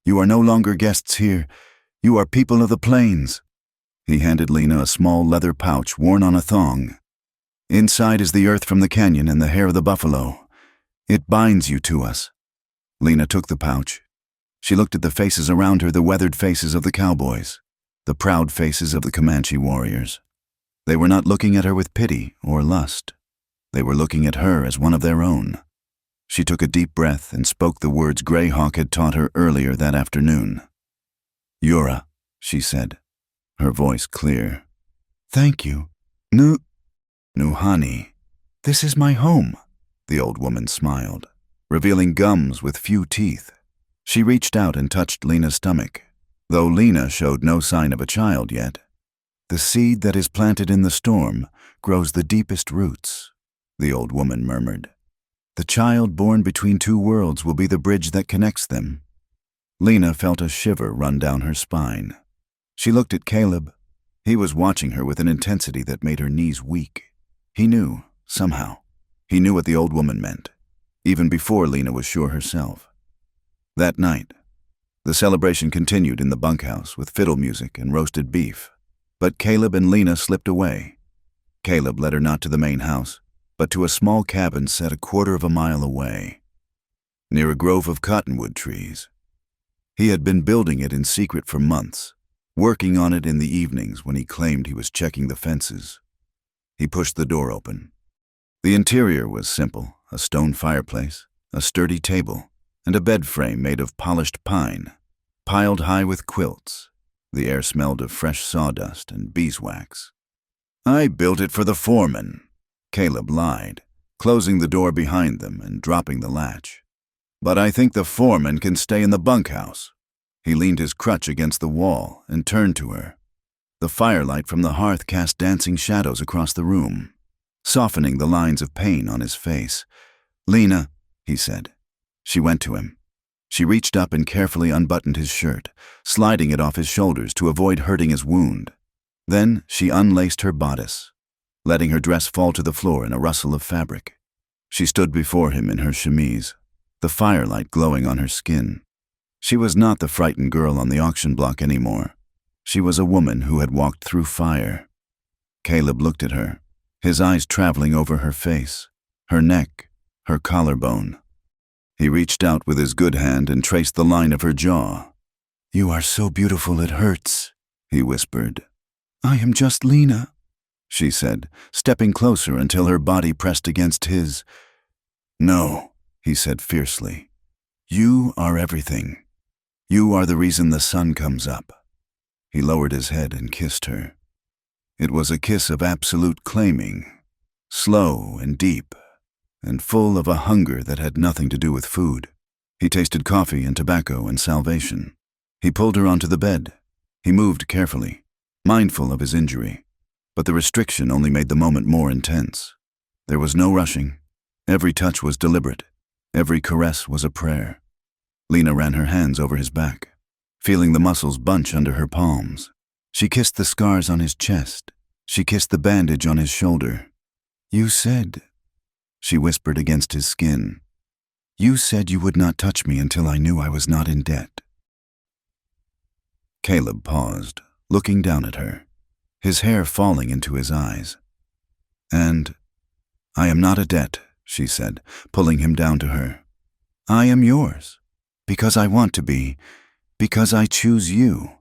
You are no longer guests here. You are people of the plains. He handed Lena a small leather pouch worn on a thong. Inside is the earth from the canyon and the hair of the buffalo. It binds you to us. Lena took the pouch. She looked at the faces around her, the weathered faces of the cowboys, the proud faces of the Comanche warriors. They were not looking at her with pity or lust. They were looking at her as one of their own. She took a deep breath and spoke the words Greyhawk had taught her earlier that afternoon. Yura, she said, her voice clear. Thank you. Nuhani. This is my home, the old woman smiled, revealing gums with few teeth. She reached out and touched Lena's stomach, though Lena showed no sign of a child yet. The seed that is planted in the storm grows the deepest roots, the old woman murmured. The child born between two worlds will be the bridge that connects them. Lena felt a shiver run down her spine. She looked at Caleb. He was watching her with an intensity that made her knees weak. He knew, somehow. He knew what the old woman meant, even before Lena was sure herself. That night, the celebration continued in the bunkhouse with fiddle music and roasted beef, but Caleb and Lena slipped away. Caleb led her not to the main house, but to a small cabin set a quarter of a mile away, near a grove of cottonwood trees. He had been building it in secret for months, working on it in the evenings when he claimed he was checking the fences. He pushed the door open. The interior was simple: a stone fireplace, a sturdy table, and a bed frame made of polished pine, piled high with quilts. The air smelled of fresh sawdust and beeswax. "I built it for the foreman," Caleb lied, closing the door behind them and dropping the latch. "But I think the foreman can stay in the bunkhouse." He leaned his crutch against the wall and turned to her. The firelight from the hearth cast dancing shadows across the room, softening the lines of pain on his face. "Lena," he said. She went to him. She reached up and carefully unbuttoned his shirt, sliding it off his shoulders to avoid hurting his wound. Then she unlaced her bodice, letting her dress fall to the floor in a rustle of fabric. She stood before him in her chemise, the firelight glowing on her skin. She was not the frightened girl on the auction block anymore. She was a woman who had walked through fire. Caleb looked at her, his eyes traveling over her face, her neck, her collarbone. He reached out with his good hand and traced the line of her jaw. "You are so beautiful it hurts," he whispered. "I am just Lena," she said, stepping closer until her body pressed against his. "No," he said fiercely. "You are everything. You are the reason the sun comes up." He lowered his head and kissed her. It was a kiss of absolute claiming, slow and deep, and full of a hunger that had nothing to do with food. He tasted coffee and tobacco and salvation. He pulled her onto the bed. He moved carefully, mindful of his injury, but the restriction only made the moment more intense. There was no rushing. Every touch was deliberate. Every caress was a prayer. Lena ran her hands over his back, feeling the muscles bunch under her palms. She kissed the scars on his chest. She kissed the bandage on his shoulder. "You said," she whispered against his skin, "you said you would not touch me until I knew I was not in debt." Caleb paused, looking down at her, his hair falling into his eyes. "And I am not a debt," she said, pulling him down to her. "I am yours, because I want to be, because I choose you.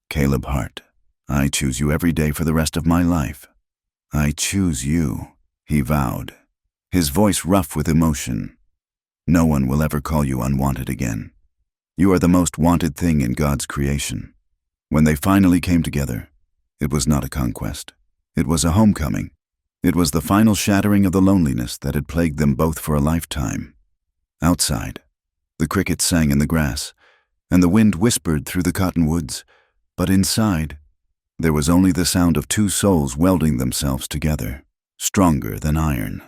Caleb Hart, I choose you every day for the rest of my life. I choose you," he vowed, his voice rough with emotion. "No one will ever call you unwanted again. You are the most wanted thing in God's creation." When they finally came together, it was not a conquest. It was a homecoming. It was the final shattering of the loneliness that had plagued them both for a lifetime. Outside, the crickets sang in the grass, and the wind whispered through the cottonwoods, but inside, there was only the sound of two souls welding themselves together, stronger than iron,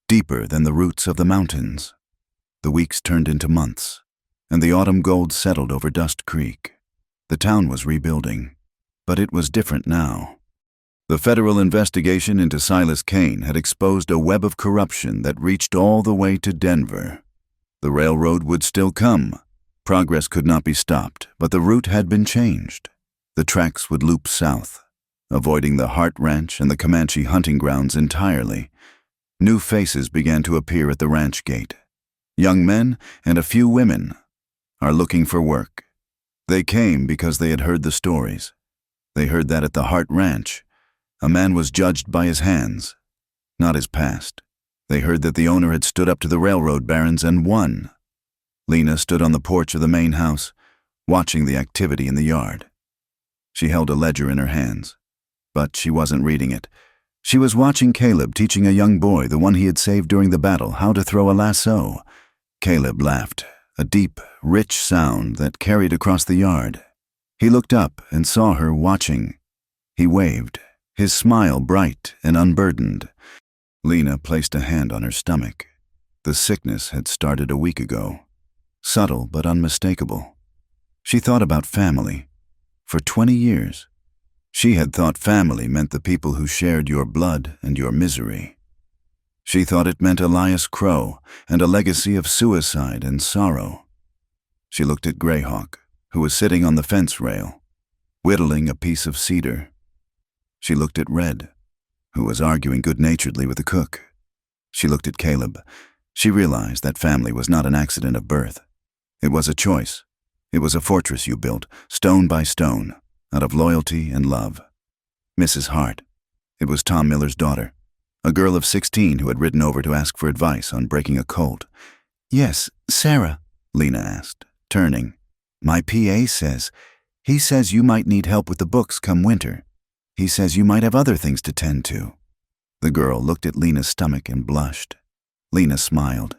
deeper than the roots of the mountains. The weeks turned into months, and the autumn gold settled over Dust Creek. The town was rebuilding, but it was different now. The federal investigation into Silas Kane had exposed a web of corruption that reached all the way to Denver. The railroad would still come. Progress could not be stopped, but the route had been changed. The tracks would loop south, avoiding the Hart Ranch and the Comanche hunting grounds entirely. New faces began to appear at the ranch gate. Young men and a few women are looking for work. They came because they had heard the stories. They heard that at the Hart Ranch, a man was judged by his hands, not his past. They heard that the owner had stood up to the railroad barons and won. Lena stood on the porch of the main house, watching the activity in the yard. She held a ledger in her hands, but she wasn't reading it. She was watching Caleb teaching a young boy, the one he had saved during the battle, how to throw a lasso. Caleb laughed, a deep, rich sound that carried across the yard. He looked up and saw her watching. He waved, his smile bright and unburdened. Lena placed a hand on her stomach. The sickness had started a week ago, subtle but unmistakable. She thought about family. For 20 years, she had thought family meant the people who shared your blood and your misery. She thought it meant Elias Crow and a legacy of suicide and sorrow. She looked at Greyhawk, who was sitting on the fence rail, whittling a piece of cedar. She looked at Red, who was arguing good-naturedly with the cook. She looked at Caleb. She realized that family was not an accident of birth. It was a choice. It was a fortress you built, stone by stone, out of loyalty and love. Mrs. Hart. It was Tom Miller's daughter, a girl of 16 who had ridden over to ask for advice on breaking a colt. "Yes, Sarah," Lena asked, turning. "My PA says. He says you might need help with the books come winter. He says you might have other things to tend to." The girl looked at Lena's stomach and blushed. Lena smiled.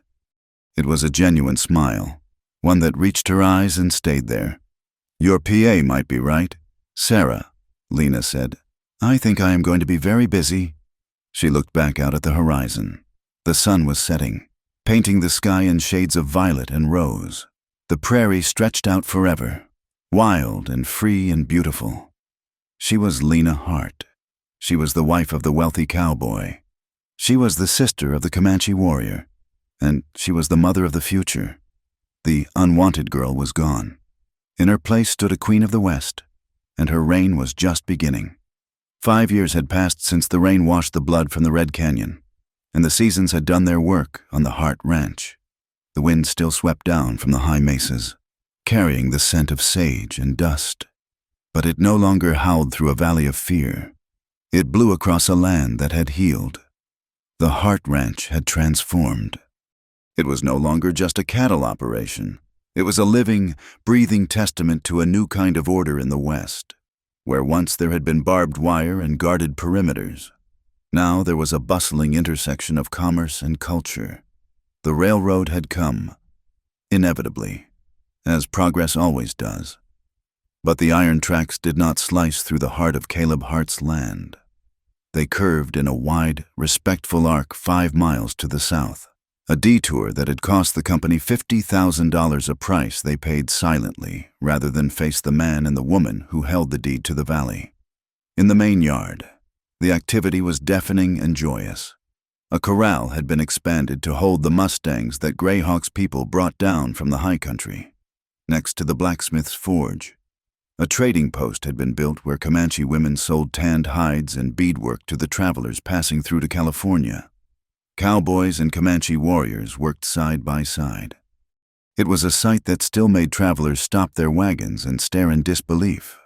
It was a genuine smile, one that reached her eyes and stayed there. "Your PA might be right, Sarah," Lena said. "I think I am going to be very busy." She looked back out at the horizon. The sun was setting, painting the sky in shades of violet and rose. The prairie stretched out forever, wild and free and beautiful. She was Lena Hart. She was the wife of the wealthy cowboy. She was the sister of the Comanche warrior. And she was the mother of the future. The unwanted girl was gone. In her place stood a queen of the West, and her reign was just beginning. 5 years had passed since the rain washed the blood from the Red Canyon, and the seasons had done their work on the Hart Ranch. The wind still swept down from the high mesas, carrying the scent of sage and dust. But it no longer howled through a valley of fear. It blew across a land that had healed. The Hart Ranch had transformed. It was no longer just a cattle operation. It was a living, breathing testament to a new kind of order in the West. Where once there had been barbed wire and guarded perimeters, now there was a bustling intersection of commerce and culture. The railroad had come, inevitably, as progress always does. But the iron tracks did not slice through the heart of Caleb Hart's land. They curved in a wide, respectful arc 5 miles to the south, a detour that had cost the company $50,000, a price they paid silently rather than face the man and the woman who held the deed to the valley. In the main yard, the activity was deafening and joyous. A corral had been expanded to hold the mustangs that Greyhawk's people brought down from the high country. Next to the blacksmith's forge, a trading post had been built where Comanche women sold tanned hides and beadwork to the travelers passing through to California. Cowboys and Comanche warriors worked side by side. It was a sight that still made travelers stop their wagons and stare in disbelief.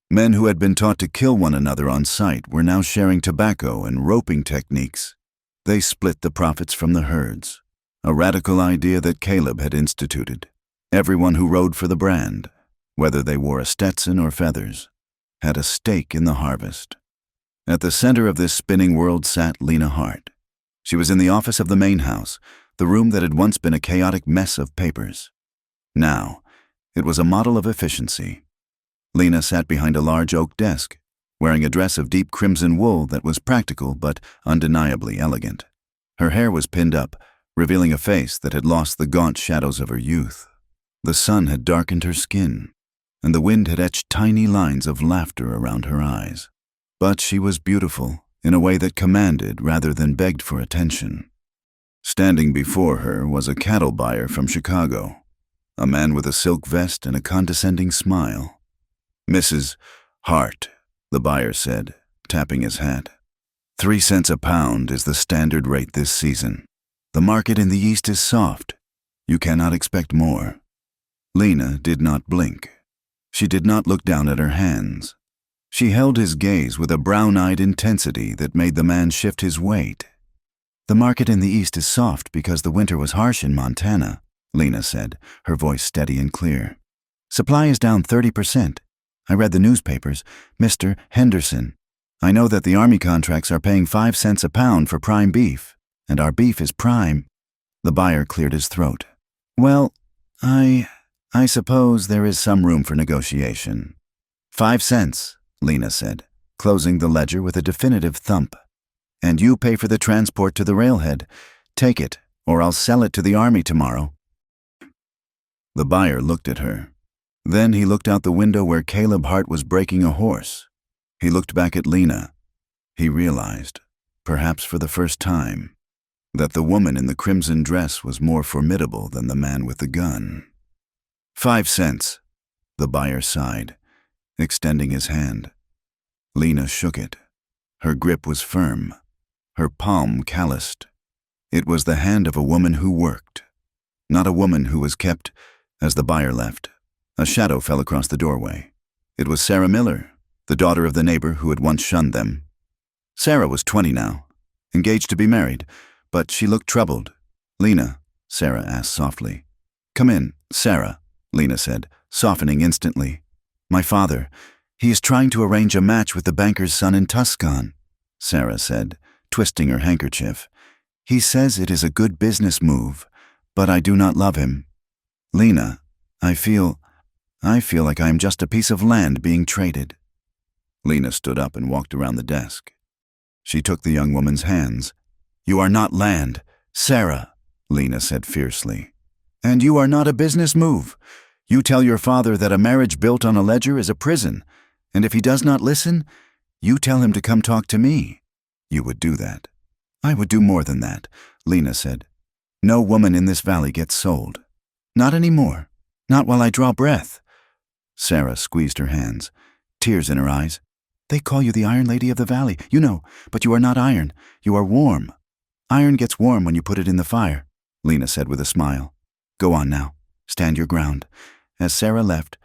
Men who had been taught to kill one another on sight were now sharing tobacco and roping techniques. They split the profits from the herds, a radical idea that Caleb had instituted. Everyone who rode for the brand, whether they wore a Stetson or feathers, had a stake in the harvest. At the center of this spinning world sat Lena Hart. She was in the office of the main house, the room that had once been a chaotic mess of papers. Now, it was a model of efficiency. Lena sat behind a large oak desk, wearing a dress of deep crimson wool that was practical but undeniably elegant. Her hair was pinned up, revealing a face that had lost the gaunt shadows of her youth. The sun had darkened her skin, and the wind had etched tiny lines of laughter around her eyes. But she was beautiful in a way that commanded rather than begged for attention. Standing before her was a cattle buyer from Chicago, a man with a silk vest and a condescending smile. "Mrs. Hart," the buyer said, tapping his hat. 3 cents a pound is the standard rate this season. The market in the East is soft. You cannot expect more." Lena did not blink. She did not look down at her hands. She held his gaze with a brown-eyed intensity that made the man shift his weight. "The market in the East is soft because the winter was harsh in Montana," Lena said, her voice steady and clear. "Supply is down 30%. I read the newspapers. Mr. Henderson. I know that the Army contracts are paying 5 cents a pound for prime beef, and our beef is prime." The buyer cleared his throat. "Well, I suppose there is some room for negotiation." 5 cents, Lena said, closing the ledger with a definitive thump. "And you pay for the transport to the railhead. Take it, or I'll sell it to the Army tomorrow." The buyer looked at her. Then he looked out the window where Caleb Hart was breaking a horse. He looked back at Lena. He realized, perhaps for the first time, that the woman in the crimson dress was more formidable than the man with the gun. 5 cents, the buyer sighed, extending his hand. Lena shook it. Her grip was firm, her palm calloused. It was the hand of a woman who worked, not a woman who was kept. As the buyer left, a shadow fell across the doorway. It was Sarah Miller, the daughter of the neighbor who had once shunned them. Sarah was 20 now, Engaged to be married, but she looked troubled. "Lena," Sarah asked softly. "Come in, Sarah," Lena said, softening instantly. "My father, he is trying to arrange a match with the banker's son in Tuscan," Sarah said, twisting her handkerchief. "He says it is a good business move, but I do not love him. Lena, I feel like I am just a piece of land being traded." Lena stood up and walked around the desk. She took the young woman's hands. "You are not land, Sarah," Lena said fiercely. "And you are not a business move. You tell your father that a marriage built on a ledger is a prison, and if he does not listen, you tell him to come talk to me. You would do that." "I would do more than that," Lena said. "No woman in this valley gets sold. Not anymore. Not while I draw breath." Sarah squeezed her hands, tears in her eyes. "They call you the Iron Lady of the Valley, you know, but you are not iron. You are warm. Iron gets warm when you put it in the fire," Lena said with a smile. "Go on now. Stand your ground." As Sarah left,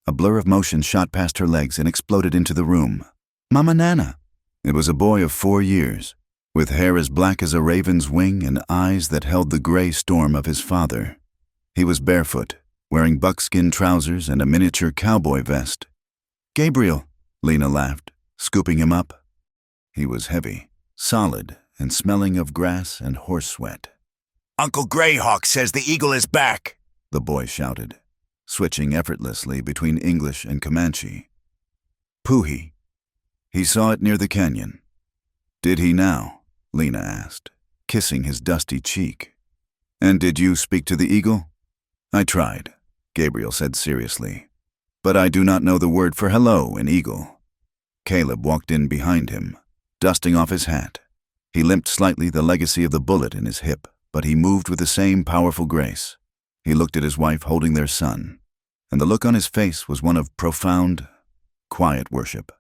a blur of motion shot past her legs and exploded into the room. "Mama Nana!" It was a boy of 4 years, with hair as black as a raven's wing and eyes that held the gray storm of his father. He was barefoot, wearing buckskin trousers and a miniature cowboy vest. "Gabriel," Lena laughed, scooping him up. He was heavy, solid, and smelling of grass and horse sweat. "Uncle Greyhawk says the eagle is back," the boy shouted, switching effortlessly between English and Comanche. "Puhi." "He saw it near the canyon." "Did he now?" Lena asked, kissing his dusty cheek. "And did you speak to the eagle?" "I tried," Gabriel said seriously, "but I do not know the word for hello in eagle." Caleb walked in behind him, dusting off his hat. He limped slightly, the legacy of the bullet in his hip, but he moved with the same powerful grace. He looked at his wife holding their son, and the look on his face was one of profound, quiet worship.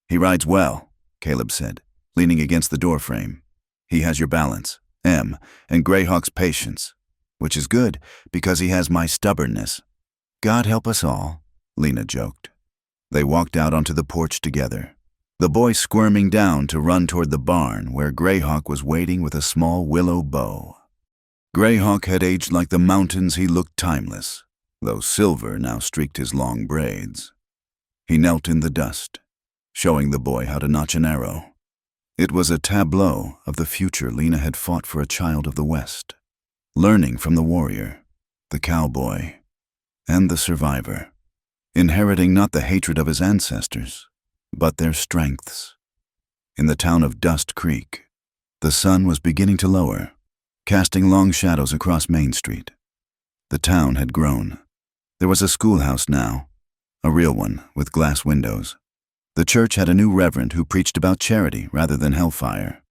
"He rides well," Caleb said, leaning against the doorframe. "He has your balance, and Greyhawk's patience, which is good because he has my stubbornness." "God help us all," Lena joked. They walked out onto the porch together, the boy squirming down to run toward the barn where Greyhawk was waiting with a small willow bow. Greyhawk had aged like the mountains. He looked timeless, though silver now streaked his long braids. He knelt in the dust, showing the boy how to notch an arrow. It was a tableau of the future Lena had fought for, a child of the West, learning from the warrior, the cowboy, and the survivor, inheriting not the hatred of his ancestors, but their strengths. In the town of Dust Creek, the sun was beginning to lower, casting long shadows across Main Street. The town had grown. There was a schoolhouse now, a real one with glass windows. The church had a new reverend who preached about charity rather than hellfire.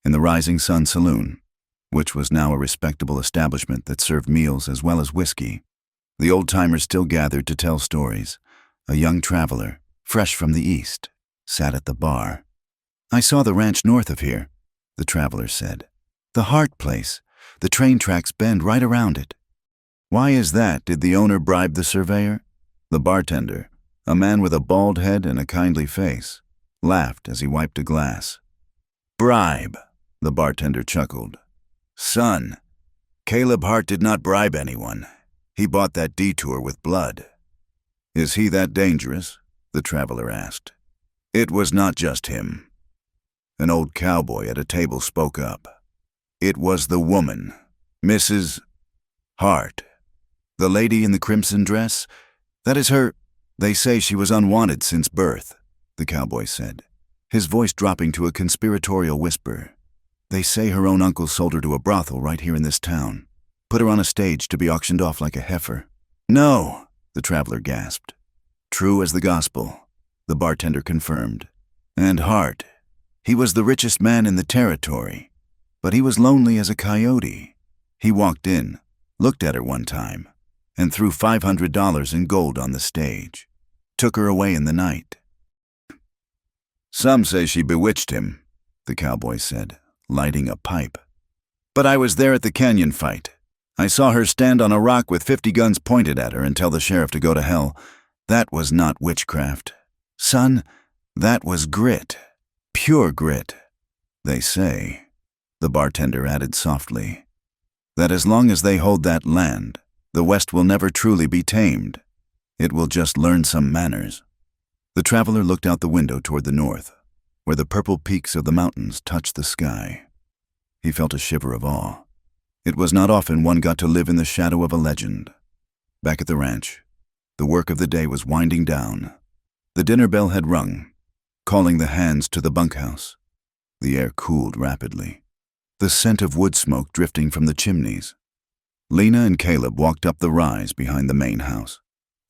In the Rising Sun Saloon, which was now a respectable establishment that served meals as well as whiskey, the old-timers still gathered to tell stories. A young traveler, fresh from the east, sat at the bar. "I saw the ranch north of here," the traveler said. "The Hart place. The train tracks bend right around it." "Why is that? Did the owner bribe the surveyor?" The bartender, a man with a bald head and a kindly face, laughed as he wiped a glass. "Bribe," the bartender chuckled. "Son, Caleb Hart did not bribe anyone. He bought that detour with blood." "Is he that dangerous?" the traveler asked. "It was not just him." An old cowboy at a table spoke up. "It was the woman, Mrs. Hart. The lady in the crimson dress. That is her. They say she was unwanted since birth," the cowboy said, his voice dropping to a conspiratorial whisper. "They say her own uncle sold her to a brothel right here in this town. Put her on a stage to be auctioned off like a heifer." "No," the traveler gasped. "True as the gospel," the bartender confirmed. "And Hart, he was the richest man in the territory, but he was lonely as a coyote. He walked in, looked at her one time, and threw $500 in gold on the stage. Took her away in the night." "Some say she bewitched him," the cowboy said, lighting a pipe. "But I was there at the canyon fight. I saw her stand on a rock with 50 guns pointed at her and tell the sheriff to go to hell. That was not witchcraft. Son, that was grit. Pure grit, they say." the bartender added softly. That as long as they hold that land, the West will never truly be tamed. It will just learn some manners. The traveler looked out the window toward the north, where the purple peaks of the mountains touched the sky. He felt a shiver of awe. It was not often one got to live in the shadow of a legend. Back at the ranch, the work of the day was winding down. The dinner bell had rung, calling the hands to the bunkhouse. The air cooled rapidly, the scent of wood smoke drifting from the chimneys. Lena and Caleb walked up the rise behind the main house,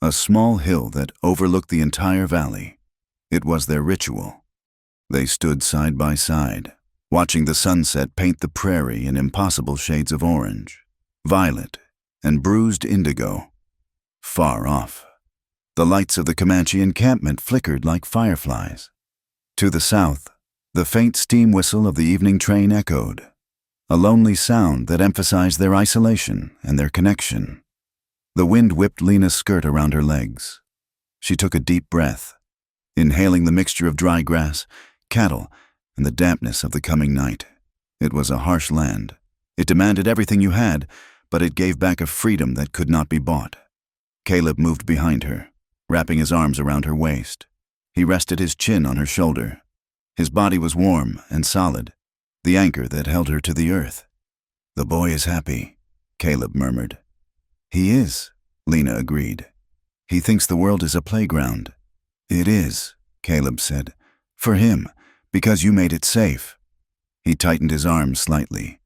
a small hill that overlooked the entire valley. It was their ritual. They stood side by side, watching the sunset paint the prairie in impossible shades of orange, violet, and bruised indigo. Far off, the lights of the Comanche encampment flickered like fireflies. To the south, the faint steam whistle of the evening train echoed, a lonely sound that emphasized their isolation and their connection. The wind whipped Lena's skirt around her legs. She took a deep breath, inhaling the mixture of dry grass, cattle, and the dampness of the coming night. It was a harsh land. It demanded everything you had, but it gave back a freedom that could not be bought. Caleb moved behind her, wrapping his arms around her waist. He rested his chin on her shoulder. His body was warm and solid, the anchor that held her to the earth. "The boy is happy," Caleb murmured. "He is," Lena agreed. "He thinks the world is a playground." "It is," Caleb said. "For him, because you made it safe." He tightened his arms slightly.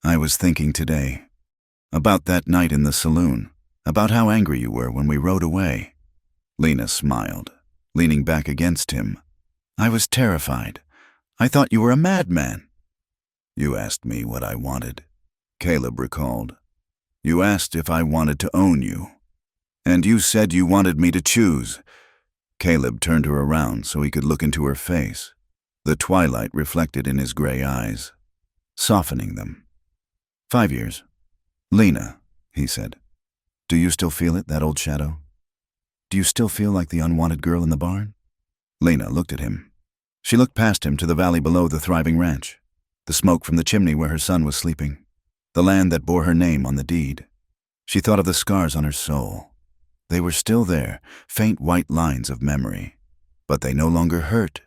"I was thinking today about that night in the saloon, about how angry you were when we rode away." Lena smiled, leaning back against him. "I was terrified. I thought you were a madman." "You asked me what I wanted," Caleb recalled. "You asked if I wanted to own you. And you said you wanted me to choose." Caleb turned her around so he could look into her face, the twilight reflected in his gray eyes, softening them. "5 years. Lena," he said. "Do you still feel it, that old shadow? Do you still feel like the unwanted girl in the barn?" Lena looked at him. She looked past him to the valley below the thriving ranch, the smoke from the chimney where her son was sleeping, the land that bore her name on the deed. She thought of the scars on her soul. They were still there, faint white lines of memory. But they no longer hurt.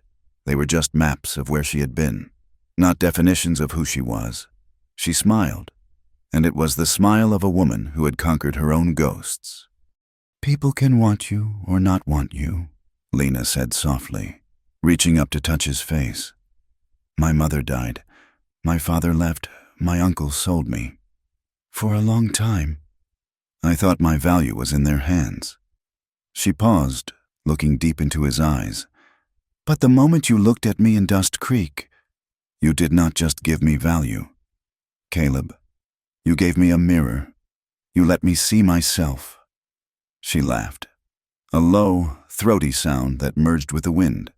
They were just maps of where she had been, not definitions of who she was. She smiled, and it was the smile of a woman who had conquered her own ghosts. "People can want you or not want you," Lena said softly, reaching up to touch his face. "My mother died. My father left. My uncle sold me. For a long time, I thought my value was in their hands." She paused, looking deep into his eyes. "But the moment you looked at me in Dust Creek, you did not just give me value. Caleb, you gave me a mirror. You let me see myself." She laughed, a low, throaty sound that merged with the wind.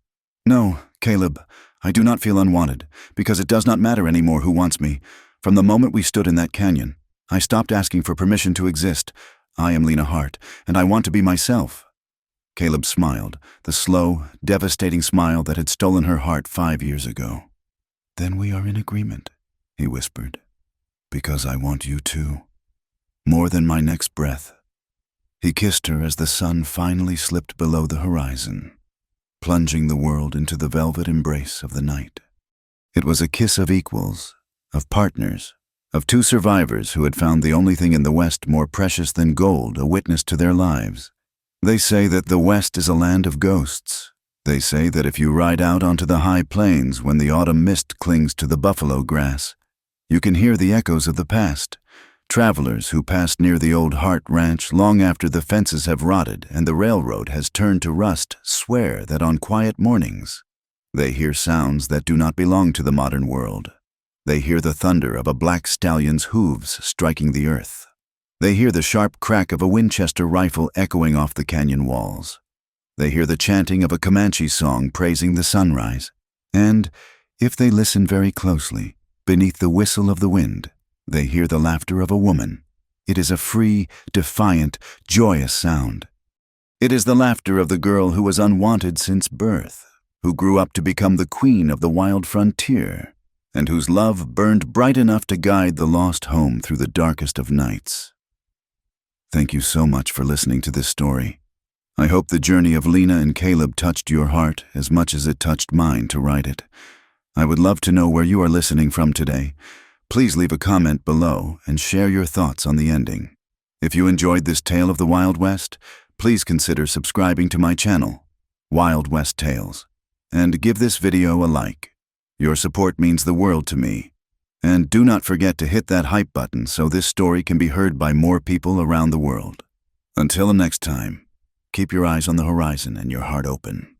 "No, Caleb, I do not feel unwanted, because it does not matter anymore who wants me. From the moment we stood in that canyon, I stopped asking for permission to exist. I am Lena Hart, and I want to be myself." Caleb smiled, the slow, devastating smile that had stolen her heart 5 years ago. "Then we are in agreement," he whispered, "because I want you too, more than my next breath." He kissed her as the sun finally slipped below the horizon, plunging the world into the velvet embrace of the night. It was a kiss of equals, of partners, of two survivors who had found the only thing in the West more precious than gold, a witness to their lives. They say that the West is a land of ghosts. They say that if you ride out onto the high plains when the autumn mist clings to the buffalo grass, you can hear the echoes of the past. Travelers who passed near the old Hart Ranch long after the fences have rotted and the railroad has turned to rust swear that on quiet mornings, they hear sounds that do not belong to the modern world. They hear the thunder of a black stallion's hooves striking the earth. They hear the sharp crack of a Winchester rifle echoing off the canyon walls. They hear the chanting of a Comanche song praising the sunrise. And, if they listen very closely, beneath the whistle of the wind, they hear the laughter of a woman. It is a free, defiant, joyous sound. It is the laughter of the girl who was unwanted since birth, who grew up to become the queen of the wild frontier, and whose love burned bright enough to guide the lost home through the darkest of nights. Thank you so much for listening to this story. I hope the journey of Lena and Caleb touched your heart as much as it touched mine to write it. I would love to know where you are listening from today. Please leave a comment below and share your thoughts on the ending. If you enjoyed this tale of the Wild West, please consider subscribing to my channel, Wild West Tales, and give this video a like. Your support means the world to me. And do not forget to hit that hype button so this story can be heard by more people around the world. Until next time, keep your eyes on the horizon and your heart open.